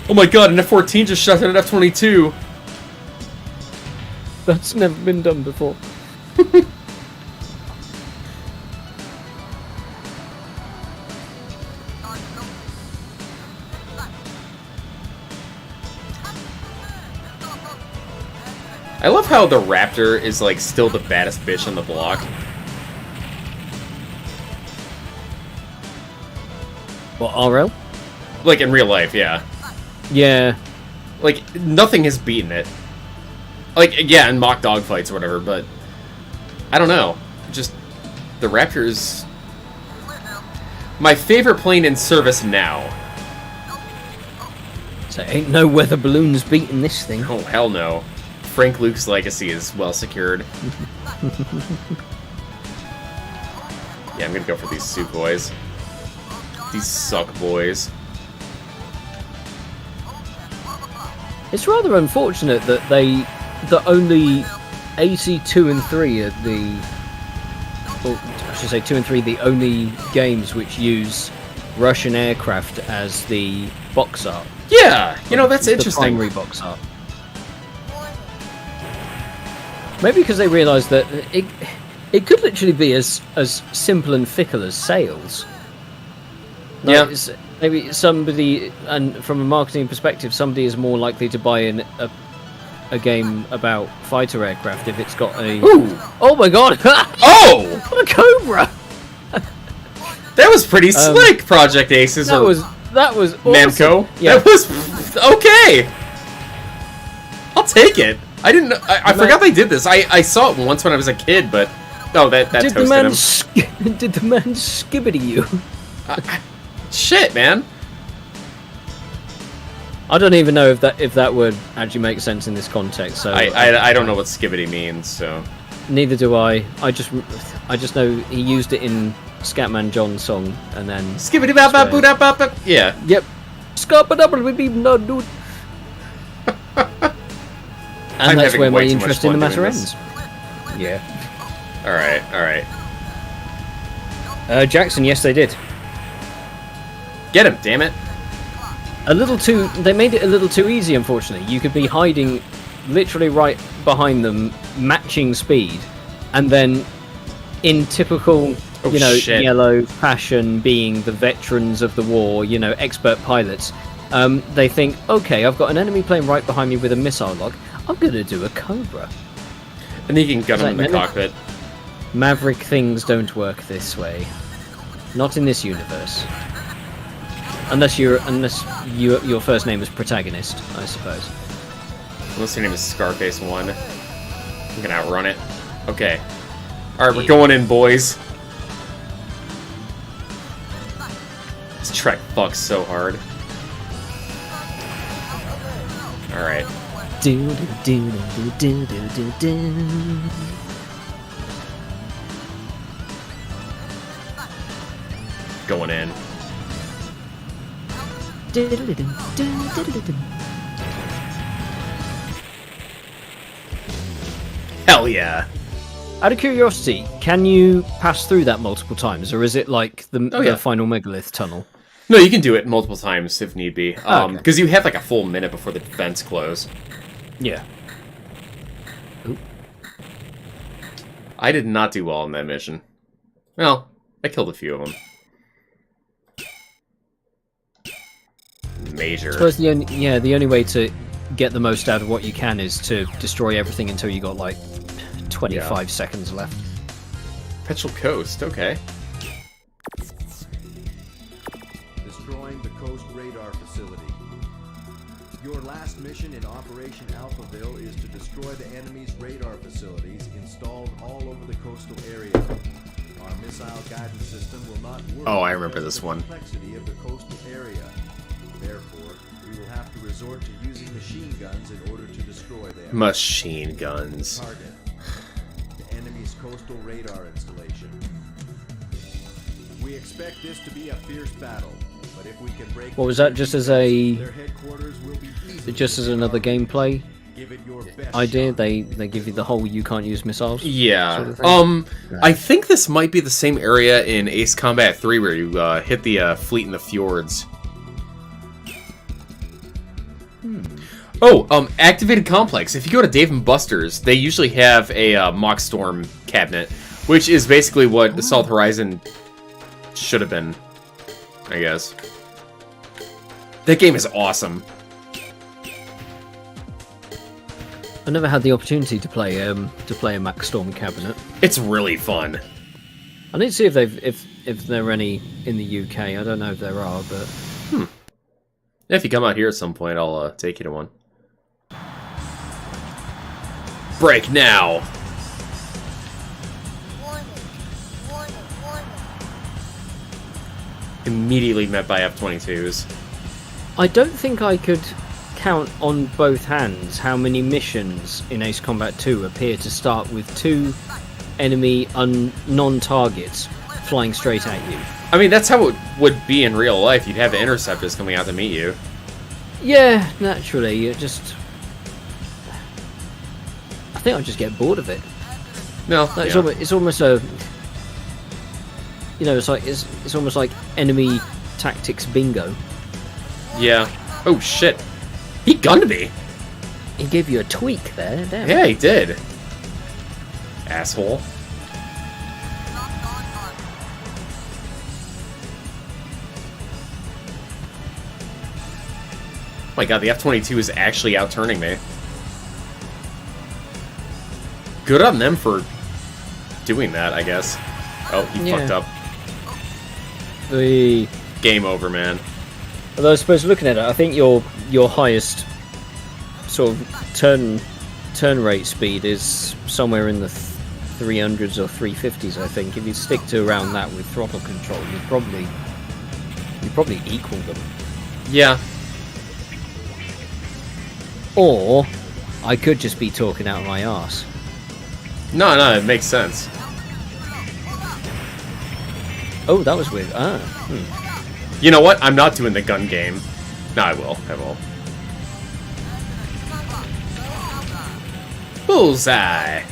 Oh my god, an F-14 just shot at an F-22! That's never been done before. I love how the Raptor is, like, still the baddest bitch on the block. What, RL? Like, in real life, yeah. Yeah. Like, nothing has beaten it. Like, yeah, in mock dogfights or whatever, but... I don't know. Just... The Raptor is... my favorite plane in service now. So ain't no weather balloons beating this thing. Oh, hell no. Frank Luke's legacy is well secured. Yeah, I'm gonna go for these Sioux boys. These suck boys. It's rather unfortunate that that only AC2 and 3 are well, I should say 2 and 3 the only games which use Russian aircraft as the box art. Yeah, you know, that's the interesting. Primary box art. Maybe because they realised that it could literally be as simple and fickle as sales. Like, Yeah. Maybe somebody, and from a marketing perspective, somebody is more likely to buy a game about fighter aircraft if it's got a... Ooh! Oh my god! Oh! What a Cobra! That was pretty slick, Project Aces. That was awesome. Namco. Yeah. That was okay. I'll take it. I didn't know. I forgot they did this. I saw it once when I was a kid, but no, that did toasted the man him. did the man skibbity you? Shit, man. I don't even know if that would actually make sense in this context. So I don't know what skibbity means. So neither do I. I just know he used it in Scatman John's song, and then skibbity bop bop boo bop bop. Yeah. Yep. Dude. And I'm that's having where my way too much interest in the fun matter doing ends. Yeah. All right. All right. Jackson, yes, they did. Get him, damn it. They made it a little too easy, unfortunately. You could be hiding literally right behind them, matching speed, and then in typical, Oh, shit. yellow fashion, being the veterans of the war, expert pilots, they think, okay, I've got an enemy plane right behind me with a missile lock. I'm gonna do a Cobra. And then you can gun Is them in that the Mimic? cockpit. Maverick things don't work this way. Not in this universe. Unless your first name is protagonist, I suppose. Unless your name is Scarface 1. I'm gonna outrun it. Okay. Alright, we're going in, boys. This track fucks so hard. Alright. Do do do do do do do. Going in. Hell yeah. Out of curiosity, can you pass through that multiple times, or is it like the yeah. final megalith tunnel? No, you can do it multiple times if need be. Okay. Because you have like a full minute before the vents close. Yeah. Ooh. I did not do well in that mission. Well, I killed a few of them. Major. I suppose the only way to get the most out of what you can is to destroy everything until you got like 25 seconds left. Petrol Coast, okay. Destroying the Coast Radar Facility. Your last mission in Operation Alphaville is to destroy the enemy's radar facilities installed all over the coastal area. Our missile guidance system will not work. Oh, I remember because this of the one. Complexity of the coastal area. Therefore, we will have to resort to using machine guns in order to destroy them. Machine guns. Target: the enemy's coastal radar installation. We expect this to be a fierce battle, but if we can break. What was that? Just as a their headquarters will be easily just as another gameplay Give it your best idea? shot. They give you the whole you can't use missiles. Yeah. Sort of thing? I think this might be the same area in Ace Combat 3 where you hit the fleet in the fjords. Oh, activated complex. If you go to Dave & Buster's, they usually have a Mock Storm cabinet, which is basically what Assault Horizon should have been, I guess. That game is awesome. I never had the opportunity to play a Mac Storm cabinet. It's really fun. I need to see if there are any in the UK. I don't know if there are, but If you come out here at some point, I'll take you to one. Break now! Immediately met by F-22s. I don't think I could count on both hands how many missions in Ace Combat 2 appear to start with two enemy non-targets flying straight at you. I mean, that's how it would be in real life. You'd have interceptors coming out to meet you. Yeah, naturally. It just... I think I'd just get bored of it. No, Like, yeah. it's almost a... You know, it's almost like enemy tactics bingo. Yeah. Oh, shit. He gunned me! He gave you a tweak there, damn. Yeah, he did. Asshole. Oh my god, the F-22 is actually outturning me. Good on them for doing that, I guess. Oh, he Yeah. fucked up. The... Game over, man. Although I suppose looking at it, I think your highest sort of turn rate speed is somewhere in the 300s or 350s. I think if you stick to around that with throttle control, you probably equal them. Yeah. Or I could just be talking out of my arse. No, it makes sense. Oh, that was weird. You know what? I'm not doing the gun game. No, I will. Bullseye!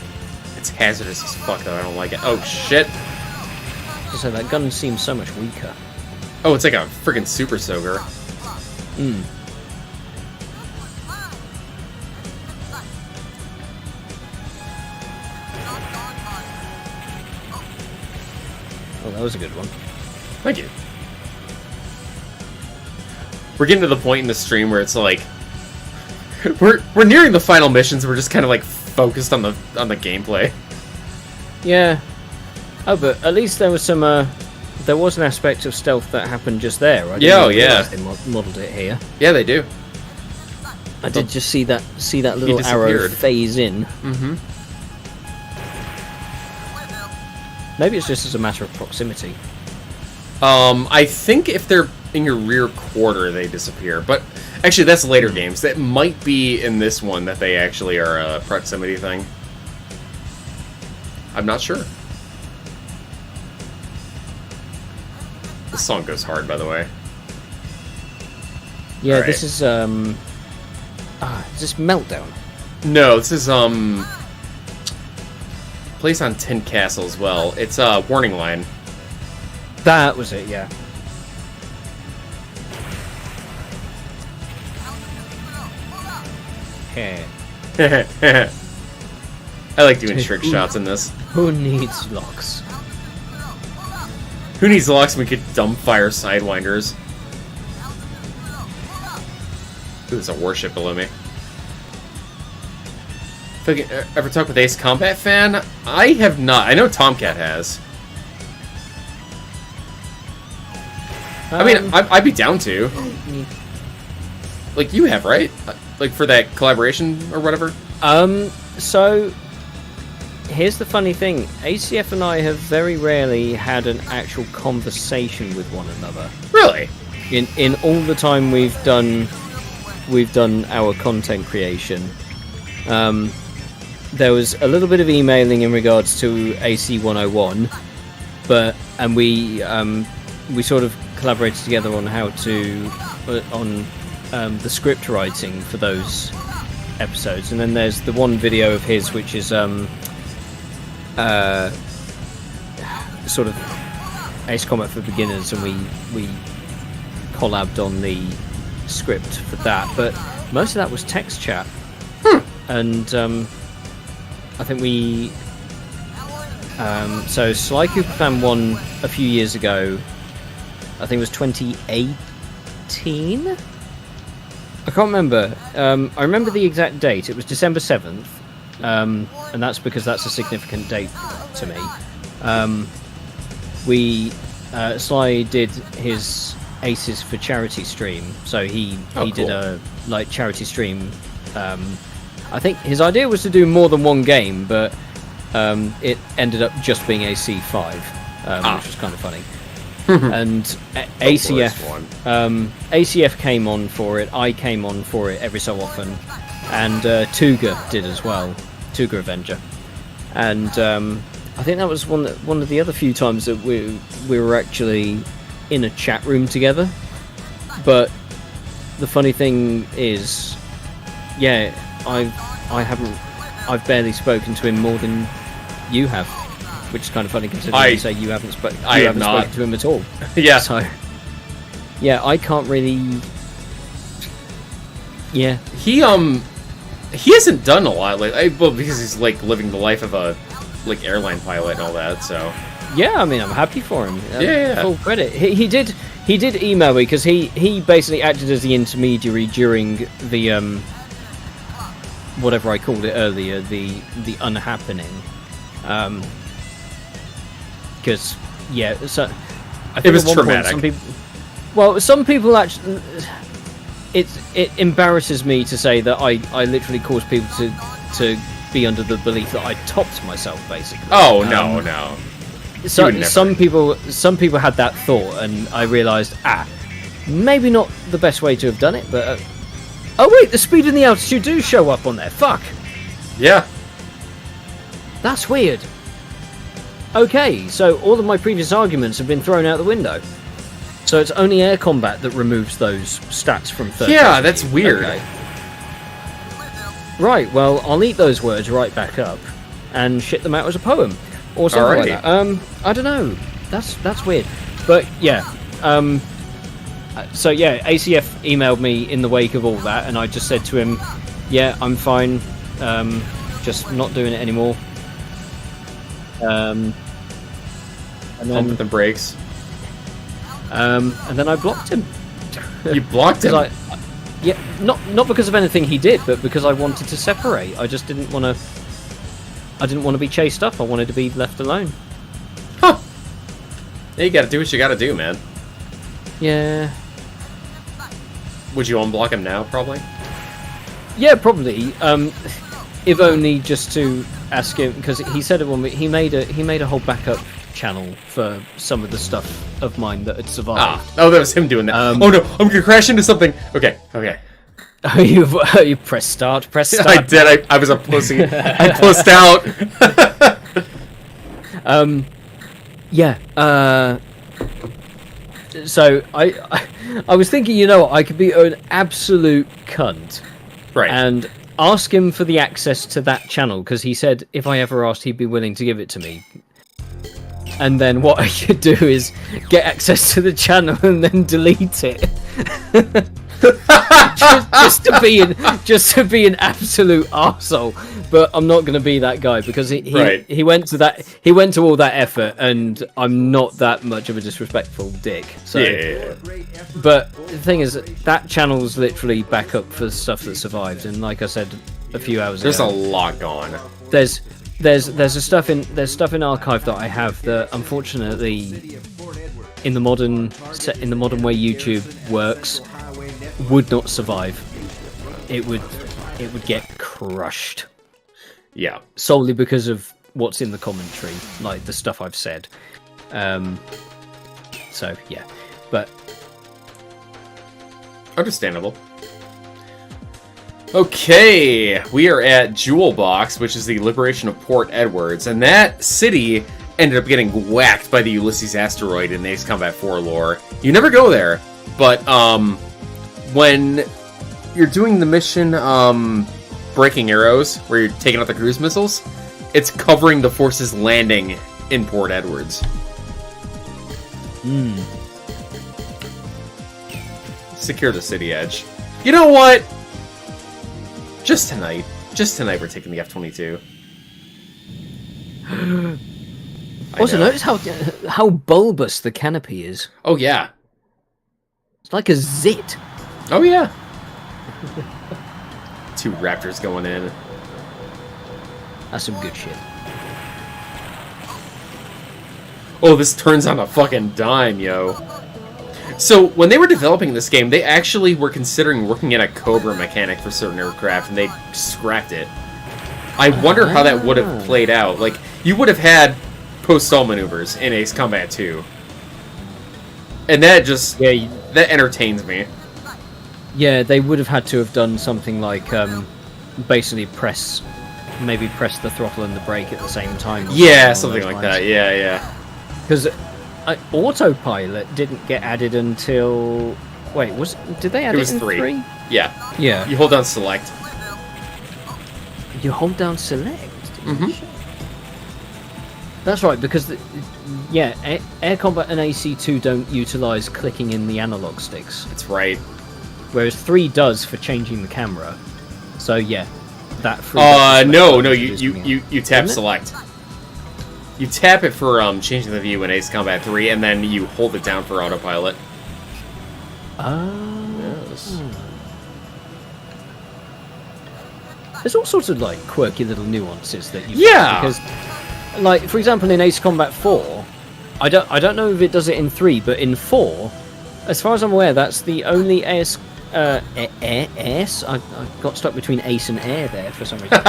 It's hazardous as fuck, though. I don't like it. Oh, shit. So that gun seems so much weaker. Oh, it's like a freaking super soaker. Oh, that was a good one. Thank you. we're getting to the point in the stream where it's like we're nearing the final missions. We're just kind of like focused on the gameplay. Yeah. Oh, but at least there was some. There was an aspect of stealth that happened just there. I didn't realize they modelled it here. Yeah, they do. I did just see that little arrow phase in. Mm-hmm. Maybe it's just as a matter of proximity. I think if they're in your rear quarter, they disappear. But actually, that's later games. That might be in this one that they actually are a proximity thing. I'm not sure. This song goes hard, by the way. Yeah, right. This is is this Meltdown? No, this is plays on Tin Castle as well. It's Warning Line. That was it, yeah. I like doing trick shots in this. Who needs locks? Who needs locks when we could dumbfire Sidewinders? Ooh, there's a warship below me. Ever talk with Ace Combat fan? I have not. I know Tomcat has. I mean, I'd be down to. Like, you have, right? Like, for that collaboration or whatever? So, here's the funny thing. ACF and I have very rarely had an actual conversation with one another. Really? In all the time we've done our content creation, there was a little bit of emailing in regards to AC101, and we sort of collaborated together on how to the script writing for those episodes, and then there's the one video of his which is sort of Ace Combat for Beginners, and we collabed on the script for that, but most of that was text chat. And I think we so Sly Cooper Fan 1 a few years ago, I think it was 2018. I can't remember. I remember the exact date. It was December 7th, and that's because that's a significant date to me. Sly did his Aces for Charity stream, so he did a charity stream. I think his idea was to do more than one game, but it ended up just being AC5, which was kind of funny. And ACF came on for it. I came on for it every so often, and Tuga did as well. Tuga Avenger, and I think that was one of the other few times that we were actually in a chat room together. But the funny thing is, yeah, I've barely spoken to him more than you have, which is kind of funny considering you say you haven't spoken to him at all. Yeah. So, yeah, I can't really. Yeah. He hasn't done a lot lately. Well, because he's like living the life of a airline pilot and all that. So. Yeah, I mean, I'm happy for him. Yeah. Full credit. He did email me because he basically acted as the intermediary during the whatever I called it earlier, the unhappening. Because so I think it was at one traumatic. Point, some people actually. It embarrasses me to say that I literally caused people to be under the belief that I topped myself, basically. Oh no. So some people had that thought, and I realised, maybe not the best way to have done it, but oh wait, the speed and the altitude do show up on there. Fuck. Yeah. That's weird. Okay, so all of my previous arguments have been thrown out the window. So it's only air combat that removes those stats from third. Yeah, that's weird. Okay. Right, well, I'll eat those words right back up and shit them out as a poem. Or something like that. I don't know. That's weird. But yeah. So yeah, ACF emailed me in the wake of all that, and I just said to him, yeah, I'm fine. Just not doing it anymore. And then Pump the brakes. and then I blocked him. blocked. You blocked him. Yeah, not because of anything he did, but because I wanted to separate. I just didn't want to. I didn't want to be chased up. I wanted to be left alone. Huh. Yeah, you gotta do what you gotta do, man. Yeah. Would you unblock him now, probably? Yeah, probably. If only just to ask him, because he said it when he made a whole backup channel for some of the stuff of mine that had survived. Oh, that was him doing that. Oh no, I'm gonna crash into something. Okay. You press start. I did. I was a pussy. I pussed out. Yeah. So I was thinking, I could be an absolute cunt, Right. and ask him for the access to that channel, because he said if I ever asked, he'd be willing to give it to me. And then what I could do is get access to the channel and then delete it. just to be an absolute arsehole. But I'm not going to be that guy, because he went to all that effort, and I'm not that much of a disrespectful dick. So Yeah. But the thing is, that channel's literally backup for stuff that survived, and like I said a few hours There's ago, a lot gone. there's stuff in archive that I have that unfortunately in the modern way YouTube works would not survive. It would get crushed. Yeah. Solely because of what's in the commentary, like the stuff I've said. So yeah, but Understandable. Okay, we are at Jewel Box, which is the liberation of Port Edwards, and that city ended up getting whacked by the Ulysses asteroid in Ace Combat 4 lore. You never go there, but when you're doing the mission Breaking Arrows, where you're taking out the cruise missiles, it's covering the forces landing in Port Edwards. Secure the city edge. You know what? Just tonight we're taking the F-22. Also, notice how bulbous the canopy is. Oh yeah. It's like a zit. Oh yeah. Two Raptors going in. That's some good shit. Oh, this turns on a fucking dime, yo. So, when they were developing this game, they actually were considering working in a Cobra mechanic for certain aircraft, and they scrapped it. I wonder how that would have played out. Like, you would have had post-stall maneuvers in Ace Combat 2. And that just... Yeah, that entertains me. yeah, they would have had to have done something like, basically press the throttle and the brake at the same time. Yeah, something like that. Yeah. Because autopilot didn't get added until... Wait, did they add it in 3? Yeah. Yeah. You hold down select. You hold down select? Mm-hmm. That's right, because Air Combat and AC2 don't utilise clicking in the analog sticks, That's right. whereas 3 does for changing the camera. So yeah, that. No, you tap select. You tap it for changing the view in Ace Combat 3, and then you hold it down for autopilot. Yes. There's all sorts of like quirky little nuances that you because, like for example, in Ace Combat 4, I don't know if it does it in 3, but in 4, as far as I'm aware, that's the only Ace. I got stuck between Ace and Air there for some reason.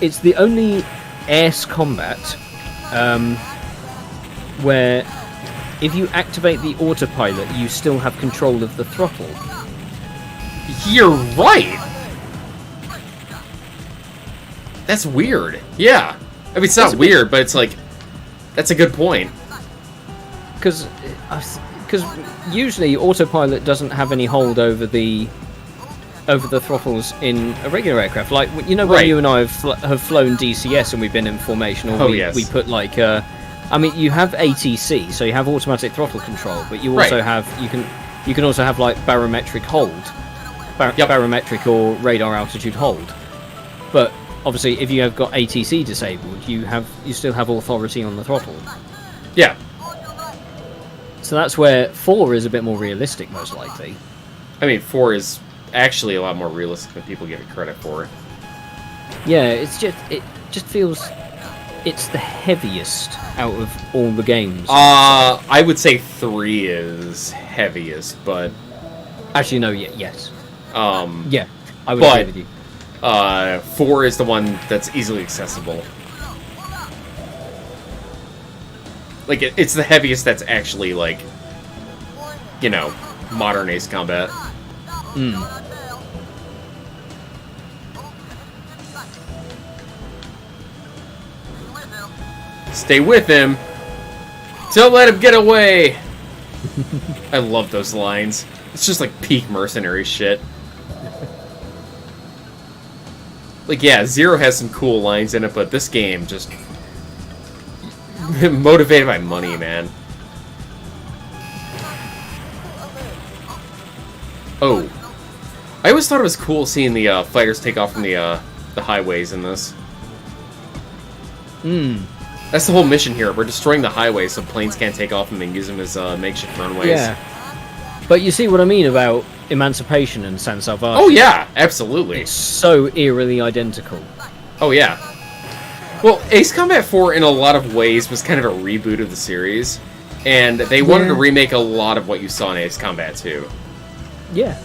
It's the only Ace Combat where if you activate the autopilot, you still have control of the throttle. You're right! That's weird. Yeah. I mean, it's not weird, but it's like... That's a good point. Because usually autopilot doesn't have any hold over the throttles in a regular aircraft. Like, you know, when you and I have flown DCS and we've been in formation, or we put like I mean, you have ATC, so you have automatic throttle control, but you also have you can also have like barometric hold, barometric or radar altitude hold. But obviously, if you have got ATC disabled, you still have authority on the throttle. Yeah. So that's where 4 is a bit more realistic, most likely. I mean, 4 is actually a lot more realistic than people give it credit for. Yeah, it just feels it's the heaviest out of all the games. I would say 3 is heaviest, but Actually, no. Yes. yeah, I would agree with you. 4 is the one that's easily accessible. Like, it's the heaviest that's actually, like, you know, modern Ace Combat. Stay with him! Don't let him get away! I love those lines. It's just like peak mercenary shit. Like, yeah, Zero has some cool lines in it, but this game just... motivated by money, man. Oh. I always thought it was cool seeing the fighters take off from the highways in this. That's the whole mission here. We're destroying the highways so planes can't take off and then use them as makeshift runways. Yeah. But you see what I mean about Emancipation and San Salvador? Oh, yeah, absolutely. It's so eerily identical. Oh, yeah. Well, Ace Combat 4, in a lot of ways, was kind of a reboot of the series. And they wanted to remake a lot of what you saw in Ace Combat 2. Yeah.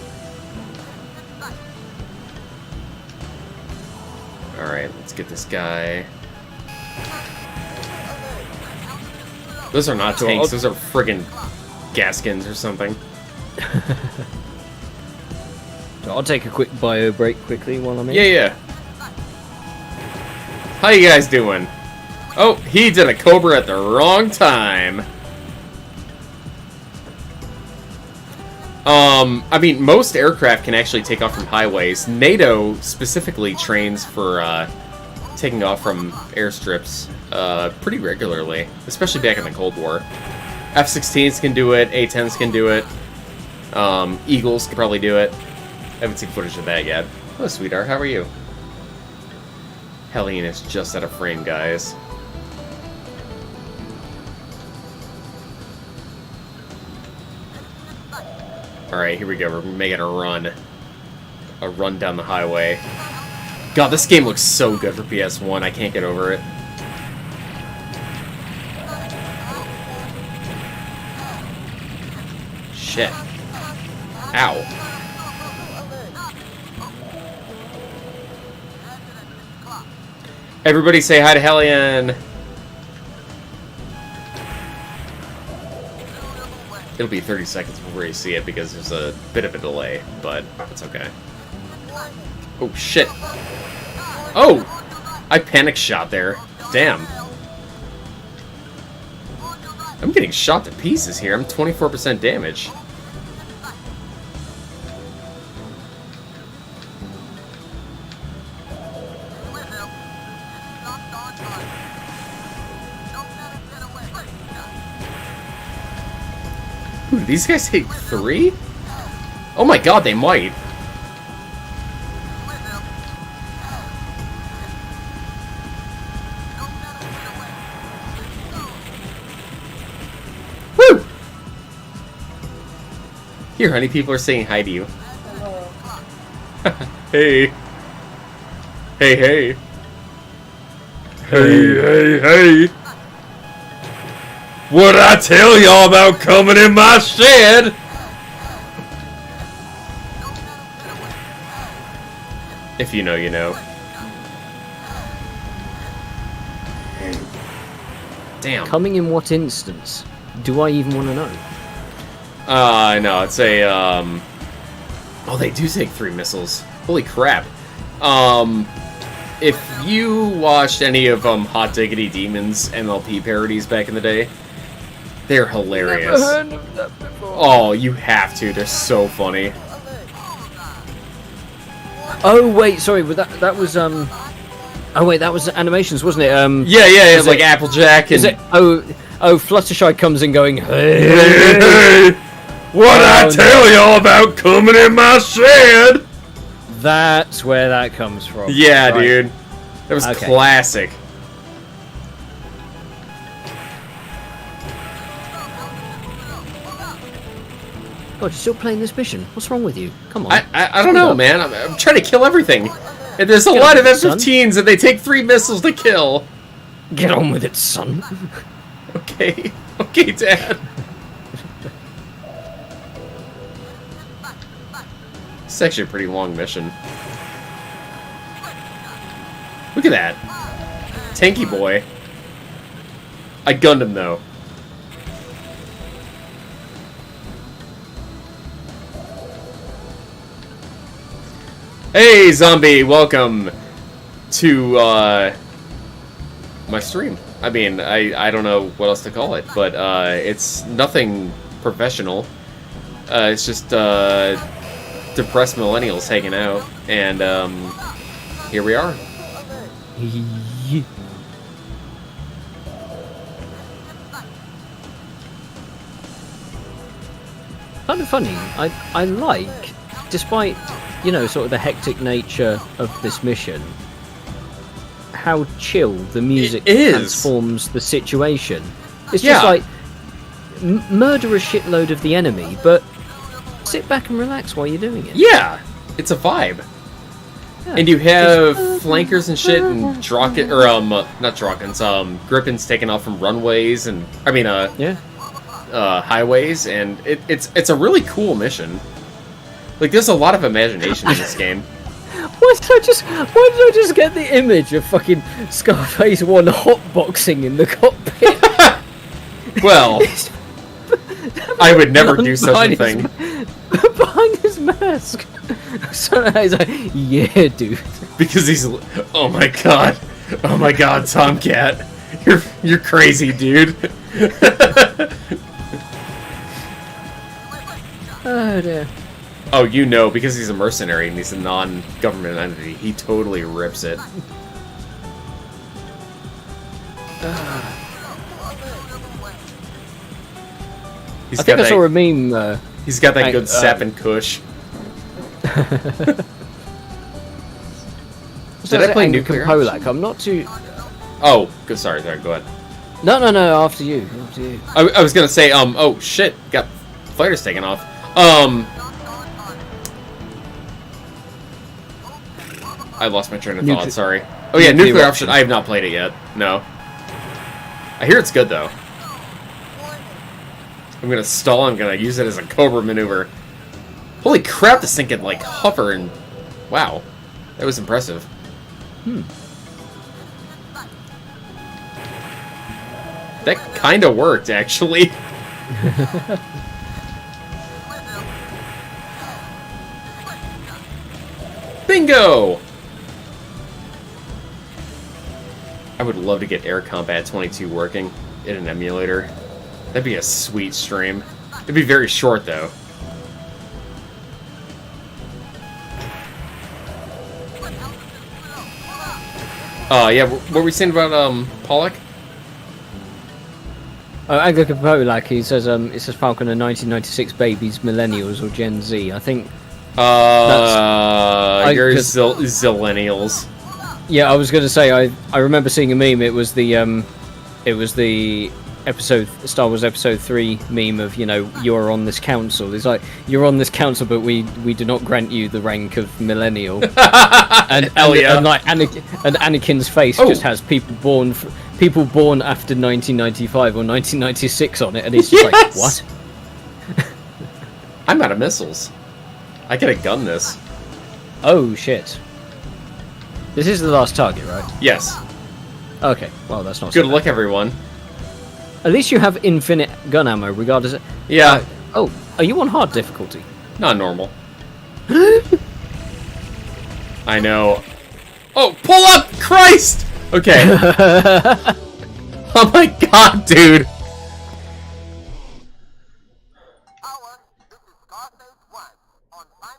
Alright, let's get this guy. Those are not tanks, those are friggin' Gaskins or something. So I'll take a quick bio break quickly while I'm in. Yeah. How you guys doing? Oh, he did a Cobra at the wrong time. I mean, most aircraft can actually take off from highways. NATO specifically trains for taking off from airstrips pretty regularly, especially back in the Cold War. F-16s can do it, A-10s can do it, Eagles can probably do it. I haven't seen footage of that yet. Hello, sweetheart, how are you? Hellion is just out of frame, guys. Alright, here we go. We're making a run. A run down the highway. God, this game looks so good for PS1. I can't get over it. Shit. Ow. Everybody say hi to Hellion! It'll be 30 seconds before you see it because there's a bit of a delay, but it's okay. Oh, shit. Oh! I panic shot there. Damn. I'm getting shot to pieces here. I'm 24% damage. Ooh, these guys take 3? Oh my god, they might. Woo! Here, honey, people are saying hi to you. Hey. Hey, hey. Hey, hey, hey. What'd I tell y'all about coming in my shed? If you know, you know. Damn. Coming in what instance? Do I even want to know? No, it's a, Oh, they do take 3 missiles. Holy crap. If you watched any of, Hot Diggity Demons MLP parodies back in the day, they're hilarious. Never heard of that before. Oh, you have to. They're so funny. Oh wait, sorry, but that was oh wait, that was animations, wasn't it? Yeah, it's like Applejack and... Is it? Oh, Fluttershy comes in going, hey, Hey, what'd I tell y'all about coming in my shed? That's where that comes from. Yeah, Right. dude. That was Okay. classic. God, you're still playing this mission? What's wrong with you? Come on. I don't know, man. I'm trying to kill everything. And there's a lot of F-15s, and they take 3 missiles to kill. Get on with it, son. Okay. Okay, Dad. It's actually a pretty long mission. Look at that. Tanky boy. I gunned him, though. Hey, zombie! Welcome to, my stream. I mean, I don't know what else to call it, but, it's nothing professional. It's just, depressed millennials hanging out, and, here we are. Kind of funny. I like, despite, you know, sort of the hectic nature of this mission, how chill the music transforms the situation. It's just like, murder a shitload of the enemy, but sit back and relax while you're doing it. Yeah! It's a vibe. Yeah. And you have flankers and shit, and Drockett, or, not Drockens, Grippins taking off from runways, and, I mean, highways, and it's a really cool mission. Like, there's a lot of imagination in this game. Why did I just get the image of fucking Scarface 1 hotboxing in the cockpit? Well, I would never do such a thing. Behind his mask. So he's like, yeah, dude. Because he's, oh my god, Tomcat, you're crazy, dude. Oh dear. Oh, you know, because he's a mercenary and he's a non-government entity, he totally rips it. I think I saw a meme. He's got that good sap and kush. Did I play Nuclear Polak? I'm not too... Oh, good. Sorry, go ahead. No, after you. After you. I was gonna say, oh shit, got fighters taken off. I lost my train of thought, sorry. Oh yeah, Nuclear Option, I have not played it yet. No. I hear it's good, though. I'm gonna stall, I'm gonna use it as a Cobra maneuver. Holy crap, this thing can, like, hover and... Wow. That was impressive. That kinda worked, actually. Bingo! I would love to get Air Combat 22 working in an emulator. That'd be a sweet stream. It'd be very short, though. Yeah, what were we saying about, Pollock? Anglican Polak, he says, it says Falcon are 1996 babies, millennials, or Gen Z. I think... you're zillennials. Yeah, I was going to say, I remember seeing a meme, it was the Star Wars Episode 3 meme of, you know, you're on this council. It's like, you're on this council, but we do not grant you the rank of millennial. and like Anakin's face just has people born after 1995 or 1996 on it, and he's just like, what? I'm out of missiles. I gotta gun this. Oh shit. This is the last target, right? Yes. Okay, well that's not good so luck, everyone. At least you have infinite gun ammo, regardless of... Yeah. Oh, are you on hard difficulty? Not normal. I know. Oh, pull up! Christ! Okay. Oh my god, dude!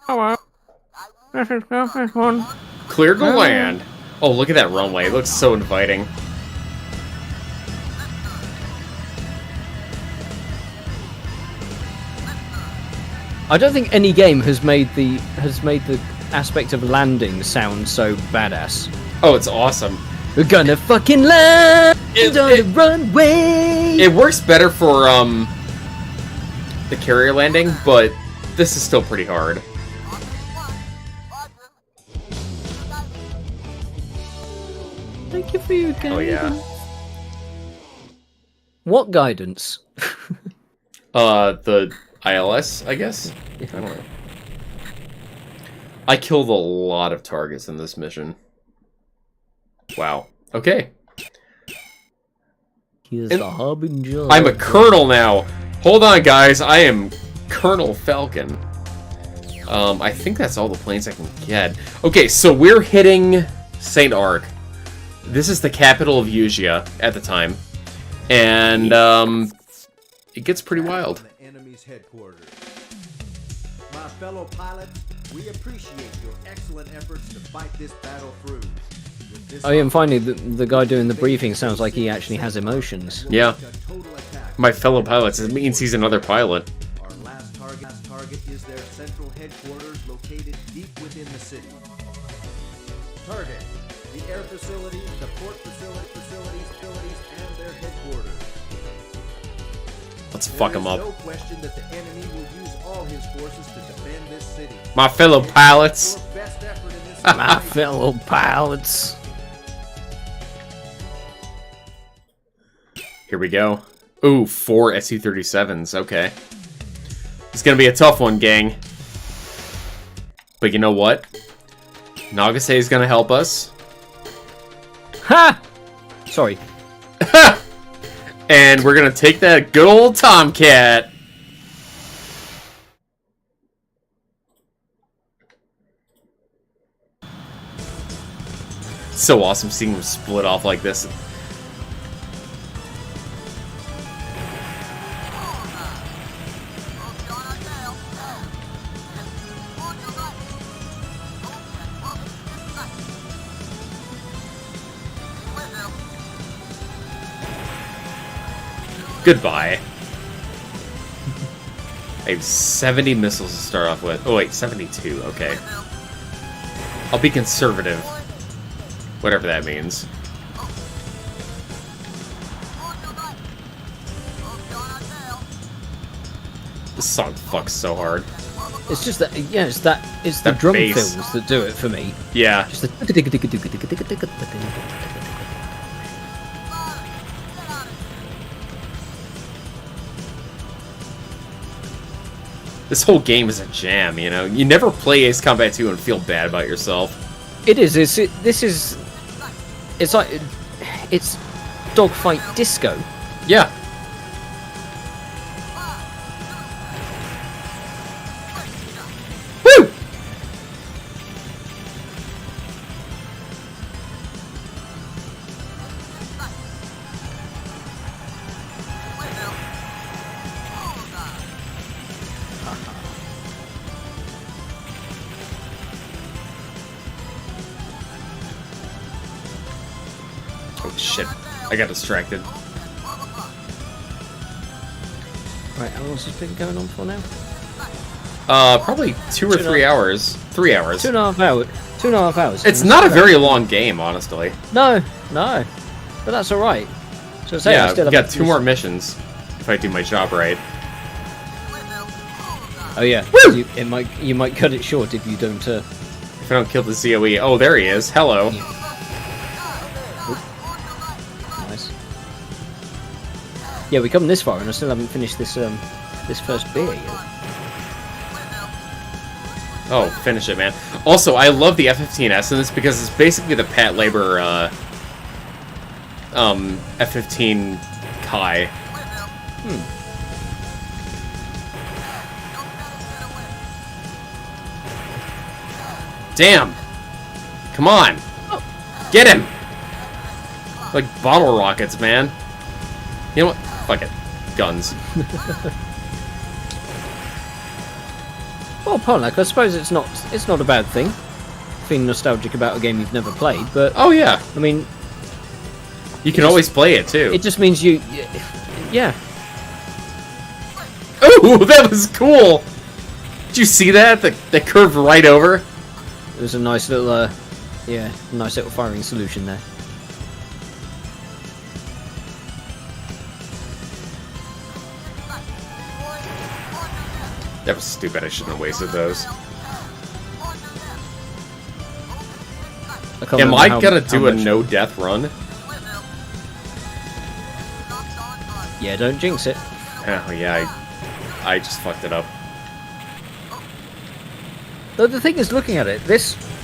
Hello. This is Scarface 1. Cleared the land. Oh, look at that runway. It looks so inviting. I don't think any game has made the aspect of landing sound so badass. Oh, it's awesome. We're gonna fucking land on the runway. It works better for the carrier landing, but this is still pretty hard. Thank you for your guidance. Oh yeah. What guidance? The ILS, I guess? I don't know. I killed a lot of targets in this mission. Wow. Okay. He's And the harbinger. I'm a colonel now! Hold on, guys. I am Colonel Falcon. I think that's all the planes I can get. Okay, so we're hitting St. Arc. This is the capital of Ugia at the time. And, it gets pretty wild. The enemy's headquarters. My fellow pilots, we appreciate your excellent efforts to fight this battle through. With this Oh yeah, and finally, the guy doing the briefing sounds like he actually has emotions. Yeah. a total attack. My fellow pilots, it means he's another pilot. Our last target is their central headquarters located deep within the city. Target: the air facility, the port facilities, and their headquarters. Let's fuck him There up. is no question that the enemy will use all his forces to defend this city. My fellow pilots. Your best effort in this My operation. fellow pilots. Here we go. Ooh, 4 SU-37s. Okay. It's gonna be a tough one, gang. But you know what? Nagase is gonna help us. Ha! Sorry. And we're gonna take that good old Tomcat. So awesome seeing them split off like this. Goodbye. I have 70 missiles to start off with. Oh wait, 72, okay. I'll be conservative. Whatever that means. This song fucks so hard. It's just that, yeah, it's the That drum bass. fills that do it for me. Yeah. Just the. This whole game is a jam, you know? You never play Ace Combat 2 and feel bad about yourself. It is. This is. It's like it's dogfight disco. Yeah. Woo! Oh shit. I got distracted. Right, how long has this been going on for now? Probably 2 or 3 hours. 3 hours. 2.5 hours. 2.5 hours. It's not a very long game, honestly. No, no, but that's all right. So say I Yeah, still we got haven't 2 more finished- missions. If I do my job right. Oh yeah, you might cut it short if you don't. If I don't kill the ZOE. Oh, there he is. Hello. Nice. Yeah, we come this far and I still haven't finished this this first beer yet. Oh, finish it, man. Also, I love the F-15S in this because it's basically the Pat Labor, F-15 Kai. Damn! Come on! Get him! Like bottle rockets, man. You know what? Fuck it. Guns. Well, Pollock, I suppose it's not a bad thing. Being nostalgic about a game you've never played, but Oh, yeah. I mean, You can always play it, too. it just means you, yeah. Ooh, that was cool! Did you see that? That curved right over? It was a nice little, yeah, nice little firing solution there. That was stupid. I shouldn't have wasted those. Am I gonna do a no-death run? Yeah, don't jinx it. Oh, yeah, I just fucked it up. Though the thing is, looking at it,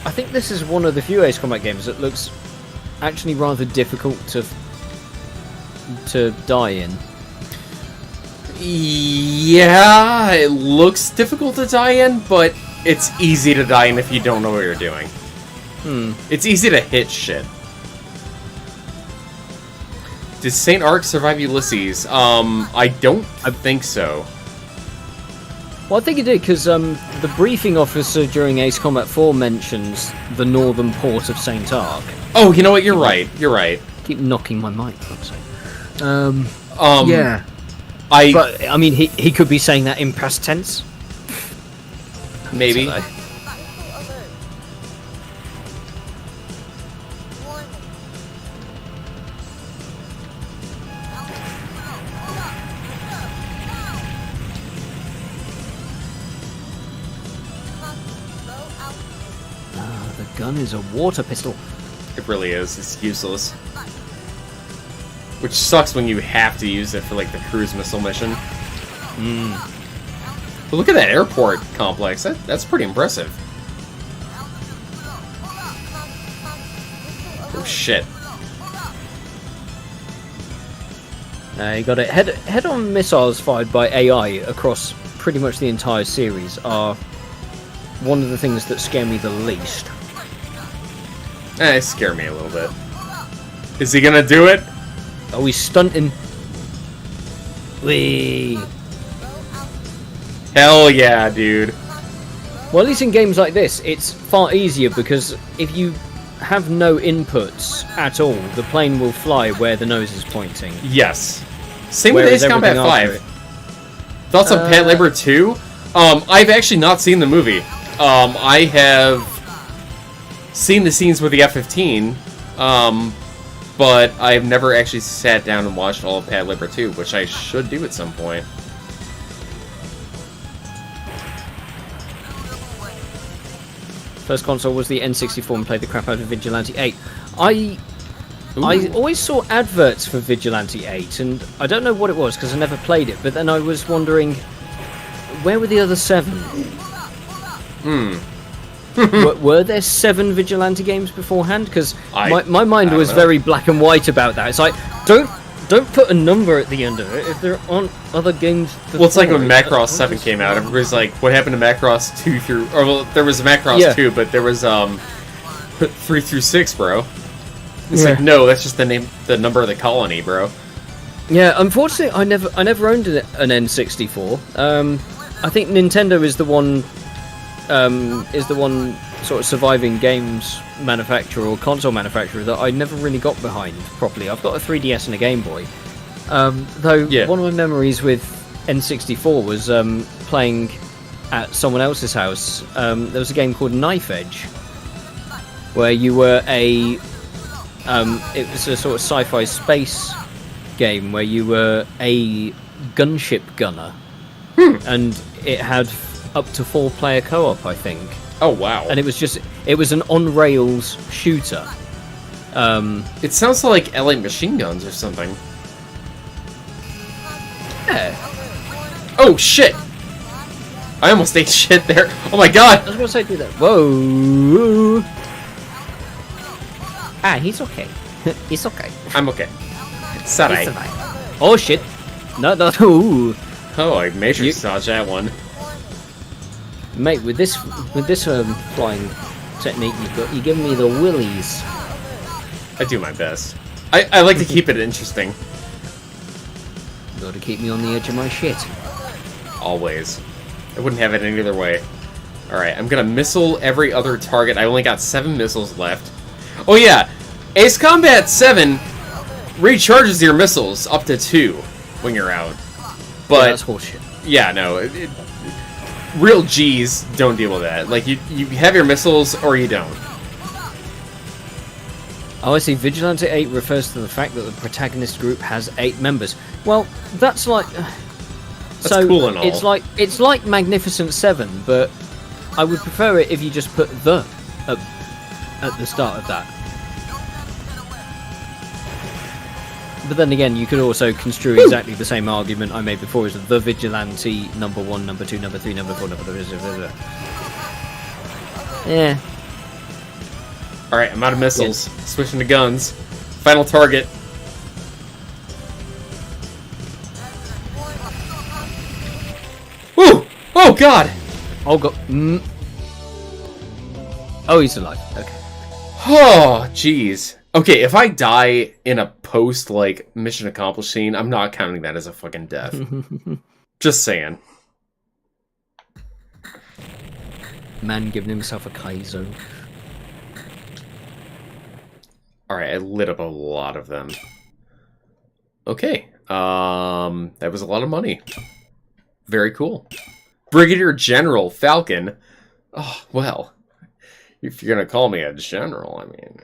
I think this is one of the few Ace Combat games that looks actually rather difficult to die in. Yeah, it looks difficult to die in, but it's easy to die in if you don't know what you're doing. It's easy to hit shit. Did St. Arc survive Ulysses? I don't think so. Well, I think it did, because the briefing officer during Ace Combat 4 mentions the northern port of St. Arc. Oh, you know what? You're right. You're right. Keep knocking my mic, for fuck's sake. Yeah. But, I mean, he could be saying that in past tense. Maybe. The gun is a water pistol. It really is. It's useless. Which sucks when you have to use it for, like, the cruise missile mission. But look at that airport complex. That's pretty impressive. Oh, shit. You got it. Head-on missiles fired by AI across pretty much the entire series are one of the things that scare me the least. It scared me a little bit. Is he gonna do it? Oh, he's stunting. Whee! Hell yeah, dude. Well, at least in games like this, it's far easier because if you have no inputs at all, the plane will fly where the nose is pointing. Yes. Same with Ace Combat 5. Thoughts on Pad Labor 2? I've actually not seen the movie. I have seen the scenes with the F-15, but I've never actually sat down and watched all of Pad Labor 2, which I should do at some point. First console was the N64 and played the crap out of Vigilante 8. I always saw adverts for Vigilante 8, and I don't know what it was because I never played it, but then I was wondering, where were the other 7? Were there 7 Vigilante games beforehand? Because my mind was very black and white about that. It's like, don't put a number at the end of it if there aren't other games before. Well, it's like when Macross 7 came out. Everybody's like, what happened to Macross 2 through... Or, well, there was Macross 2, but there was 3 through 6, bro. It's like, no, that's just the number of the colony, bro. Yeah, unfortunately, I never owned an N64. I think Nintendo is the one sort of surviving games manufacturer or console manufacturer that I never really got behind properly. I've got a 3DS and a Game Boy. Though one of my memories with N64 was playing at someone else's house. There was a game called Knife Edge, where you were it was a sort of sci-fi space game where you were a gunship gunner, and it had up to 4-player co-op, I think. Oh wow! And it was an on-rails shooter. It sounds like LA Machine Guns or something. Yeah. Oh shit! I almost ate shit there. Oh my god! I was gonna say do that. Whoa! He's okay. He's okay. I'm okay. Sarai. Oh shit! No. Ooh. Oh, I matrix dodged that one. Mate, with this flying technique you're giving me the willies. I do my best. I like to keep it interesting. You gotta keep me on the edge of my shit. Always. I wouldn't have it any other way. Alright, I'm gonna missile every other target. I only got 7 missiles left. Oh yeah! Ace Combat 7 recharges your missiles up to 2 when you're out. But yeah, that's horseshit. Yeah, no. Real G's don't deal with that. Like, you have your missiles or you don't. Oh, I see. Vigilante 8 refers to the fact that the protagonist group has 8 members. Well, that's like... so cool and all. it's like Magnificent Seven, but I would prefer it if you just put the at the start of that. But then again, you could also construe exactly the same argument I made before as the Vigilante number 1, number 2, number 3, number 4, number 5. Yeah. Alright, I'm out of missiles. Switching to guns. Final target. Woo! Oh god! Oh god. Oh, he's alive. Okay. Oh, jeez. Okay, if I die in a post, like, mission accomplished scene, I'm not counting that as a fucking death. Just saying. Man giving himself a Kaizo. Alright, I lit up a lot of them. Okay. That was a lot of money. Very cool. Brigadier General Falcon. Oh, well. If you're gonna call me a general, I mean...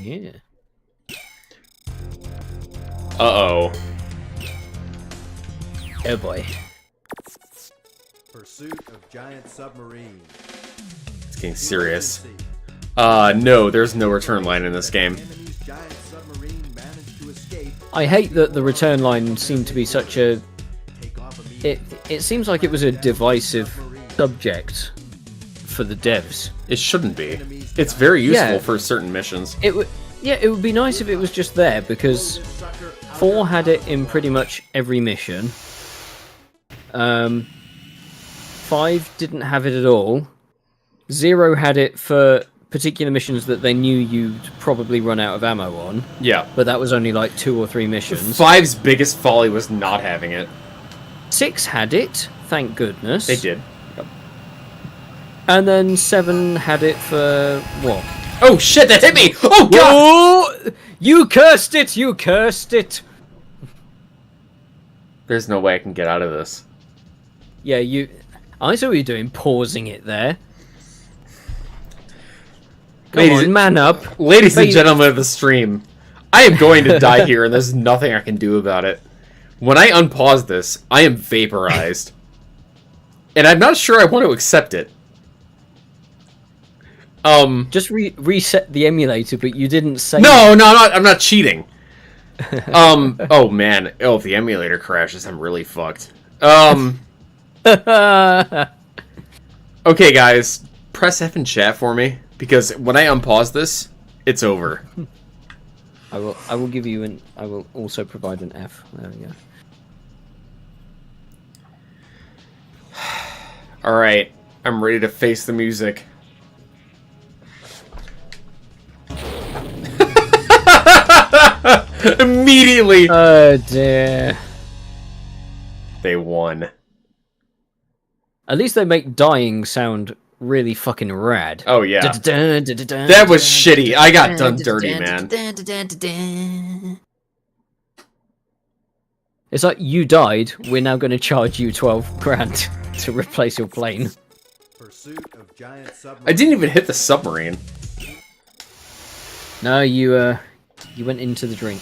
Yeah. Uh-oh. Oh boy. Pursuit of giant submarine. It's getting serious. No, there's no return line in this game. Enemy's giant submarine managed to escape. I hate that the return line seemed to be such a... Take off immediately. It seems like it was a divisive subject for the devs. It shouldn't be. It's very useful Yeah. for certain missions. It would be nice if it was just there, because 4 had it in pretty much every mission. 5 didn't have it at all. 0 had it for particular missions that they knew you'd probably run out of ammo on, Yeah. but that was only like 2 or 3 missions. 5's biggest folly was not having it. 6 had it, thank goodness. They did. And then 7 had it for what? Oh shit, that hit me! Oh god! Oh, you cursed it! You cursed it! There's no way I can get out of this. Yeah, I saw what you're doing, pausing it there. Come on, man up. Ladies and gentlemen of the stream, I am going to die here and there's nothing I can do about it. When I unpause this, I am vaporized. And I'm not sure I want to accept it. Just reset the emulator, but you didn't say... No, I'm not cheating. Oh man. Oh, if the emulator crashes, I'm really fucked. Okay, guys, press F in chat for me, because when I unpause this, it's over. I will give you an... I will also provide an F. There we go. Alright, I'm ready to face the music. Immediately! Oh dear. They won. At least they make dying sound really fucking rad. Oh yeah. That That was shitty. I got done dirty, man. It's like, you died, we're now going to charge you 12 grand to replace your plane. Pursuit of giant submarine. I didn't even hit the submarine. No, you went into the drink.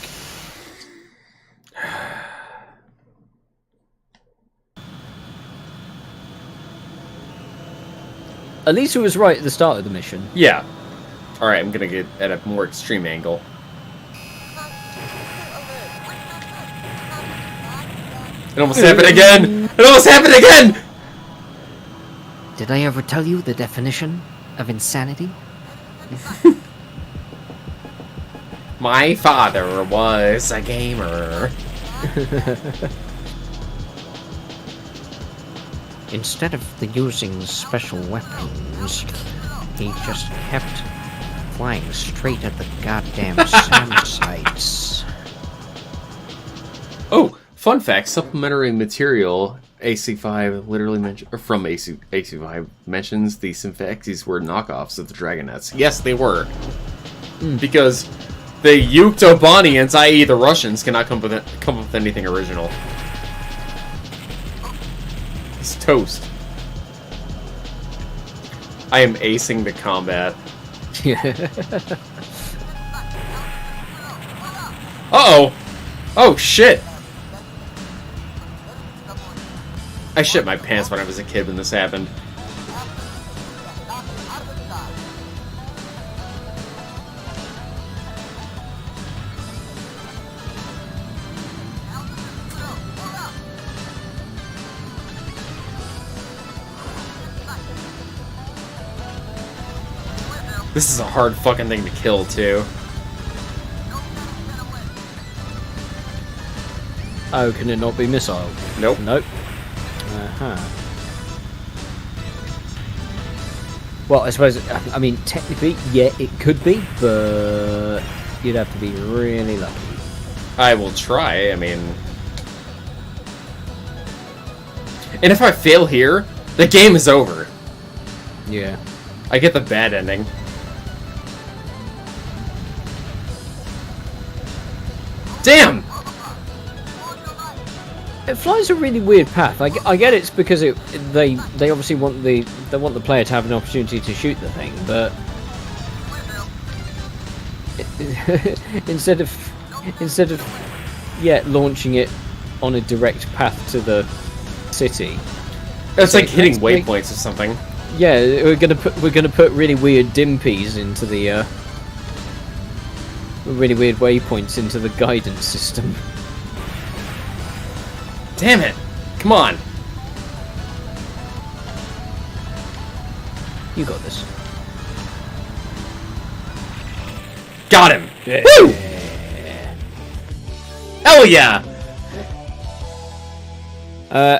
At least it was right at the start of the mission. Yeah. Alright, I'm gonna get at a more extreme angle. It almost happened again! It almost happened again! Did I ever tell you the definition of insanity? My father was a gamer. Instead of using special weapons, he just kept flying straight at the goddamn SAM sites. Oh, fun fact, supplementary material AC5 literally from AC5 mentions the Symphaxes were knockoffs of the Dragonets. Yes, they were. Because the Yuktobanians, i.e. the Russians, cannot come up with anything original. It's toast. I am acing the combat. Uh-oh! Oh, shit! I shit my pants when I was a kid when this happened. This is a hard fucking thing to kill, too. Oh, can it not be missile? Nope. Nope. Uh-huh. Well, I suppose, I mean, technically, yeah, it could be, but you'd have to be really lucky. I will try, I mean... And if I fail here, the game is over. Yeah. I get the bad ending. Damn! It flies a really weird path. I get it's because they obviously want the player to have an opportunity to shoot the thing, but instead of launching it on a direct path to the city, It's like hitting waypoints or something. yeah, we're gonna put really weird dimpies into the really weird waypoints into the guidance system. Damn it! Come on! You got this. Got him! Yeah. Woo! Hell yeah!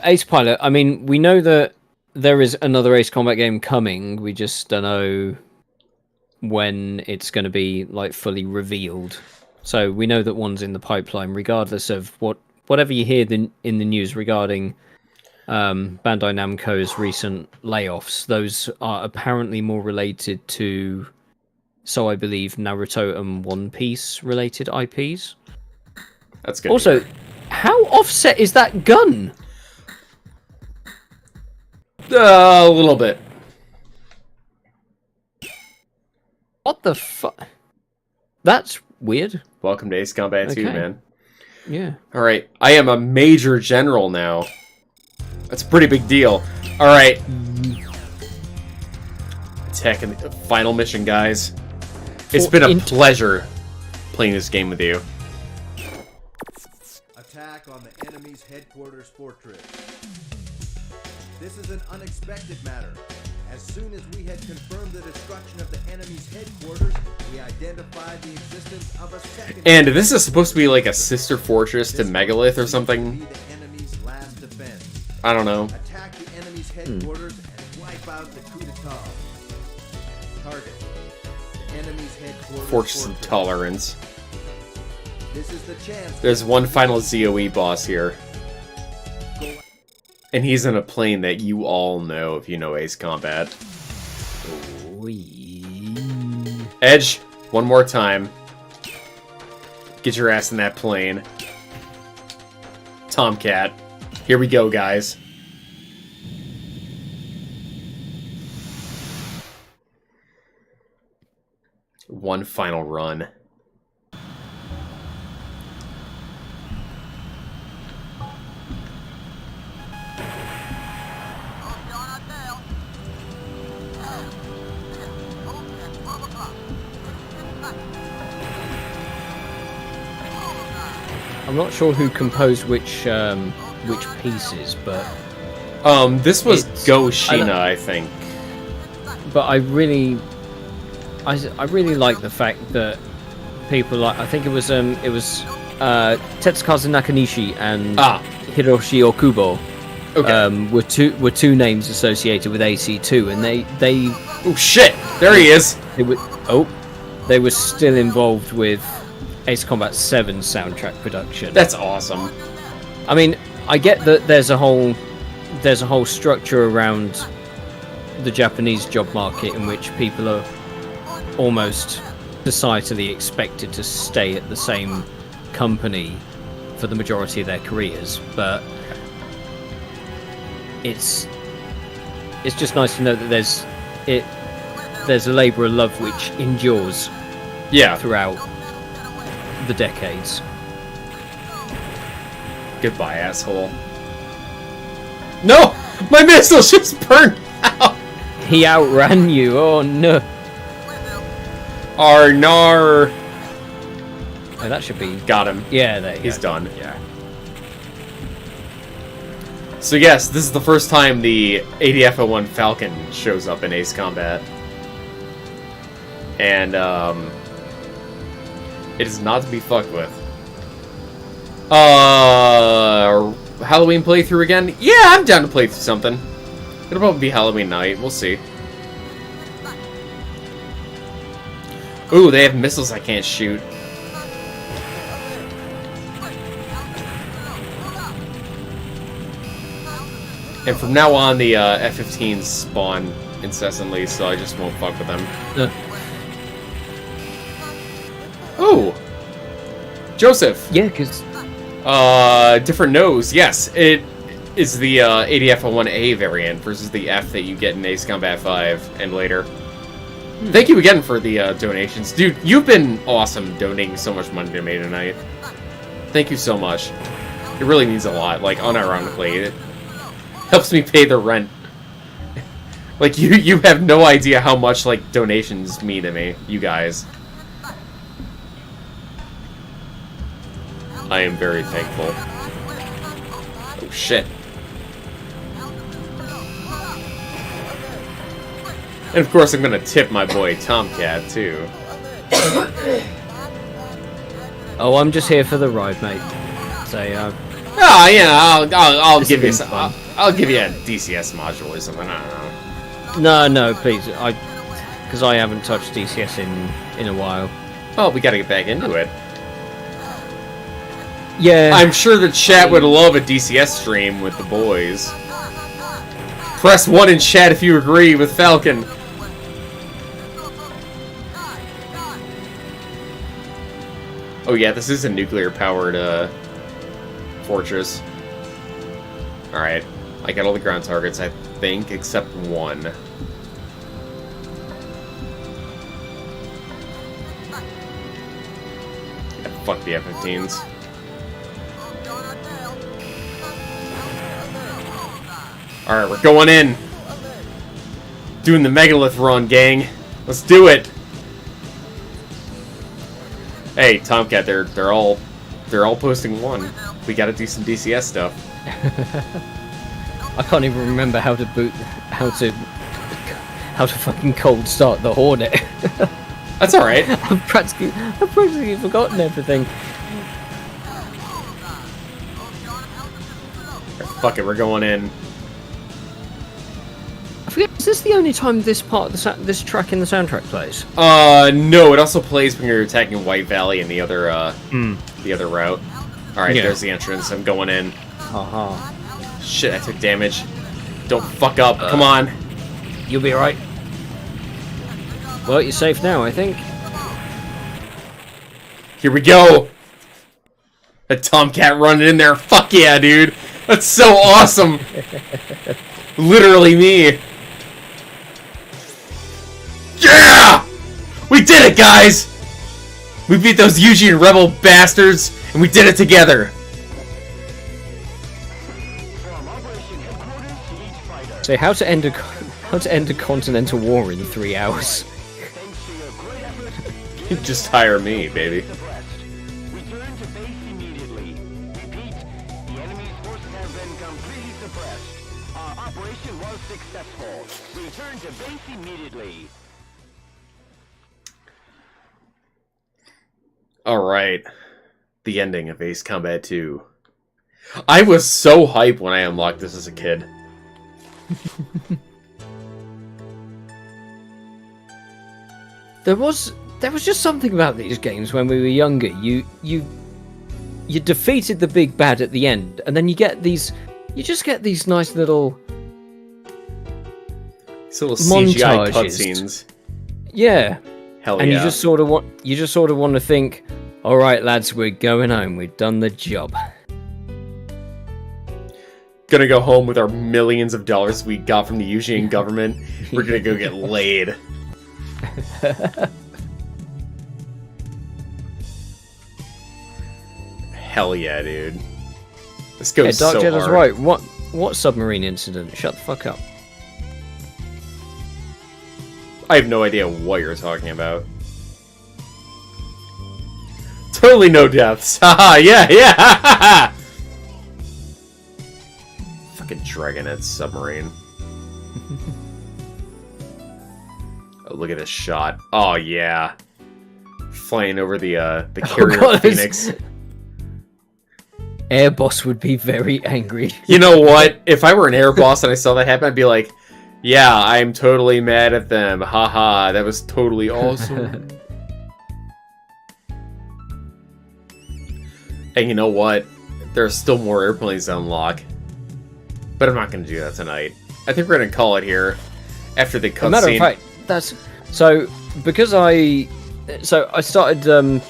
Ace Pilot, I mean, we know that there is another Ace Combat game coming, we just don't know when it's going to be, like, fully revealed. So we know that one's in the pipeline, regardless of whatever you hear in the news regarding Bandai Namco's recent layoffs. Those are apparently more related to, so I believe, Naruto and One Piece related IPs. That's good. Also, how offset is that gun? A little bit. What the fuck? That's weird. Welcome to Ace Combat 2, Okay. man. Yeah. Alright, I am a major general now. That's a pretty big deal. Alright. Attack and final mission, guys. It's been a pleasure playing this game with you. Attack on the enemy's headquarters fortress. This is an unexpected matter. As soon as we had confirmed the destruction of the enemy's headquarters, we identified the existence of a second. And this is supposed to be like a sister fortress to Megalith or something. Be the enemy's last defense. I don't know. Attack the enemy's headquarters and wipe out the coup d'etat. Target: the enemy's headquarters Fortress of Tolerance. This is the chance. There's one final ZOE boss here. And he's in a plane that you all know if you know Ace Combat. Edge, one more time. Get your ass in that plane. Tomcat. Here we go, guys. One final run. I'm not sure who composed which pieces, but This was It's- Go Shina, I think. I really like the fact that people like, I think it was Tetsukazu Nakanishi and Hiroshi Okubo were two names associated with AC2, and they Oh shit! There he is! they were still involved with Ace Combat 7 soundtrack production. That's awesome. I mean, I get that there's a whole structure around the Japanese job market in which people are almost societally expected to stay at the same company for the majority of their careers, but it's just nice to know that there's a labour of love which endures throughout the decades. Goodbye, asshole. No! My missile ship's burned out! He outran you. Oh no. Arnar! Oh, that should be. Got him. Yeah, there you He's go. done. Yeah. So yes, this is the first time the ADF-01 Falcon shows up in Ace Combat. And, it is not to be fucked with. Halloween playthrough again? Yeah, I'm down to play through something. It'll probably be Halloween night, we'll see. Ooh, they have missiles I can't shoot. And from now on, the F-15s spawn incessantly, so I just won't fuck with them. Ooh! Joseph! Yeah, because Different nose. Yes, it is the ADF-01A variant versus the F that you get in Ace Combat 5 and later. Thank you again for the donations. Dude, you've been awesome donating so much money to me tonight. Thank you so much. It really means a lot, like, unironically. It helps me pay the rent. Like, you have no idea how much, like, donations mean to me, you guys. I am very thankful. Oh, shit. And of course I'm gonna tip my boy Tomcat, too. oh, I'm just here for the ride, mate. So, Oh, yeah, I'll This give you has some, been I'll give you a DCS module or something, I don't know. no, please, because I haven't touched DCS in a while. Oh, we gotta get back into it. Yeah, I'm sure the chat would love a DCS stream with the boys. Press 1 in chat if you agree with Falcon. Oh yeah, this is a nuclear-powered, fortress. Alright. I got all the ground targets, I think, except one. Yeah, fuck the F-15s. Alright, we're going in. Doing the megalith run, gang. Let's do it. Hey, Tomcat, they're all posting one. We gotta do some DCS stuff. I can't even remember how to fucking cold start the Hornet. That's alright. I've practically forgotten everything. Fuck it, we're going in. I forget, is this the only time this part of this track in the soundtrack plays? No, it also plays when you're attacking White Valley and the other route. Alright, Yeah. There's the entrance. I'm going in. Haha. Shit, I took damage. Don't fuck up. Come on. You'll be alright. Well, you're safe now, I think. Here we go. A Tomcat running in there. Fuck yeah, dude. That's so awesome. Literally me. Yeah! We did it, guys! We beat those Eugene rebel bastards, and we did it together. So how to end a continental war in 3 hours? Just hire me, baby. Return to base immediately. Repeat, the enemy's forces have been completely suppressed. Our operation was successful. Return to base immediately. Alright. The ending of Ace Combat 2. I was so hyped when I unlocked this as a kid. There was just something about these games when we were younger. You defeated the big bad at the end, and then you just get these nice little These little CGI montages. cutscenes. Yeah. Hell And yeah. you just sort of want to think, all right, lads, we're going home. We've done the job. Gonna go home with our millions of dollars we got from the Eugene government. We're gonna go get laid. Hell yeah, dude. This goes Yeah, Dark so Jedi's hard. right. What submarine incident? Shut the fuck up. I have no idea what you're talking about. Totally no deaths. Haha, yeah, yeah! Fucking Dragonet submarine. Oh, look at this shot. Oh, yeah. Flying over the carrier God, Phoenix. Air boss would be very angry. You know what? If I were an air boss and I saw that happen, I'd be like, yeah, I'm totally mad at them. Haha, that was totally awesome. And you know what? There are still more airplanes to unlock. But I'm not going to do that tonight. I think we're going to call it here. After the cutscene. Matter of fact, that's... So, because I started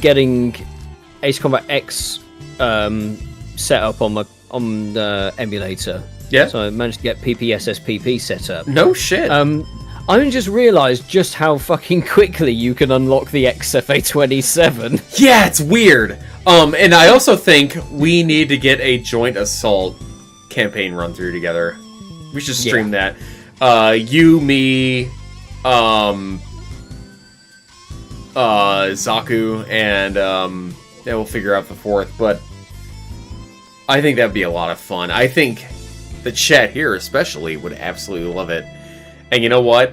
getting Ace Combat X set up on the emulator. Yeah? So I managed to get PPSSPP set up. No shit. I just realised just how fucking quickly you can unlock the XFA-27. Yeah, it's weird. And I also think we need to get a joint assault campaign run through together. We should stream that. You, me, Zaku, and then we'll figure out the fourth. But I think that'd be a lot of fun. I think the chat here especially would absolutely love it. And you know what?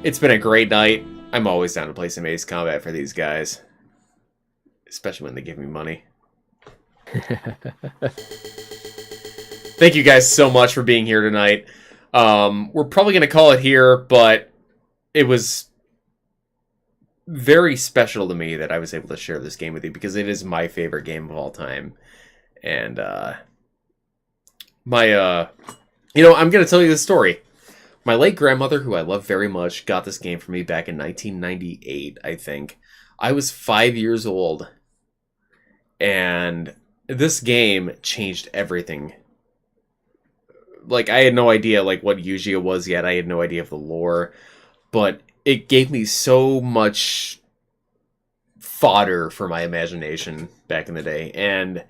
It's been a great night. I'm always down to play some Ace Combat for these guys. Especially when they give me money. Thank you guys so much for being here tonight. We're probably going to call it here, but it was very special to me that I was able to share this game with you because it is my favorite game of all time. And, I'm going to tell you the story. My late grandmother, who I love very much, got this game for me back in 1998, I think. I was 5 years old. And this game changed everything. Like, I had no idea, like, what Yu-Gi-Oh was yet. I had no idea of the lore. But it gave me so much fodder for my imagination back in the day. And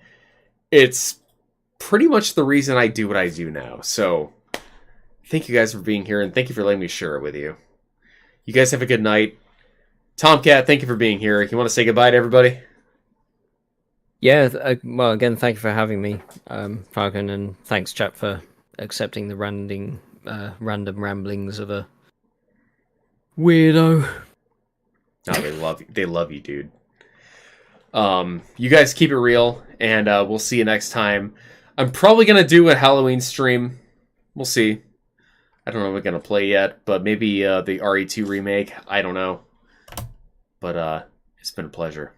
it's pretty much the reason I do what I do now. So, thank you guys for being here, and thank you for letting me share it with you. You guys have a good night. Tomcat, thank you for being here. You want to say goodbye to everybody? Yeah, well, again, thank you for having me, Falcon, and thanks, chap, for accepting the random ramblings of a weirdo. No, they love you. They love you, dude. You guys keep it real, and we'll see you next time. I'm probably going to do a Halloween stream. We'll see. I don't know if we're going to play yet, but maybe the RE2 remake. I don't know. But it's been a pleasure.